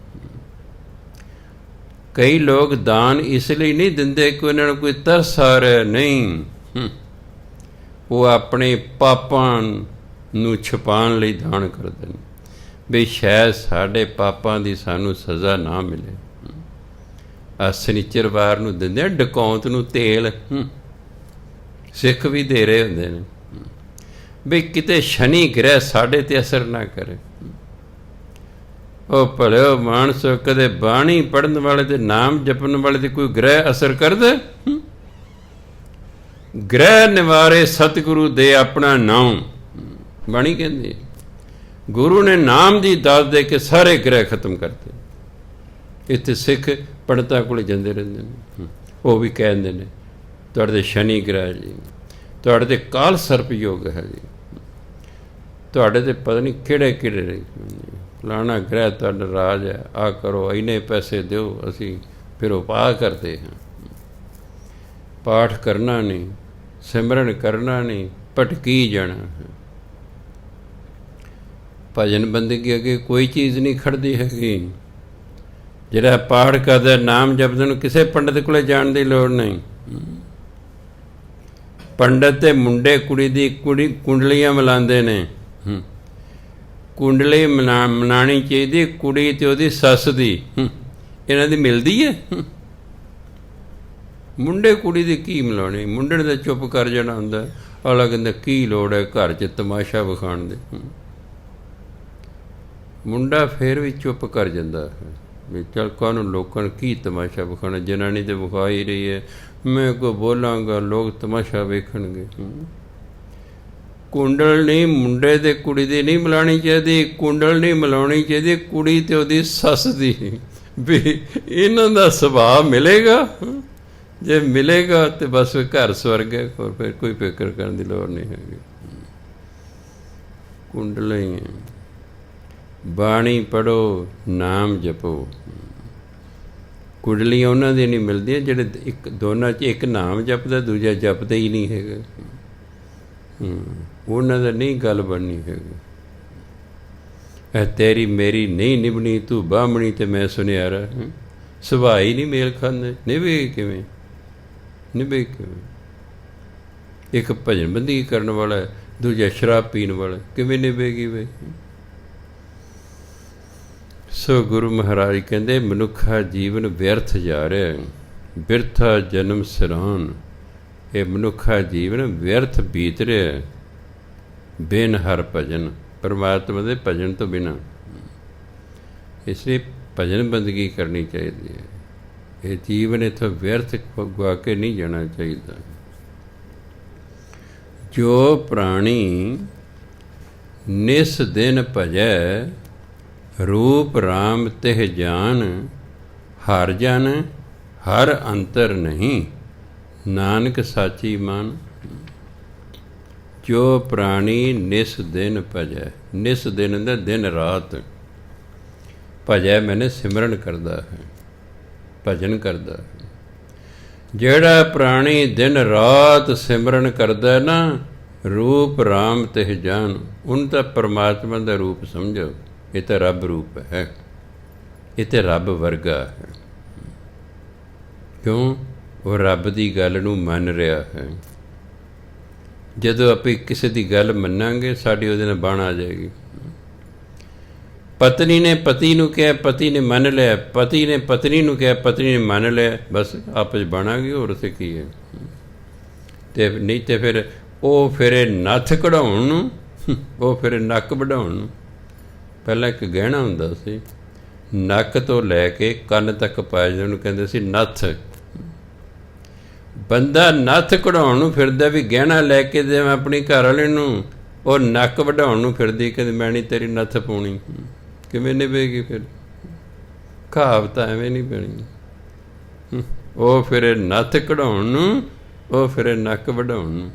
ਕਈ ਲੋਕ ਦਾਨ ਇਸ ਲਈ ਨਹੀਂ ਦਿੰਦੇ ਕਿ ਉਹਨਾਂ ਨੂੰ ਕੋਈ ਤਰਸ ਆ ਰਿਹਾ, ਨਹੀਂ, ਉਹ ਆਪਣੇ ਪਾਪਾਂ ਨੂੰ ਛੁਪਾਉਣ ਲਈ ਦਾਨ ਕਰਦੇ ਨੇ, ਵੀ ਸ਼ਾਇਦ ਸਾਡੇ ਪਾਪਾਂ ਦੀ ਸਾਨੂੰ ਸਜ਼ਾ ਨਾ ਮਿਲੇ। ਆ ਸ਼ਨੀਚਰਵਾਰ ਨੂੰ ਦਿੰਦੇ ਆ ਡਕੌਂਤ ਨੂੰ ਤੇਲ, ਸਿੱਖ ਵੀ ਦੇ ਰਹੇ ਹੁੰਦੇ ਨੇ, ਵੀ ਕਿਤੇ ਸ਼ਨੀ ਗ੍ਰਹਿ ਸਾਡੇ 'ਤੇ ਅਸਰ ਨਾ ਕਰੇ। ਉਹ ਭਲਿਓ ਮਾਨਸ, ਕਦੇ ਬਾਣੀ ਪੜ੍ਹਨ ਵਾਲੇ ਤੇ ਨਾਮ ਜਪਣ ਵਾਲੇ ਤੇ ਕੋਈ ਗ੍ਰਹਿ ਅਸਰ ਕਰਦਾ? ਗ੍ਰਹਿ ਨਿਵਾਰੇ ਸਤਿਗੁਰੂ ਦੇ ਆਪਣਾ ਨਾਮ, ਬਾਣੀ ਕਹਿੰਦੀ। ਗੁਰੂ ਨੇ ਨਾਮ ਦੀ ਦਾਤ ਦੇ ਕੇ ਸਾਰੇ ਗ੍ਰਹਿ ਖਤਮ ਕਰਤੇ। ਇੱਥੇ ਸਿੱਖ ਪੰਡਤਾਂ ਕੋਲ ਜਾਂਦੇ ਰਹਿੰਦੇ ਨੇ, ਉਹ ਵੀ ਕਹਿੰਦੇ ਨੇ ਤੁਹਾਡੇ 'ਤੇ ਸ਼ਨੀ ਗ੍ਰਹਿ ਜੀ, ਤੁਹਾਡੇ 'ਤੇ ਕਾਲ ਸਰਪ ਯੋਗ ਹੈ ਜੀ, ਤੁਹਾਡੇ 'ਤੇ ਪਤਾ ਨਹੀਂ ਕਿਹੜੇ ਕਿਹੜੇ ਫਲਾਣਾ ਗ੍ਰਹਿ ਤੁਹਾਡਾ ਰਾਜ ਹੈ, ਆਹ ਕਰੋ, ਇੰਨੇ ਪੈਸੇ ਦਿਓ, ਅਸੀਂ ਫਿਰ ਉਪਾਅ ਕਰਦੇ ਹਾਂ। ਪਾਠ ਕਰਨਾ ਨਹੀਂ, ਸਿਮਰਨ ਕਰਨਾ ਨਹੀਂ, ਭਟਕੀ ਜਾਣਾ। ਭਜਨ ਬੰਦਗੀ ਅੱਗੇ ਕੋਈ ਚੀਜ਼ ਨਹੀਂ ਖੜਦੀ ਹੈਗੀ। ਜਿਹੜਾ ਪਾਠ ਕਰਦਾ, ਨਾਮ ਜਪਦਾ, ਨੂੰ ਕਿਸੇ ਪੰਡਤ ਕੋਲ ਜਾਣ ਦੀ ਲੋੜ ਨਹੀਂ। ਪੰਡਤ ਤੇ ਮੁੰਡੇ ਕੁੜੀ ਦੀ ਕੁੰਡਲੀਆਂ ਮਿਲਾਉਂਦੇ ਨੇ। ਕੁੰਡਲੀ ਮਨਾਉਣੀ ਚਾਹੀਦੀ ਕੁੜੀ ਤੇ ਉਹਦੀ ਸੱਸ ਦੀ, ਇਹਨਾਂ ਦੀ ਮਿਲਦੀ ਹੈ? ਮੁੰਡੇ ਕੁੜੀ ਦੀ ਕੀ ਮਿਲਾਉਣੀ? ਮੁੰਡੇ ਨੇ ਤਾਂ ਚੁੱਪ ਕਰ ਜਾਣਾ ਹੁੰਦਾ। ਅਗਲਾ ਕਹਿੰਦਾ ਕੀ ਲੋੜ ਹੈ ਘਰ 'ਚ ਤਮਾਸ਼ਾ ਵਿਖਾਉਣ ਦੇ। ਮੁੰਡਾ ਫਿਰ ਵੀ ਚੁੱਪ ਕਰ ਜਾਂਦਾ ਹੈ ਵੀ ਚੱਲ ਕਾਹਨੂੰ ਲੋਕਾਂ ਨੂੰ ਕੀ ਤਮਾਸ਼ਾ ਵਿਖਾਉਣਾ, ਜਨਾਨੀ ਤਾਂ ਵਿਖਾ ਹੀ ਰਹੀ ਹੈ, ਮੈਂ ਕੋਈ ਬੋਲਾਂਗਾ ਲੋਕ ਤਮਾਸ਼ਾ ਵੇਖਣਗੇ। ਕੁੰਡਲ ਨਹੀਂ ਮੁੰਡੇ ਤੇ ਕੁੜੀ ਦੀ ਨਹੀਂ ਮਿਲਾਉਣੀ ਚਾਹੀਦੀ, ਕੁੰਡਲ ਨਹੀਂ ਮਿਲਾਉਣੀ ਚਾਹੀਦੀ ਕੁੜੀ ਤੇ ਉਹਦੀ ਸੱਸ ਦੀ, ਵੀ ਇਹਨਾਂ ਦਾ ਸੁਭਾਅ ਮਿਲੇਗਾ। ਜੇ ਮਿਲੇਗਾ ਤੇ ਬਸ ਘਰ ਸਵਰਗ ਹੈ, ਹੋਰ ਫਿਰ ਕੋਈ ਫਿਕਰ ਕਰਨ ਦੀ ਲੋੜ ਨਹੀਂ ਹੈਗੀ। ਕੁੰਡਲ ਹੀ ਹੈ। ਬਾਣੀ ਪੜ੍ਹੋ, ਨਾਮ ਜਪੋ। ਕੁੰਡਲੀਆਂ ਉਹਨਾਂ ਦੀਆਂ ਨਹੀਂ ਮਿਲਦੀਆਂ ਜਿਹੜੇ ਇੱਕ ਦੋਨਾਂ 'ਚ ਇੱਕ ਨਾਮ ਜਪਦਾ, ਦੂਜਾ ਜਪਦਾ ਹੀ ਨਹੀਂ ਹੈਗਾ। ਉਹਨਾਂ ਦਾ ਨਹੀਂ ਗੱਲ ਬਣਨੀ ਹੈਗੀ। ਇਹ ਤੇਰੀ ਮੇਰੀ ਨਹੀਂ ਨਿਭਣੀ, ਤੂੰ ਬਾਹਮਣੀ ਤੇ ਮੈਂ ਸੁਨਿਆਰਾ। ਸੁਭਾਅ ਹੀ ਨਹੀਂ ਮੇਲ ਖਾਂਦੇ, ਨਿਭੇ ਕਿਵੇਂ? ਇੱਕ ਭਜਨ ਬੰਦਗੀ ਕਰਨ ਵਾਲਾ ਦੂਜਾ ਸ਼ਰਾਬ ਪੀਣ ਵਾਲਾ, ਕਿਵੇਂ ਨਿਭੇਗੀ ਵੇ। ਸੋ ਗੁਰੂ ਮਹਾਰਾਜ ਕਹਿੰਦੇ ਮਨੁੱਖਾ ਜੀਵਨ ਵਿਅਰਥ ਜਾ ਰਿਹਾ, ਬਿਰਥਾ ਜਨਮ ਸਿਰਾਨ। ਇਹ ਮਨੁੱਖਾ ਜੀਵਨ ਵਿਅਰਥ ਬੀਤ ਰਿਹਾ ਬਿਨ ਹਰ ਭਜਨ, ਪਰਮਾਤਮਾ ਦੇ ਭਜਨ ਤੋਂ ਬਿਨਾਂ। ਇਸ ਲਈ ਭਜਨ ਬੰਦਗੀ ਕਰਨੀ ਚਾਹੀਦੀ ਹੈ। ਇਹ ਜੀਵਨ ਇੱਥੋਂ ਵਿਅਰਥ ਗਵਾ ਕੇ ਨਹੀਂ ਜਾਣਾ ਚਾਹੀਦਾ। ਜੋ ਪ੍ਰਾਣੀ ਨਿਸ ਦਿਨ ਭਜੈ, ਰੂਪ ਰਾਮ ਤਿਹ ਜਾਨ। ਹਰ ਜਨ ਹਰ ਅੰਤਰ ਨਹੀਂ, ਨਾਨਕ ਸਾਚੀ ਮਨ। ਜੋ ਪ੍ਰਾਣੀ ਨਿਸ ਦਿਨ ਭਜੈ, ਨਿਸ ਦਿਨ ਦਾ ਦਿਨ ਰਾਤ, ਭਜੈ ਮੈਨੇ ਸਿਮਰਨ ਕਰਦਾ ਹੈ, ਭਜਨ ਕਰਦਾ ਹੈ। ਜਿਹੜਾ ਪ੍ਰਾਣੀ ਦਿਨ ਰਾਤ ਸਿਮਰਨ ਕਰਦਾ ਨਾ, ਰੂਪ ਰਾਮ ਤਿਹ ਜਾਨ, ਉਹਨੂੰ ਤਾਂ ਪਰਮਾਤਮਾ ਦਾ ਰੂਪ ਸਮਝੋ। ਇਹ ਤਾਂ ਰੱਬ ਰੂਪ ਹੈ, ਇਹ ਤਾਂ ਰੱਬ ਵਰਗਾ ਹੈ। ਕਿਉਂ? ਉਹ ਰੱਬ ਦੀ ਗੱਲ ਨੂੰ ਮੰਨ ਰਿਹਾ ਹੈ। ਜਦੋਂ ਆਪਾਂ ਕਿਸੇ ਦੀ ਗੱਲ ਮੰਨਾਂਗੇ, ਸਾਡੀ ਉਹਦੇ ਨਾਲ ਬਣ ਆ ਜਾਏਗੀ। ਪਤਨੀ ਨੇ ਪਤੀ ਨੂੰ ਕਿਹਾ, ਪਤੀ ਨੇ ਮੰਨ ਲਿਆ। ਪਤੀ ਨੇ ਪਤਨੀ ਨੂੰ ਕਿਹਾ, ਪਤਨੀ ਨੇ ਮੰਨ ਲਿਆ। ਬਸ ਆਪਸ ਬਣਾਂਗੇ, ਹੋਰ ਉੱਥੇ ਕੀ ਹੈ। ਤੇ ਨਹੀਂ ਤੇ ਫਿਰ ਉਹ ਫਿਰੇ ਨੱਥ ਕਢਾਉਣ ਨੂੰ, ਉਹ ਫਿਰੇ ਨੱਕ ਵਢਾਉਣ ਨੂੰ। ਪਹਿਲਾਂ ਇੱਕ ਗਹਿਣਾ ਹੁੰਦਾ ਸੀ, ਨੱਕ ਤੋਂ ਲੈ ਕੇ ਕੰਨ ਤੱਕ ਪਾਇਆ ਜਾਂਦਾ, ਉਹਨੂੰ ਕਹਿੰਦੇ ਸੀ ਨੱਥ। ਬੰਦਾ ਨੱਥ ਕਢਾਉਣ ਨੂੰ ਫਿਰਦਾ ਵੀ ਗਹਿਣਾ ਲੈ ਕੇ ਦੇਵਾਂ ਆਪਣੀ ਘਰ ਵਾਲੇ ਨੂੰ, ਉਹ ਨੱਕ ਵਢਾਉਣ ਨੂੰ ਫਿਰਦੀ, ਕਹਿੰਦੇ ਮੈਂ ਨਹੀਂ ਤੇਰੀ ਨੱਥ ਪਾਉਣੀ। ਕਿਵੇਂ ਨਿਭੇਗੀ ਫਿਰ? ਕਹਾਵਤ ਐਵੇਂ ਨਹੀਂ ਬਣੀ। ਉਹ ਫਿਰੇ ਨੱਥ ਕਢਾਉਣ ਨੂੰ, ਉਹ ਫਿਰੇ ਨੱਕ ਵਢਾਉਣ ਨੂੰ।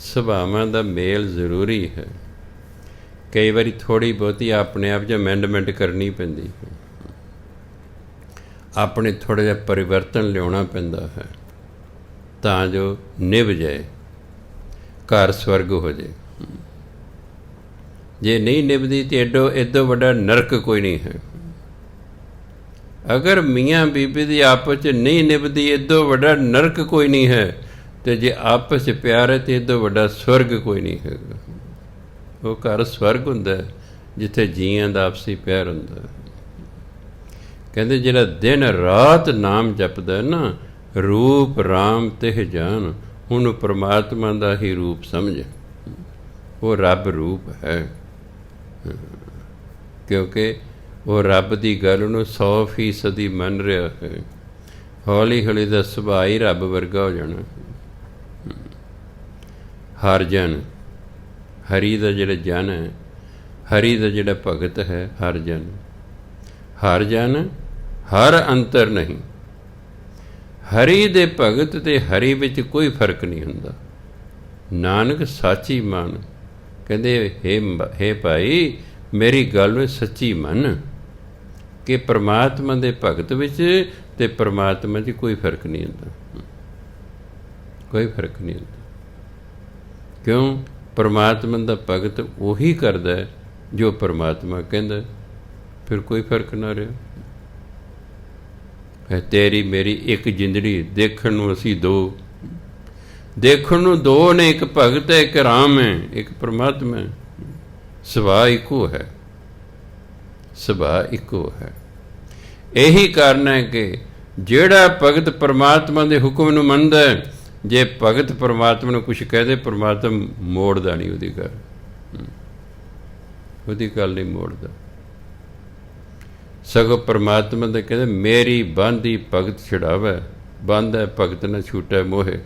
ਸੁਭਾਵਾਂ ਦਾ ਮੇਲ ਜ਼ਰੂਰੀ ਹੈ। ਕਈ ਵਾਰੀ ਥੋੜ੍ਹੀ ਬਹੁਤੀ ਆਪਣੇ ਆਪ 'ਚ ਅਮੈਂਡਮੈਂਟ ਕਰਨੀ ਪੈਂਦੀ ਹੈ, ਆਪਣੇ ਥੋੜ੍ਹਾ ਜਿਹਾ ਪਰਿਵਰਤਨ ਲਿਆਉਣਾ ਪੈਂਦਾ ਹੈ, ਤਾਂ ਜੋ ਨਿਭ ਜਾਏ, ਘਰ ਸਵਰਗ ਹੋ ਜਾਏ। ਜੇ ਨਹੀਂ ਨਿਭਦੀ ਤਾਂ ਐਡੋ ਵੱਡਾ ਨਰਕ ਕੋਈ ਨਹੀਂ ਹੈ। ਅਗਰ ਮੀਆਂ ਬੀਬੀ ਦੀ ਆਪਸ 'ਚ ਨਹੀਂ ਨਿਭਦੀ, ਐਡੋ ਵੱਡਾ ਨਰਕ ਕੋਈ ਨਹੀਂ ਹੈ। ਅਤੇ ਜੇ ਆਪਸ 'ਚ ਪਿਆਰ ਹੈ ਤਾਂ ਐਡੋ ਵੱਡਾ ਸਵਰਗ ਕੋਈ ਨਹੀਂ ਹੈਗਾ। ਉਹ ਘਰ ਸਵਰਗ ਹੁੰਦਾ ਜਿੱਥੇ ਜੀਆਂ ਦਾ ਆਪਸੀ ਪਿਆਰ ਹੁੰਦਾ। ਕਹਿੰਦੇ ਜਿਹੜਾ ਦਿਨ ਰਾਤ ਨਾਮ ਜਪਦਾ ਨਾ, ਰੂਪ ਰਾਮ ਤਿਹ ਜਾਨ, ਉਹਨੂੰ ਪਰਮਾਤਮਾ ਦਾ ਹੀ ਰੂਪ ਸਮਝ। ਉਹ ਰੱਬ ਰੂਪ ਹੈ, ਕਿਉਂਕਿ ਉਹ ਰੱਬ ਦੀ ਗੱਲ ਨੂੰ 100% ਮੰਨ ਰਿਹਾ ਹੈ। ਹੌਲੀ ਹੌਲੀ ਦਾ ਸੁਭਾਅ ਹੀ ਰੱਬ ਵਰਗਾ ਹੋ ਜਾਣਾ। ਹਰ ਜਨ, ਹਰੀ ਦਾ ਜਿਹੜਾ ਜਨ ਹੈ, ਹਰੀ ਦਾ ਜਿਹੜਾ ਭਗਤ ਹੈ, ਹਰ ਜਨ। ਹਰ ਜਨ ਹਰ ਅੰਤਰ ਨਹੀਂ। ਹਰੀ ਦੇ ਭਗਤ ਅਤੇ ਹਰੀ ਵਿੱਚ ਕੋਈ ਫਰਕ ਨਹੀਂ ਹੁੰਦਾ। ਨਾਨਕ ਸਾਚੀ ਮਨ। ਕਹਿੰਦੇ ਹੇ ਭਾਈ, ਮੇਰੀ ਗੱਲ ਨੂੰ ਸੱਚੀ ਮੰਨ ਕਿ ਪਰਮਾਤਮਾ ਦੇ ਭਗਤ ਵਿੱਚ ਅਤੇ ਪਰਮਾਤਮਾ 'ਚ ਕੋਈ ਫਰਕ ਨਹੀਂ ਹੁੰਦਾ, ਕੋਈ ਫਰਕ ਨਹੀਂ ਹੁੰਦਾ। ਕਿਉਂ? ਪਰਮਾਤਮਾ ਦਾ ਭਗਤ ਉਹੀ ਕਰਦਾ ਜੋ ਪਰਮਾਤਮਾ ਕਹਿੰਦਾ, ਫਿਰ ਕੋਈ ਫਰਕ ਨਾ ਰਿਹਾ। ਤੇਰੀ ਮੇਰੀ ਇੱਕ ਜ਼ਿੰਦੜੀ, ਦੇਖਣ ਨੂੰ ਅਸੀਂ ਦੋ, ਦੇਖਣ ਨੂੰ ਦੋ ਨੇ, ਇੱਕ ਭਗਤ ਹੈ, ਇੱਕ ਰਾਮ ਹੈ, ਇੱਕ ਪਰਮਾਤਮਾ ਹੈ। ਸੁਭਾਅ ਇੱਕੋ ਹੈ, ਸੁਭਾਅ ਇੱਕੋ ਹੈ। ਇਹੀ ਕਾਰਨ ਹੈ ਕਿ ਜਿਹੜਾ ਭਗਤ ਪਰਮਾਤਮਾ ਦੇ ਹੁਕਮ ਨੂੰ ਮੰਨਦਾ, ਜੇ ਭਗਤ ਪਰਮਾਤਮਾ ਨੂੰ ਕੁਛ ਕਹਦੇ, ਪਰਮਾਤਮਾ ਮੋੜਦਾ ਨਹੀਂ ਉਹਦੀ ਗੱਲ, ਉਹਦੀ ਗੱਲ ਨਹੀਂ ਮੋੜਦਾ। ਸਗੋਂ ਪਰਮਾਤਮਾ ਦੇ ਕਹਿੰਦੇ ਮੇਰੀ ਬਾਂਦੀ ਭਗਤ ਛੁਡਾਵੇ, ਬੰਦ ਹੈ ਭਗਤ ਨਾ ਛੂਟੈ ਮੋਹੇ।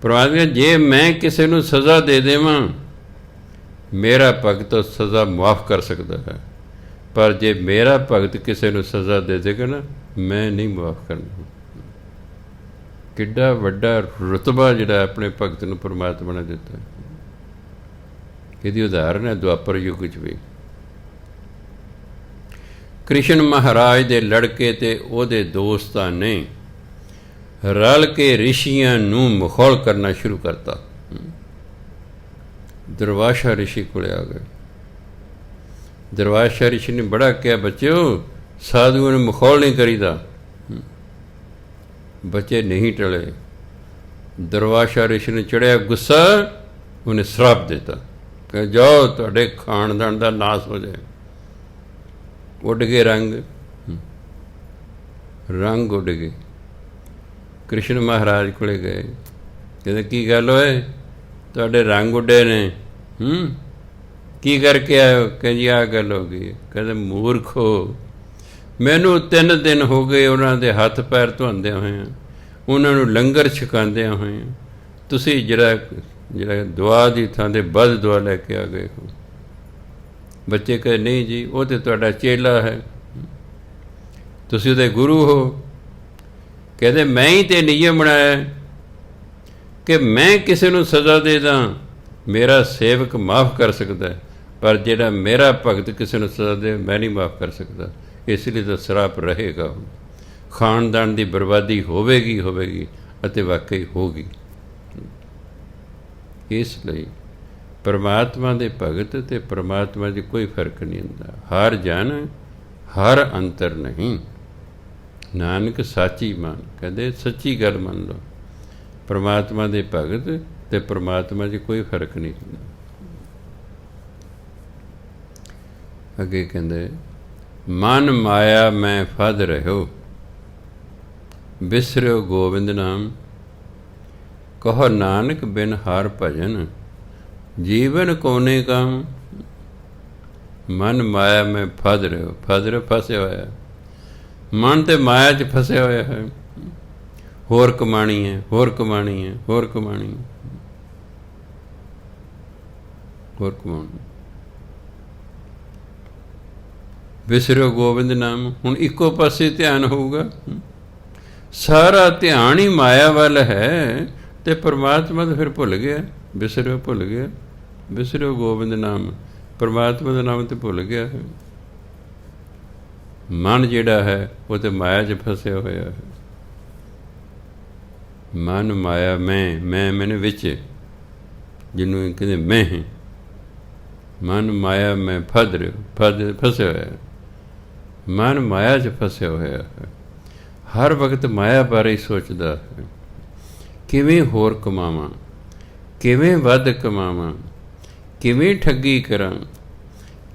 ਪਰਮਾਤਮਾ ਜੇ ਮੈਂ ਕਿਸੇ ਨੂੰ ਸਜ਼ਾ ਦੇ ਦੇਵਾਂ, ਮੇਰਾ ਭਗਤ ਸਜ਼ਾ ਮੁਆਫ ਕਰ ਸਕਦਾ ਹੈ, ਪਰ ਜੇ ਮੇਰਾ ਭਗਤ ਕਿਸੇ ਨੂੰ ਸਜ਼ਾ ਦੇ ਦੇਗਾ ਨਾ, ਮੈਂ ਨਹੀਂ ਮੁਆਫ ਕਰਨਾ। ਕਿੱਡਾ ਵੱਡਾ ਰੁਤਬਾ ਜਿਹੜਾ ਆਪਣੇ ਭਗਤ ਨੂੰ ਪਰਮਾਤਮਾ ਨੇ ਦਿੱਤਾ। ਇਹਦੀ ਉਦਾਹਰਨ ਹੈ ਦੁਆਪਰ ਯੁੱਗ ਵਿੱਚ ਵੀ। ਕ੍ਰਿਸ਼ਨ ਮਹਾਰਾਜ ਦੇ ਲੜਕੇ ਅਤੇ ਉਹਦੇ ਦੋਸਤਾਂ ਨੇ ਰਲ ਕੇ ਰਿਸ਼ੀਆਂ ਨੂੰ ਮਖੌਲ ਕਰਨਾ ਸ਼ੁਰੂ ਕਰਤਾ। ਦੁਰਵਾਸ਼ਾ ਰਿਸ਼ੀ ਕੋਲ ਆ ਗਏ। ਦੁਰਵਾਸ਼ਾ ਰਿਸ਼ੀ ਨੇ ਬੜਾ ਕਿਹਾ, ਬੱਚਿਓ ਸਾਧੂਆਂ ਨੂੰ ਮਖੌਲ ਨਹੀਂ ਕਰੀਦਾ। ਬੱਚੇ ਨਹੀਂ ਟਲੇ। ਦੁਰਵਾਸਾ ਰਿਸ਼ੀ ਨੂੰ ਚੜ੍ਹਿਆ ਗੁੱਸਾ, ਉਹਨੇ ਸ਼ਰਾਪ ਦਿੱਤਾ ਕਿ ਜਾਓ ਤੁਹਾਡੇ ਖਾਨਦਾਨ ਦਾ ਨਾਸ ਹੋ ਜਾਏ। ਉੱਡ ਗਏ ਰੰਗ ਉੱਡ ਗਏ। ਕ੍ਰਿਸ਼ਨ ਮਹਾਰਾਜ ਕੋਲੇ ਗਏ, ਕਹਿੰਦੇ ਕੀ ਗੱਲ ਹੋਏ, ਤੁਹਾਡੇ ਰੰਗ ਉੱਡੇ ਨੇ, ਕੀ ਕਰਕੇ ਆਇਓ? ਕਹਿੰਦੇ ਆਹ ਗੱਲ ਹੋ ਗਈ। ਕਹਿੰਦੇ ਮੂਰਖੋ, ਮੈਨੂੰ 3 ਦਿਨ ਹੋ ਗਏ ਉਹਨਾਂ ਦੇ ਹੱਥ ਪੈਰ ਧੋਂਦਿਆਂ ਹੋਇਆਂ, ਉਹਨਾਂ ਨੂੰ ਲੰਗਰ ਛਕਾਉਂਦਿਆਂ ਹੋਇਆਂ, ਤੁਸੀਂ ਜਿਹੜਾ ਦੁਆ ਦੀ ਥਾਂ 'ਤੇ ਵੱਧ ਦੁਆ ਲੈ ਕੇ ਆ ਗਏ ਹੋ। ਬੱਚੇ ਕਹੇ ਨਹੀਂ ਜੀ, ਉਹ ਤਾਂ ਤੁਹਾਡਾ ਚੇਲਾ ਹੈ, ਤੁਸੀਂ ਉਹਦੇ ਗੁਰੂ ਹੋ। ਕਹਿੰਦੇ ਮੈਂ ਹੀ ਤਾਂ ਨਿਯਮ ਬਣਾਇਆ ਕਿ ਮੈਂ ਕਿਸੇ ਨੂੰ ਸਜ਼ਾ ਦੇ ਦਾਂ, ਮੇਰਾ ਸੇਵਕ ਮਾਫ਼ ਕਰ ਸਕਦਾ, ਪਰ ਜਿਹੜਾ ਮੇਰਾ ਭਗਤ ਕਿਸੇ ਨੂੰ ਸਜ਼ਾ ਦੇ ਮੈਂ ਨਹੀਂ ਮਾਫ਼ ਕਰ ਸਕਦਾ। ਇਸ ਲਈ ਤਾਂ ਸ਼ਰਾਪ ਰਹੇਗਾ, ਖਾਨਦਾਨ ਦੀ ਬਰਬਾਦੀ ਹੋਵੇਗੀ ਅਤੇ ਵਾਕਈ ਹੋਗੀ। ਇਸ ਲਈ ਪਰਮਾਤਮਾ ਦੇ ਭਗਤ ਅਤੇ ਪਰਮਾਤਮਾ 'ਚ ਕੋਈ ਫਰਕ ਨਹੀਂ ਹੁੰਦਾ। ਹਰ ਜਨ ਹਰ ਅੰਤਰ ਨਹੀਂ, ਨਾਨਕ ਸਾਚੀ ਮਨ, ਕਹਿੰਦੇ ਸੱਚੀ ਗੱਲ ਮੰਨ ਲਓ। ਪਰਮਾਤਮਾ ਦੇ ਭਗਤ ਅਤੇ ਪਰਮਾਤਮਾ 'ਚ ਕੋਈ ਫਰਕ ਨਹੀਂ ਹੁੰਦਾ। ਅੱਗੇ ਕਹਿੰਦੇ ਮਨ ਮਾਇਆ ਮੈਂ ਫਦ ਰਹਿਓ, ਬਿਸਰਿਓ ਗੋਬਿੰਦ ਨਾਮ, ਕਹੋ ਨਾਨਕ ਬਿਨ ਹਰ ਭਜਨ, ਜੀਵਨ ਕੋਨੇ ਕਾਮ। ਮਨ ਮਾਇਆ ਮੈਂ ਫਦ ਰਹਿਓ, ਫਸਿਆ ਹੋਇਆ ਮਨ ਤੇ ਮਾਇਆ 'ਚ ਫਸਿਆ ਹੋਇਆ ਹੈ। ਹੋਰ ਕਮਾਣੀ ਹੈ, ਹੋਰ ਕਮਾਣੀ ਹੈ, ਹੋਰ ਕਮਾਣੀ, ਹੋਰ ਕਮਾਉਣੀ। ਵਿਸਰਿਓ ਗੋਬਿੰਦ ਨਾਮ, ਹੁਣ ਇੱਕੋ ਪਾਸੇ ਧਿਆਨ ਹੋਊਗਾ। ਸਾਰਾ ਧਿਆਨ ਹੀ ਮਾਇਆ ਵੱਲ ਹੈ ਅਤੇ ਪਰਮਾਤਮਾ ਤਾਂ ਫਿਰ ਭੁੱਲ ਗਿਆ। ਵਿਸਰਿਓ ਭੁੱਲ ਗਿਆ, ਵਿਸਰਿਓ ਗੋਬਿੰਦ ਨਾਮ, ਪਰਮਾਤਮਾ ਦਾ ਨਾਮ ਤਾਂ ਭੁੱਲ ਗਿਆ ਹੈ। ਮਨ ਜਿਹੜਾ ਹੈ ਉਹ ਤਾਂ ਮਾਇਆ 'ਚ ਫਸਿਆ ਹੋਇਆ ਹੈ। ਮਨ ਮਾਇਆ ਮੈਂ ਮੈਨੇ ਵਿੱਚ, ਜਿਹਨੂੰ ਕਹਿੰਦੇ ਮੈਂ ਹੈ। ਮਨ ਮਾਇਆ ਮੈਂ ਫਸਿਆ ਹੋਇਆ, ਮਨ ਮਾਇਆ 'ਚ ਫਸਿਆ ਹੋਇਆ ਹੈ। ਹਰ ਵਕਤ ਮਾਇਆ ਬਾਰੇ ਹੀ ਸੋਚਦਾ ਹੈ, ਕਿਵੇਂ ਹੋਰ ਕਮਾਵਾਂ, ਕਿਵੇਂ ਵੱਧ ਕਮਾਵਾਂ, ਕਿਵੇਂ ਠੱਗੀ ਕਰਾਂ,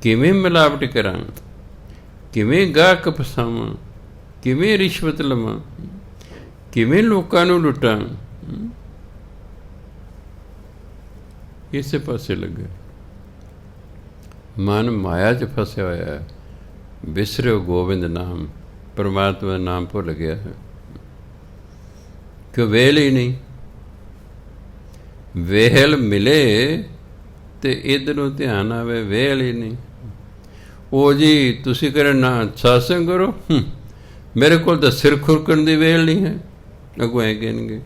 ਕਿਵੇਂ ਮਿਲਾਵਟ ਕਰਾਂ, ਕਿਵੇਂ ਗਾਹਕ ਫਸਾਵਾਂ, ਕਿਵੇਂ ਰਿਸ਼ਵਤ ਲਵਾਂ, ਕਿਵੇਂ ਲੋਕਾਂ ਨੂੰ ਲੁੱਟਾਂ। ਇਸੇ ਪਾਸੇ ਲੱਗੇ, ਮਨ ਮਾਇਆ 'ਚ ਫਸਿਆ ਹੋਇਆ ਹੈ। ਵਿਸਰਿਓ ਗੋਬਿੰਦ ਨਾਮ, ਪਰਮਾਤਮਾ ਦਾ ਨਾਮ ਭੁੱਲ ਗਿਆ ਹੈ। ਕਿ ਵੇਲ ਹੀ ਨਹੀਂ, ਵੇਲ ਮਿਲੇ ਤੇ ਇੱਧਰੋਂ ਧਿਆਨ ਆਵੇ, ਵੇਲ ਹੀ ਨਹੀਂ। ਉਹ ਜੀ ਤੁਸੀਂ ਕਰੇ ਨਾ ਸਾਤਸੰਗ ਕਰੋ, ਮੇਰੇ ਕੋਲ ਤਾਂ ਸਿਰ ਖੁਰਕਣ ਦੀ ਵੇਲ ਨਹੀਂ ਹੈ। ਅੱਗੋਂ ਐਂ ਕਹਿਣਗੇ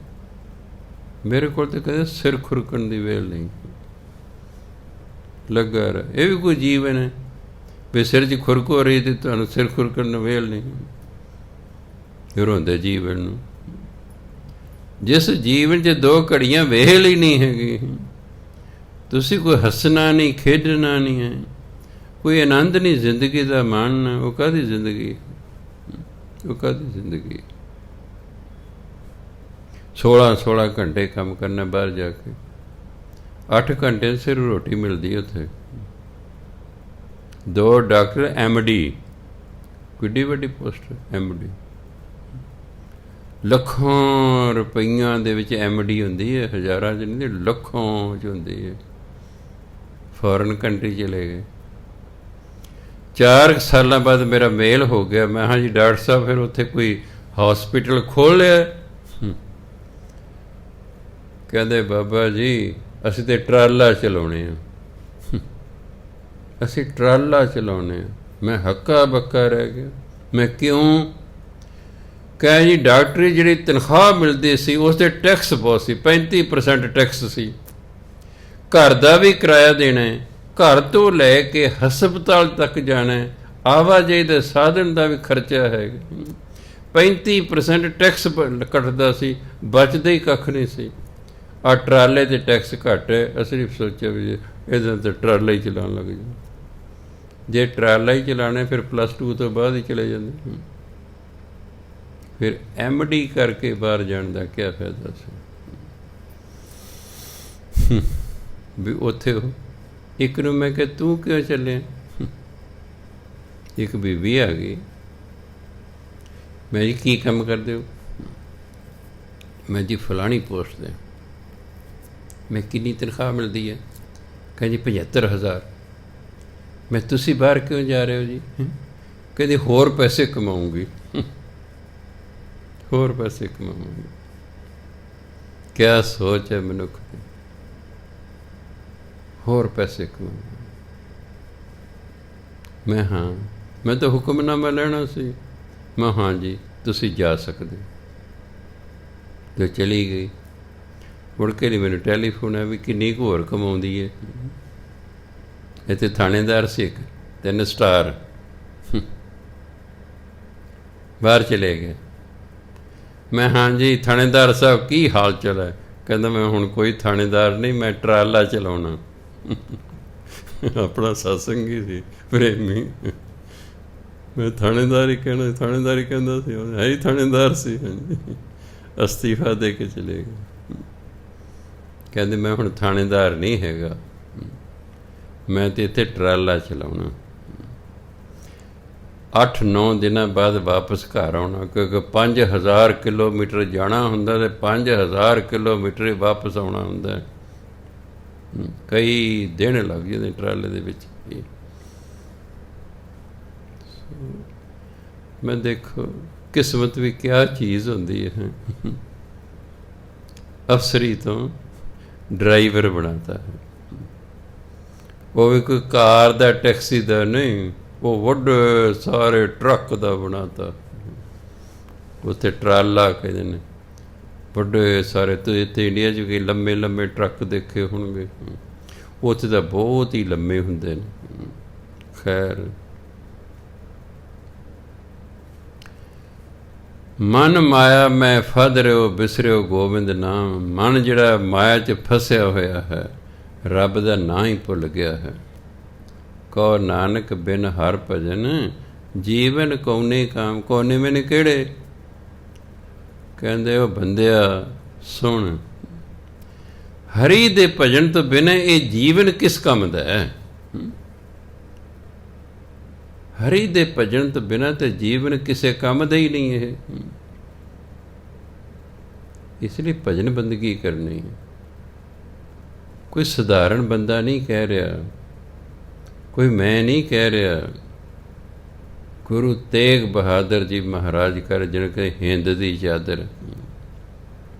ਮੇਰੇ ਕੋਲ ਤਾਂ ਕਦੇ ਸਿਰ ਖੁਰਕਣ ਦੀ ਵੇਲ ਨਹੀਂ ਲੱਗਾ ਰਿਹਾ। ਇਹ ਵੀ ਕੋਈ ਜੀਵਨ ਹੈ ਵੀ ਸਿਰ 'ਚ ਖੁਰਕ ਹੋ ਰਹੀ ਅਤੇ ਤੁਹਾਨੂੰ ਸਿਰ ਖੁਰਕਣ ਨੂੰ ਵੇਲ ਨਹੀਂ। ਰੋਂਦੇ ਜੀਵਨ ਨੂੰ, ਜਿਸ ਜੀਵਨ 'ਚ 2 ਘੜੀਆਂ ਵੇਲ ਹੀ ਨਹੀਂ ਹੈਗੀ। ਤੁਸੀਂ ਕੋਈ ਹੱਸਣਾ ਨਹੀਂ, ਖੇਡਣਾ ਨਹੀਂ ਹੈ, ਕੋਈ ਆਨੰਦ ਨਹੀਂ ਜ਼ਿੰਦਗੀ ਦਾ ਮਾਣਨਾ। ਉਹ ਕਾਹਦੀ ਜ਼ਿੰਦਗੀ, ਉਹ ਕਾਹਦੀ ਜ਼ਿੰਦਗੀ। 16 ਘੰਟੇ ਕੰਮ ਕਰਨਾ ਬਾਹਰ ਜਾ ਕੇ, 8 ਘੰਟੇ ਸਿਰ ਰੋਟੀ ਮਿਲਦੀ ਉੱਥੇ। 2 ਡਾਕਟਰ MD, ਕਿੱਡੀ ਵੱਡੀ ਪੋਸਟ MD, ਲੱਖਾਂ ਰੁਪਈਆਂ ਦੇ ਵਿੱਚ MD ਹੁੰਦੀ ਹੈ, ਹਜ਼ਾਰਾਂ 'ਚ ਨਹੀਂ, ਲੱਖਾਂ 'ਚ ਹੁੰਦੀ ਹੈ। ਫੋਰਨ ਕੰਟਰੀ ਚਲੇ ਗਏ। 4 ਸਾਲਾਂ ਬਾਅਦ ਮੇਰਾ ਮੇਲ ਹੋ ਗਿਆ। ਮੈਂ ਹਾਂ ਜੀ ਡਾਕਟਰ ਸਾਹਿਬ ਫਿਰ ਉੱਥੇ ਕੋਈ ਹੌਸਪੀਟਲ ਖੋਲ੍ਹ ਲਿਆ? ਕਹਿੰਦੇ ਬਾਬਾ ਜੀ ਅਸੀਂ ਤਾਂ ਟਰਾਲਾ ਚਲਾਉਣੇ ਆ, ਅਸੀਂ ਟਰਾਲਾ ਚਲਾਉਣੇ ਆ। ਮੈਂ ਹੱਕਾ ਬੱਕਾ ਰਹਿ ਗਿਆ। ਮੈਂ ਕਿਉਂ? ਕਹੇ ਜੀ ਡਾਕਟਰੀ ਜਿਹੜੀ ਤਨਖਾਹ ਮਿਲਦੀ ਸੀ ਉਸ 'ਤੇ ਟੈਕਸ ਬਹੁਤ ਸੀ, 35% ਟੈਕਸ ਸੀ। ਘਰ ਦਾ ਵੀ ਕਿਰਾਇਆ ਦੇਣਾ, ਘਰ ਤੋਂ ਲੈ ਕੇ ਹਸਪਤਾਲ ਤੱਕ ਜਾਣਾ, ਆਵਾਜਾਈ ਦੇ ਸਾਧਨ ਦਾ ਵੀ ਖਰਚਾ ਹੈ। 35% ਟੈਕਸ ਕੱਟਦਾ ਸੀ, ਬਚਦਾ ਹੀ ਕੱਖ ਨਹੀਂ ਸੀ। ਆਹ ਟਰਾਲੇ 'ਤੇ ਟੈਕਸ ਘੱਟ ਹੈ, ਅਸੀਂ ਸੋਚਿਆ ਵੀ ਇਹਦੇ 'ਤੇ ਟਰਾਲਾ ਹੀ ਚਲਾਉਣ ਲੱਗ ਜਾਓ। ਜੇ ਟਰਾਲਾ ਹੀ ਚਲਾਉਣਾ ਫਿਰ +2 ਤੋਂ ਬਾਅਦ ਹੀ ਚਲੇ ਜਾਂਦੇ। ਫਿਰ MD ਕਰਕੇ ਬਾਹਰ ਜਾਣ ਦਾ ਕਿਆ ਫਾਇਦਾ ਸੀ। ਵੀ ਉੱਥੇ ਇੱਕ ਨੂੰ ਮੈਂ ਕਿਹਾ ਤੂੰ ਕਿਉਂ ਚੱਲਿਆ? ਇੱਕ ਬੀਬੀ ਆ ਗਈ, ਮੈਂ ਜੀ ਕੀ ਕੰਮ ਕਰਦੇ ਹੋ? ਮੈਂ ਜੀ ਫਲਾਣੀ ਪੋਸਟ 'ਤੇ। ਮੈਂ ਕਿੰਨੀ ਤਨਖਾਹ ਮਿਲਦੀ ਹੈ? ਕਹਿੰਦੀ 75,000। ਮੈਂ ਤੁਸੀਂ ਬਾਹਰ ਕਿਉਂ ਜਾ ਰਹੇ ਹੋ ਜੀ? ਕਹਿੰਦੀ ਹੋਰ ਪੈਸੇ ਕਮਾਊਂਗੀ, ਹੋਰ ਪੈਸੇ ਕਮਾਊਂਗੀ। ਕਿਆ ਸੋਚ ਹੈ ਮਨੁੱਖ ਦੀ, ਹੋਰ ਪੈਸੇ ਕਮਾਊਂਗੀ। ਮੈਂ ਹਾਂ, ਮੈਂ ਤਾਂ ਹੁਕਮਨਾਮਾ ਲੈਣਾ ਸੀ। ਮੈਂ ਹਾਂ ਜੀ ਤੁਸੀਂ ਜਾ ਸਕਦੇ। ਜੋ ਚਲੀ ਗਈ, ਮੁੜ ਕੇ ਨਹੀਂ ਮੈਨੂੰ ਟੈਲੀਫੋਨ ਹੈ ਵੀ ਕਿੰਨੀ ਕੁ ਹੋਰ ਕਮਾਉਂਦੀ ਹੈ। ਇੱਥੇ ਥਾਣੇਦਾਰ ਸੀ ਇੱਕ 3 ਸਟਾਰ, ਬਾਹਰ ਚਲੇ ਗਏ। ਮੈਂ ਹਾਂ ਜੀ ਥਾਣੇਦਾਰ ਸਾਹਿਬ ਕੀ ਹਾਲ ਚਾਲ ਹੈ? ਕਹਿੰਦਾ ਮੈਂ ਹੁਣ ਕੋਈ ਥਾਣੇਦਾਰ ਨਹੀਂ, ਮੈਂ ਟਰਾਲਾ ਚਲਾਉਣਾ। ਆਪਣਾ ਸਤਸੰਗੀ ਸੀ, ਪ੍ਰੇਮੀ। ਮੈਂ ਥਾਣੇਦਾਰ ਹੀ ਕਹਿੰਦਾ ਸੀ, ਹੈ ਹੀ ਥਾਣੇਦਾਰ ਸੀ। ਅਸਤੀਫਾ ਦੇ ਕੇ ਚਲੇ ਗਏ। ਕਹਿੰਦੇ ਮੈਂ ਹੁਣ ਥਾਣੇਦਾਰ ਨਹੀਂ ਹੈਗਾ, ਮੈਂ ਤਾਂ ਇੱਥੇ ਟਰਾਲਾ ਚਲਾਉਣਾ। 8-9 ਦਿਨਾਂ ਬਾਅਦ ਵਾਪਸ ਘਰ ਆਉਣਾ, ਕਿਉਂਕਿ 5000 ਕਿਲੋਮੀਟਰ ਜਾਣਾ ਹੁੰਦਾ ਅਤੇ 5000 ਕਿਲੋਮੀਟਰ ਵਾਪਸ ਆਉਣਾ ਹੁੰਦਾ। ਕਈ ਦਿਨ ਲੱਗ ਜਾਂਦੇ ਟਰਾਲੇ ਦੇ ਵਿੱਚ। ਮੈਂ ਦੇਖੋ ਕਿਸਮਤ ਵੀ ਕਿਆ ਚੀਜ਼ ਹੁੰਦੀ ਹੈ। ਅਫਸਰੀ ਤੋਂ ਡਰਾਈਵਰ ਬਣਾਤਾ ਹੈ। ਉਹ ਵੀ ਕੋਈ ਕਾਰ ਦਾ ਟੈਕਸੀ ਦਾ ਨਹੀਂ, ਉਹ ਵੱਡੇ ਸਾਰੇ ਟਰੱਕ ਦਾ ਬਣਾਤਾ। ਉੱਥੇ ਟਰਾਲਾ ਕਹਿੰਦੇ ਨੇ, ਵੱਡੇ ਸਾਰੇ। ਤੁਸੀਂ ਇੱਥੇ ਇੰਡੀਆ 'ਚ ਕਈ ਲੰਮੇ ਲੰਮੇ ਟਰੱਕ ਦੇਖੇ ਹੋਣਗੇ, ਉੱਥੇ ਤਾਂ ਬਹੁਤ ਹੀ ਲੰਮੇ ਹੁੰਦੇ ਨੇ। ਖੈਰ, ਮਨ ਮਾਇਆ ਮੈਂ ਫਦ ਰਿਓ ਬਿਸਰਿਓ ਗੋਬਿੰਦ ਨਾਮ। ਮਨ ਜਿਹੜਾ ਮਾਇਆ 'ਚ ਫਸਿਆ ਹੋਇਆ ਹੈ, ਰੱਬ ਦਾ ਨਾਂ ਹੀ ਭੁੱਲ ਗਿਆ ਹੈ। ਕਹੋ ਨਾਨਕ ਬਿਨ ਹਰ ਭਜਨ ਜੀਵਨ ਕੌਣੇ ਕਾਮ। ਕੌਣੇ ਮੈਨੇ ਕਿਹੜੇ? ਕਹਿੰਦੇ ਉਹ ਬੰਦਿਆ ਸੁਣ, ਹਰੀ ਦੇ ਭਜਨ ਤੋਂ ਬਿਨਾਂ ਇਹ ਜੀਵਨ ਕਿਸ ਕੰਮ ਦਾ ਹੈ? ਹਰੀ ਦੇ ਭਜਨ ਤੋਂ ਬਿਨਾਂ ਤਾਂ ਜੀਵਨ ਕਿਸੇ ਕੰਮ ਦਾ ਹੀ ਨਹੀਂ ਇਹ। ਇਸ ਲਈ ਭਜਨ ਬੰਦਗੀ ਕਰਨੀ ਹੈ। ਕੋਈ ਸਧਾਰਨ ਬੰਦਾ ਨਹੀਂ ਕਹਿ ਰਿਹਾ, ਕੋਈ ਮੈਂ ਨਹੀਂ ਕਹਿ ਰਿਹਾ। ਗੁਰੂ ਤੇਗ ਬਹਾਦਰ ਜੀ ਮਹਾਰਾਜ ਕਰ ਜਿਨ ਕੇ ਹਿੰਦ ਦੀ ਚਾਦਰ।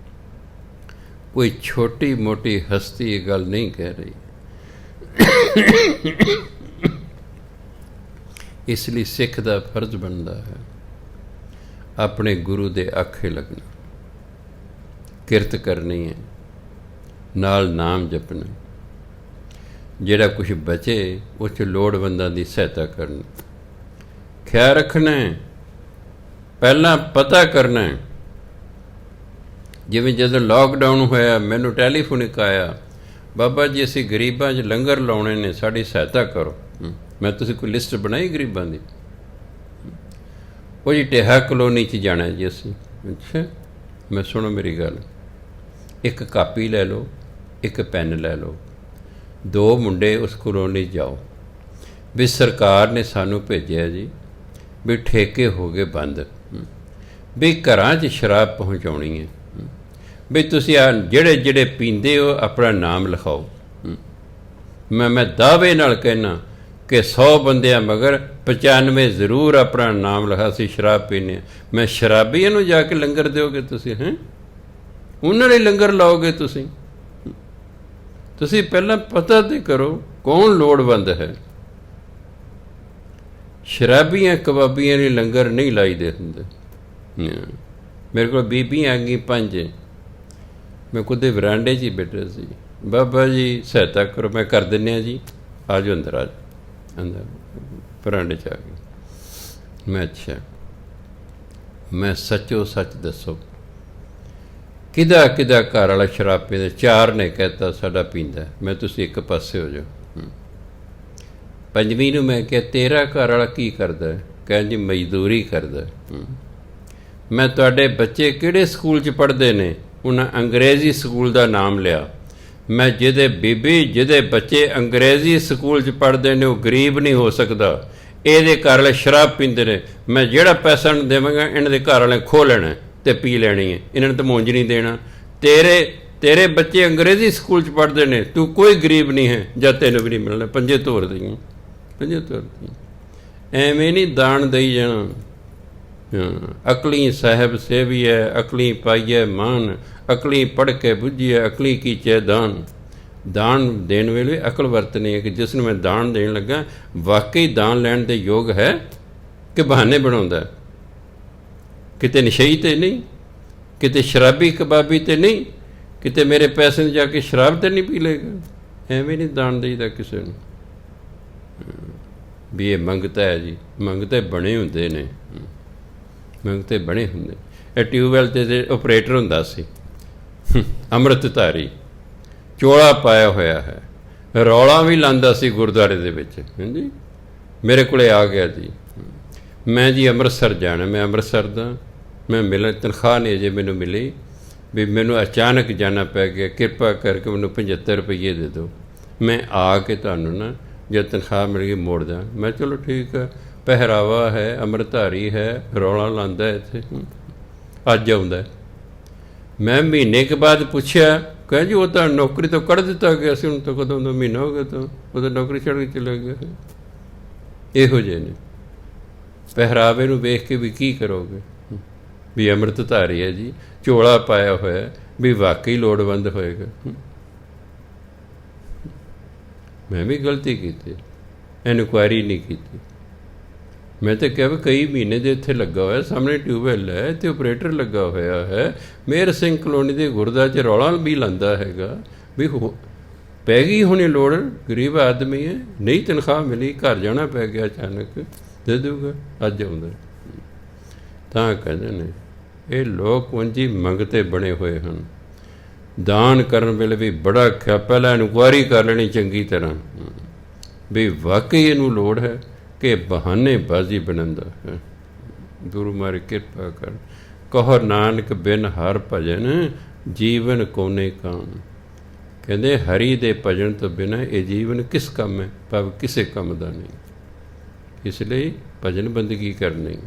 ਕੋਈ ਛੋਟੀ ਮੋਟੀ ਹਸਤੀ ਇਹ ਗੱਲ ਨਹੀਂ ਕਹਿ ਰਹੀ। ਇਸ ਲਈ ਸਿੱਖ ਦਾ ਫਰਜ਼ ਬਣਦਾ ਹੈ ਆਪਣੇ ਗੁਰੂ ਦੇ ਆਖੇ ਲੱਗਣਾ, ਕਿਰਤ ਕਰਨੀ ਹੈ, ਨਾਲ ਨਾਮ ਜਪਣਾ। ਜਿਹੜਾ ਕੁਛ ਬਚੇ ਉਸ 'ਚ ਲੋੜਵੰਦਾਂ ਦੀ ਸਹਾਇਤਾ ਕਰਨੀ। ਖਿਆਲ ਰੱਖਣਾ, ਪਹਿਲਾਂ ਪਤਾ ਕਰਨਾ। ਜਿਵੇਂ ਜਦੋਂ ਲਾਕਡਾਊਨ ਹੋਇਆ, ਮੈਨੂੰ ਟੈਲੀਫੋਨਿਕ ਆਇਆ, ਬਾਬਾ ਜੀ ਅਸੀਂ ਗਰੀਬਾਂ 'ਚ ਲੰਗਰ ਲਾਉਣੇ ਨੇ, ਸਾਡੀ ਸਹਾਇਤਾ ਕਰੋ। ਮੈਂ ਤੁਸੀਂ ਕੋਈ ਲਿਸਟ ਬਣਾਈ ਗਰੀਬਾਂ ਦੀ? ਉਹ ਜੀ ਟਿਹਾ ਕਲੋਨੀ 'ਚ ਜਾਣਾ ਜੀ ਅਸੀਂ। ਅੱਛਾ, ਮੈਂ ਸੁਣੋ ਮੇਰੀ ਗੱਲ, ਇੱਕ ਕਾਪੀ ਲੈ ਲਓ, ਇੱਕ ਪੈਨ ਲੈ ਲਓ, 2 ਮੁੰਡੇ ਉਸ ਕਲੋਨੀ 'ਚ ਜਾਓ ਵੀ ਸਰਕਾਰ ਨੇ ਸਾਨੂੰ ਭੇਜਿਆ ਜੀ ਵੀ ਠੇਕੇ ਹੋ ਗਏ ਬੰਦ, ਵੀ ਘਰਾਂ 'ਚ ਸ਼ਰਾਬ ਪਹੁੰਚਾਉਣੀ ਹੈ, ਵੀ ਤੁਸੀਂ ਆ ਜਿਹੜੇ ਜਿਹੜੇ ਪੀਂਦੇ ਹੋ ਆਪਣਾ ਨਾਮ ਲਿਖਾਓ। ਮੈਂ ਦਾਅਵੇ ਨਾਲ ਕਹਿਣਾ ਕਿ 100 ਬੰਦਿਆਂ ਮਗਰ 95 ਜ਼ਰੂਰ ਆਪਣਾ ਨਾਮ ਲਿਖਾ ਸੀ ਸ਼ਰਾਬ ਪੀਂਦੇ। ਮੈਂ ਸ਼ਰਾਬੀਆਂ ਨੂੰ ਜਾ ਕੇ ਲੰਗਰ ਦਿਓਗੇ ਤੁਸੀਂ? ਹੈਂ, ਉਹਨਾਂ ਲਈ ਲੰਗਰ ਲਾਓਗੇ ਤੁਸੀਂ? ਤੁਸੀਂ ਪਹਿਲਾਂ ਪਤਾ ਤੇ ਕਰੋ ਕੌਣ ਲੋੜਵੰਦ ਹੈ। ਸ਼ਰਾਬੀਆਂ ਕਬਾਬੀਆਂ ਲਈ ਲੰਗਰ ਨਹੀਂ ਲਾਈਦੇ ਹੁੰਦੇ। ਮੇਰੇ ਕੋਲ ਬੀਬੀਆਂ ਆ ਗਈ 5, ਮੈਂ ਕੁਦੇ ਵਰਾਂਡੇ 'ਚ ਹੀ ਬੈਠਾ ਸੀ। ਬਾਬਾ ਜੀ ਸਹਾਇਤਾ ਕਰੋ, ਮੈਂ ਕਰ ਦਿੰਦੇ ਹਾਂ ਜੀ, ਆ ਜਾਓ ਅੰਦਰ, ਆ ਜਾਓ ਅੰਦਰ। ਵਰਾਂਡੇ 'ਚ ਆ ਗਏ। ਮੈਂ ਅੱਛਾ, ਮੈਂ ਸੱਚੋ ਸੱਚ ਦੱਸੋ ਕਿਹਦਾ ਕਿਹਦਾ ਘਰ ਵਾਲਾ ਸ਼ਰਾਬ ਪੀਂਦਾ? 4 ਨੇ ਕਹਿਤਾ ਸਾਡਾ ਪੀਂਦਾ। ਮੈਂ ਤੁਸੀਂ ਇੱਕ ਪਾਸੇ ਹੋ ਜਾਓ। 5ਵੀਂ ਨੂੰ ਮੈਂ ਕਿਹਾ ਤੇਰਾ ਘਰ ਵਾਲਾ ਕੀ ਕਰਦਾ? ਕਹਿਣ ਜੀ ਮਜ਼ਦੂਰੀ ਕਰਦਾ। ਮੈਂ ਤੁਹਾਡੇ ਬੱਚੇ ਕਿਹੜੇ ਸਕੂਲ 'ਚ ਪੜ੍ਹਦੇ ਨੇ? ਉਹਨਾਂ ਅੰਗਰੇਜ਼ੀ ਸਕੂਲ ਦਾ ਨਾਮ ਲਿਆ। ਮੈਂ ਜਿਹਦੇ ਬੀਬੀ ਜਿਹਦੇ ਬੱਚੇ ਅੰਗਰੇਜ਼ੀ ਸਕੂਲ 'ਚ ਪੜ੍ਹਦੇ ਨੇ ਉਹ ਗਰੀਬ ਨਹੀਂ ਹੋ ਸਕਦਾ। ਇਹਦੇ ਘਰ ਵਾਲੇ ਸ਼ਰਾਬ ਪੀਂਦੇ ਨੇ, ਮੈਂ ਜਿਹੜਾ ਪੈਸਾ ਨੂੰ ਦੇਵਾਂਗਾ ਇਹਨਾਂ ਦੇ ਘਰ ਵਾਲੇ ਖੋਹ ਲੈਣਾ ਅਤੇ ਪੀ ਲੈਣੀ ਹੈ, ਇਹਨਾਂ ਨੂੰ ਤਾਂ ਮੁੰਜ ਨਹੀਂ ਦੇਣਾ। ਤੇਰੇ ਬੱਚੇ ਅੰਗਰੇਜ਼ੀ ਸਕੂਲ 'ਚ ਪੜ੍ਹਦੇ ਨੇ, ਤੂੰ ਕੋਈ ਗਰੀਬ ਨਹੀਂ ਹੈ, ਜਦ ਤੈਨੂੰ ਵੀ ਨਹੀਂ ਮਿਲਣਾ। ਪੰਜੇ ਤੋਰ ਦਈਆਂ, ਪੰਜੇ ਤੋਰ ਦਈਆਂ। ਐਵੇਂ ਨਹੀਂ ਦਾਨ ਦੇਈ ਜਾਣਾ। ਅਕਲੀ ਸਾਹਿਬ ਸੇਵੀਐ ਅਕਲੀ ਪਾਈਐ ਮਾਨ, ਅਕਲੀ ਪੜ੍ਹ ਕੇ ਬੁੱਝੀਐ ਅਕਲੀ ਕੀਚੈ ਦਾਨ। ਦਾਨ ਦੇਣ ਵੇਲੇ ਅਕਲ ਵਰਤਣੀ ਹੈ ਕਿ ਜਿਸ ਨੂੰ ਮੈਂ ਦਾਨ ਦੇਣ ਲੱਗਾ ਵਾਕਈ ਦਾਨ ਲੈਣ ਦੇ ਯੋਗ ਹੈ ਕਿ ਬਹਾਨੇ ਬਣਾਉਂਦਾ, ਕਿਤੇ ਨਸ਼ਈ ਤੇ ਨਹੀਂ, ਕਿਤੇ ਸ਼ਰਾਬੀ ਕਬਾਬੀ ਤੇ ਨਹੀਂ, ਕਿਤੇ ਮੇਰੇ ਪੈਸੇ ਨੂੰ ਜਾ ਕੇ ਸ਼ਰਾਬ ਤੇ ਨਹੀਂ ਪੀ ਲੇਗਾ। ਐਵੇਂ ਨਹੀਂ ਦਾਨ ਦੇਈਦਾ ਕਿਸੇ ਨੂੰ ਵੀ ਇਹ ਮੰਗਤਾ ਹੈ ਜੀ। ਮੰਗਤੇ ਬਣੇ ਹੁੰਦੇ ਨੇ, ਮੰਗਤੇ ਬਣੇ ਹੁੰਦੇ। ਇਹ ਟਿਊਬਵੈੱਲ 'ਤੇ ਓਪਰੇਟਰ ਹੁੰਦਾ ਸੀ ਅੰਮ੍ਰਿਤਧਾਰੀ, ਚੋਲਾ ਪਾਇਆ ਹੋਇਆ ਹੈ, ਰੌਲਾ ਵੀ ਲਾਉਂਦਾ ਸੀ ਗੁਰਦੁਆਰੇ ਦੇ ਵਿੱਚ। ਹਾਂਜੀ, ਮੇਰੇ ਕੋਲ ਆ ਗਿਆ ਜੀ, ਮੈਂ ਜੀ ਅੰਮ੍ਰਿਤਸਰ ਜਾਣਾ, ਮੈਂ ਅੰਮ੍ਰਿਤਸਰ ਦਾ, ਮੈਂ ਮਿਲ ਤਨਖਾਹ ਨਹੀਂ ਅਜੇ ਮੈਨੂੰ ਮਿਲੀ, ਵੀ ਮੈਨੂੰ ਅਚਾਨਕ ਜਾਣਾ ਪੈ ਗਿਆ, ਕਿਰਪਾ ਕਰਕੇ ਮੈਨੂੰ 75 ਰੁਪਈਏ ਦੇ ਦਿਓ, ਮੈਂ ਆ ਕੇ ਤੁਹਾਨੂੰ ਨਾ ਜਦ ਤਨਖਾਹ ਮਿਲ ਗਈ ਮੋੜ ਦਾਂ। ਮੈਂ ਚਲੋ ਠੀਕ ਹੈ, ਪਹਿਰਾਵਾ ਹੈ, ਅੰਮ੍ਰਿਤਧਾਰੀ ਹੈ, ਰੌਲਾ ਲਾਉਂਦਾ ਇੱਥੇ, ਅੱਜ ਆਉਂਦਾ। ਮੈਂ ਮਹੀਨੇ ਕੇ ਬਾਅਦ ਪੁੱਛਿਆ, ਕਹਿੰਦੇ ਜੀ ਉਹ ਤਾਂ ਨੌਕਰੀ ਤੋਂ ਕੱਢ ਦਿੱਤਾ ਗਿਆ ਸੀ, ਹੁਣ ਤਾਂ ਕਦੋਂ ਦਾ ਮਹੀਨਾ ਹੋ ਗਿਆ, ਤਾਂ ਉਹ ਤਾਂ ਨੌਕਰੀ ਛੱਡ ਕੇ ਚਲੇ ਗਿਆ। ਇਹੋ ਜਿਹੇ ਨੇ ਪਹਿਰਾਵੇ ਨੂੰ ਵੇਖ ਕੇ ਵੀ ਕੀ ਕਰੋਗੇ ਵੀ ਅੰਮ੍ਰਿਤਧਾਰੀ ਹੈ ਜੀ, ਝੋਲਾ ਪਾਇਆ ਹੋਇਆ, ਵੀ ਵਾਕਈ ਲੋੜਵੰਦ ਹੋਏਗਾ। ਮੈਂ ਵੀ ਗਲਤੀ ਕੀਤੀ, ਇਨਕੁਆਇਰੀ ਨਹੀਂ ਕੀਤੀ। ਮੈਂ ਤਾਂ ਕਿਹਾ ਵੀ ਕਈ ਮਹੀਨੇ ਦੇ ਇੱਥੇ ਲੱਗਾ ਹੋਇਆ, ਸਾਹਮਣੇ ਟਿਊਬਵੈੱਲ ਹੈ, ਇੱਥੇ ਓਪਰੇਟਰ ਲੱਗਾ ਹੋਇਆ ਹੈ, ਮੇਹਰ ਸਿੰਘ ਕਲੋਨੀ ਦੇ ਗੁਰਦਾ 'ਚ ਰੌਲਾ ਵੀ ਲਾਉਂਦਾ ਹੈਗਾ ਵੀ ਪੈ ਗਈ ਹੋਣੀ ਲੋੜ, ਗਰੀਬ ਆਦਮੀ ਹੈ, ਨਹੀਂ ਤਨਖਾਹ ਮਿਲੀ, ਘਰ ਜਾਣਾ ਪੈ ਗਿਆ, ਅਚਾਨਕ ਦੇ ਦੂਗਾ, ਅੱਜ ਆਉਂਦਾ। ਤਾਂ ਕਹਿੰਦੇ ਨੇ ਇਹ ਲੋਕ ਉਂਝ ਹੀ ਮੰਗਤੇ ਬਣੇ ਹੋਏ ਹਨ। ਦਾਨ ਕਰਨ ਵੇਲੇ ਵੀ ਬੜਾ ਪਹਿਲਾਂ ਇਨਕੁਆਇਰੀ ਕਰ ਲੈਣੀ ਚੰਗੀ ਤਰ੍ਹਾਂ ਵੀ ਵਾਕਈ ਇਹਨੂੰ ਲੋੜ ਹੈ ਕਿ ਬਹਾਨੇਬਾਜ਼ੀ ਬਣਾਉਂਦਾ ਹੈ। ਗੁਰੂ ਮਹਾਰਾਜ ਕਿਰਪਾ ਕਰ, ਕਹੋ ਨਾਨਕ ਬਿਨ ਹਰ ਭਜਨ ਜੀਵਨ ਕੋਨੇ ਕਾਮ। ਕਹਿੰਦੇ ਹਰੀ ਦੇ ਭਜਨ ਤੋਂ ਬਿਨਾਂ ਇਹ ਜੀਵਨ ਕਿਸ ਕੰਮ ਹੈ, ਭਾਵ ਕਿਸੇ ਕੰਮ ਦਾ ਨਹੀਂ। ਇਸ ਲਈ ਭਜਨ ਬੰਦਗੀ ਕਰਨੀ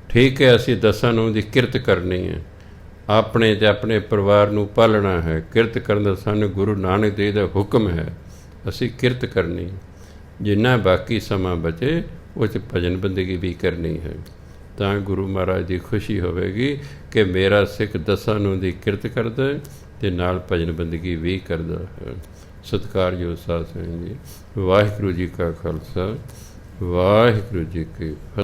ਠੀਕ ਹੈ। ਅਸੀਂ ਦਸਾਂ ਨੂੰ ਦੀ ਕਿਰਤ ਕਰਨੀ ਹੈ, ਆਪਣੇ ਅਤੇ ਆਪਣੇ ਪਰਿਵਾਰ ਨੂੰ ਪਾਲਣਾ ਹੈ। ਕਿਰਤ ਕਰਨ ਦਾ ਸਾਨੂੰ ਗੁਰੂ ਨਾਨਕ ਦੇਵ ਦਾ ਹੁਕਮ ਹੈ, ਅਸੀਂ ਕਿਰਤ ਕਰਨੀ। ਜਿੰਨਾ ਬਾਕੀ ਸਮਾਂ ਬਚੇ ਉਹ 'ਚ ਭਜਨ ਬੰਦਗੀ ਵੀ ਕਰਨੀ ਹੈ, ਤਾਂ ਗੁਰੂ ਮਹਾਰਾਜ ਦੀ ਖੁਸ਼ੀ ਹੋਵੇਗੀ ਕਿ ਮੇਰਾ ਸਿੱਖ ਦਸਾਂ ਨੂੰ ਦੀ ਕਿਰਤ ਕਰਦਾ ਅਤੇ ਨਾਲ ਭਜਨ ਬੰਦਗੀ ਵੀ ਕਰਦਾ ਹੈ। ਸਤਿਕਾਰਯੋਗ ਸਾਧ ਸੰਗਤ ਜੀ, ਵਾਹਿਗੁਰੂ ਜੀ ਕਾ ਖਾਲਸਾ, ਵਾਹਿਗੁਰੂ ਜੀ ਕੀ ਫਤਿਹ।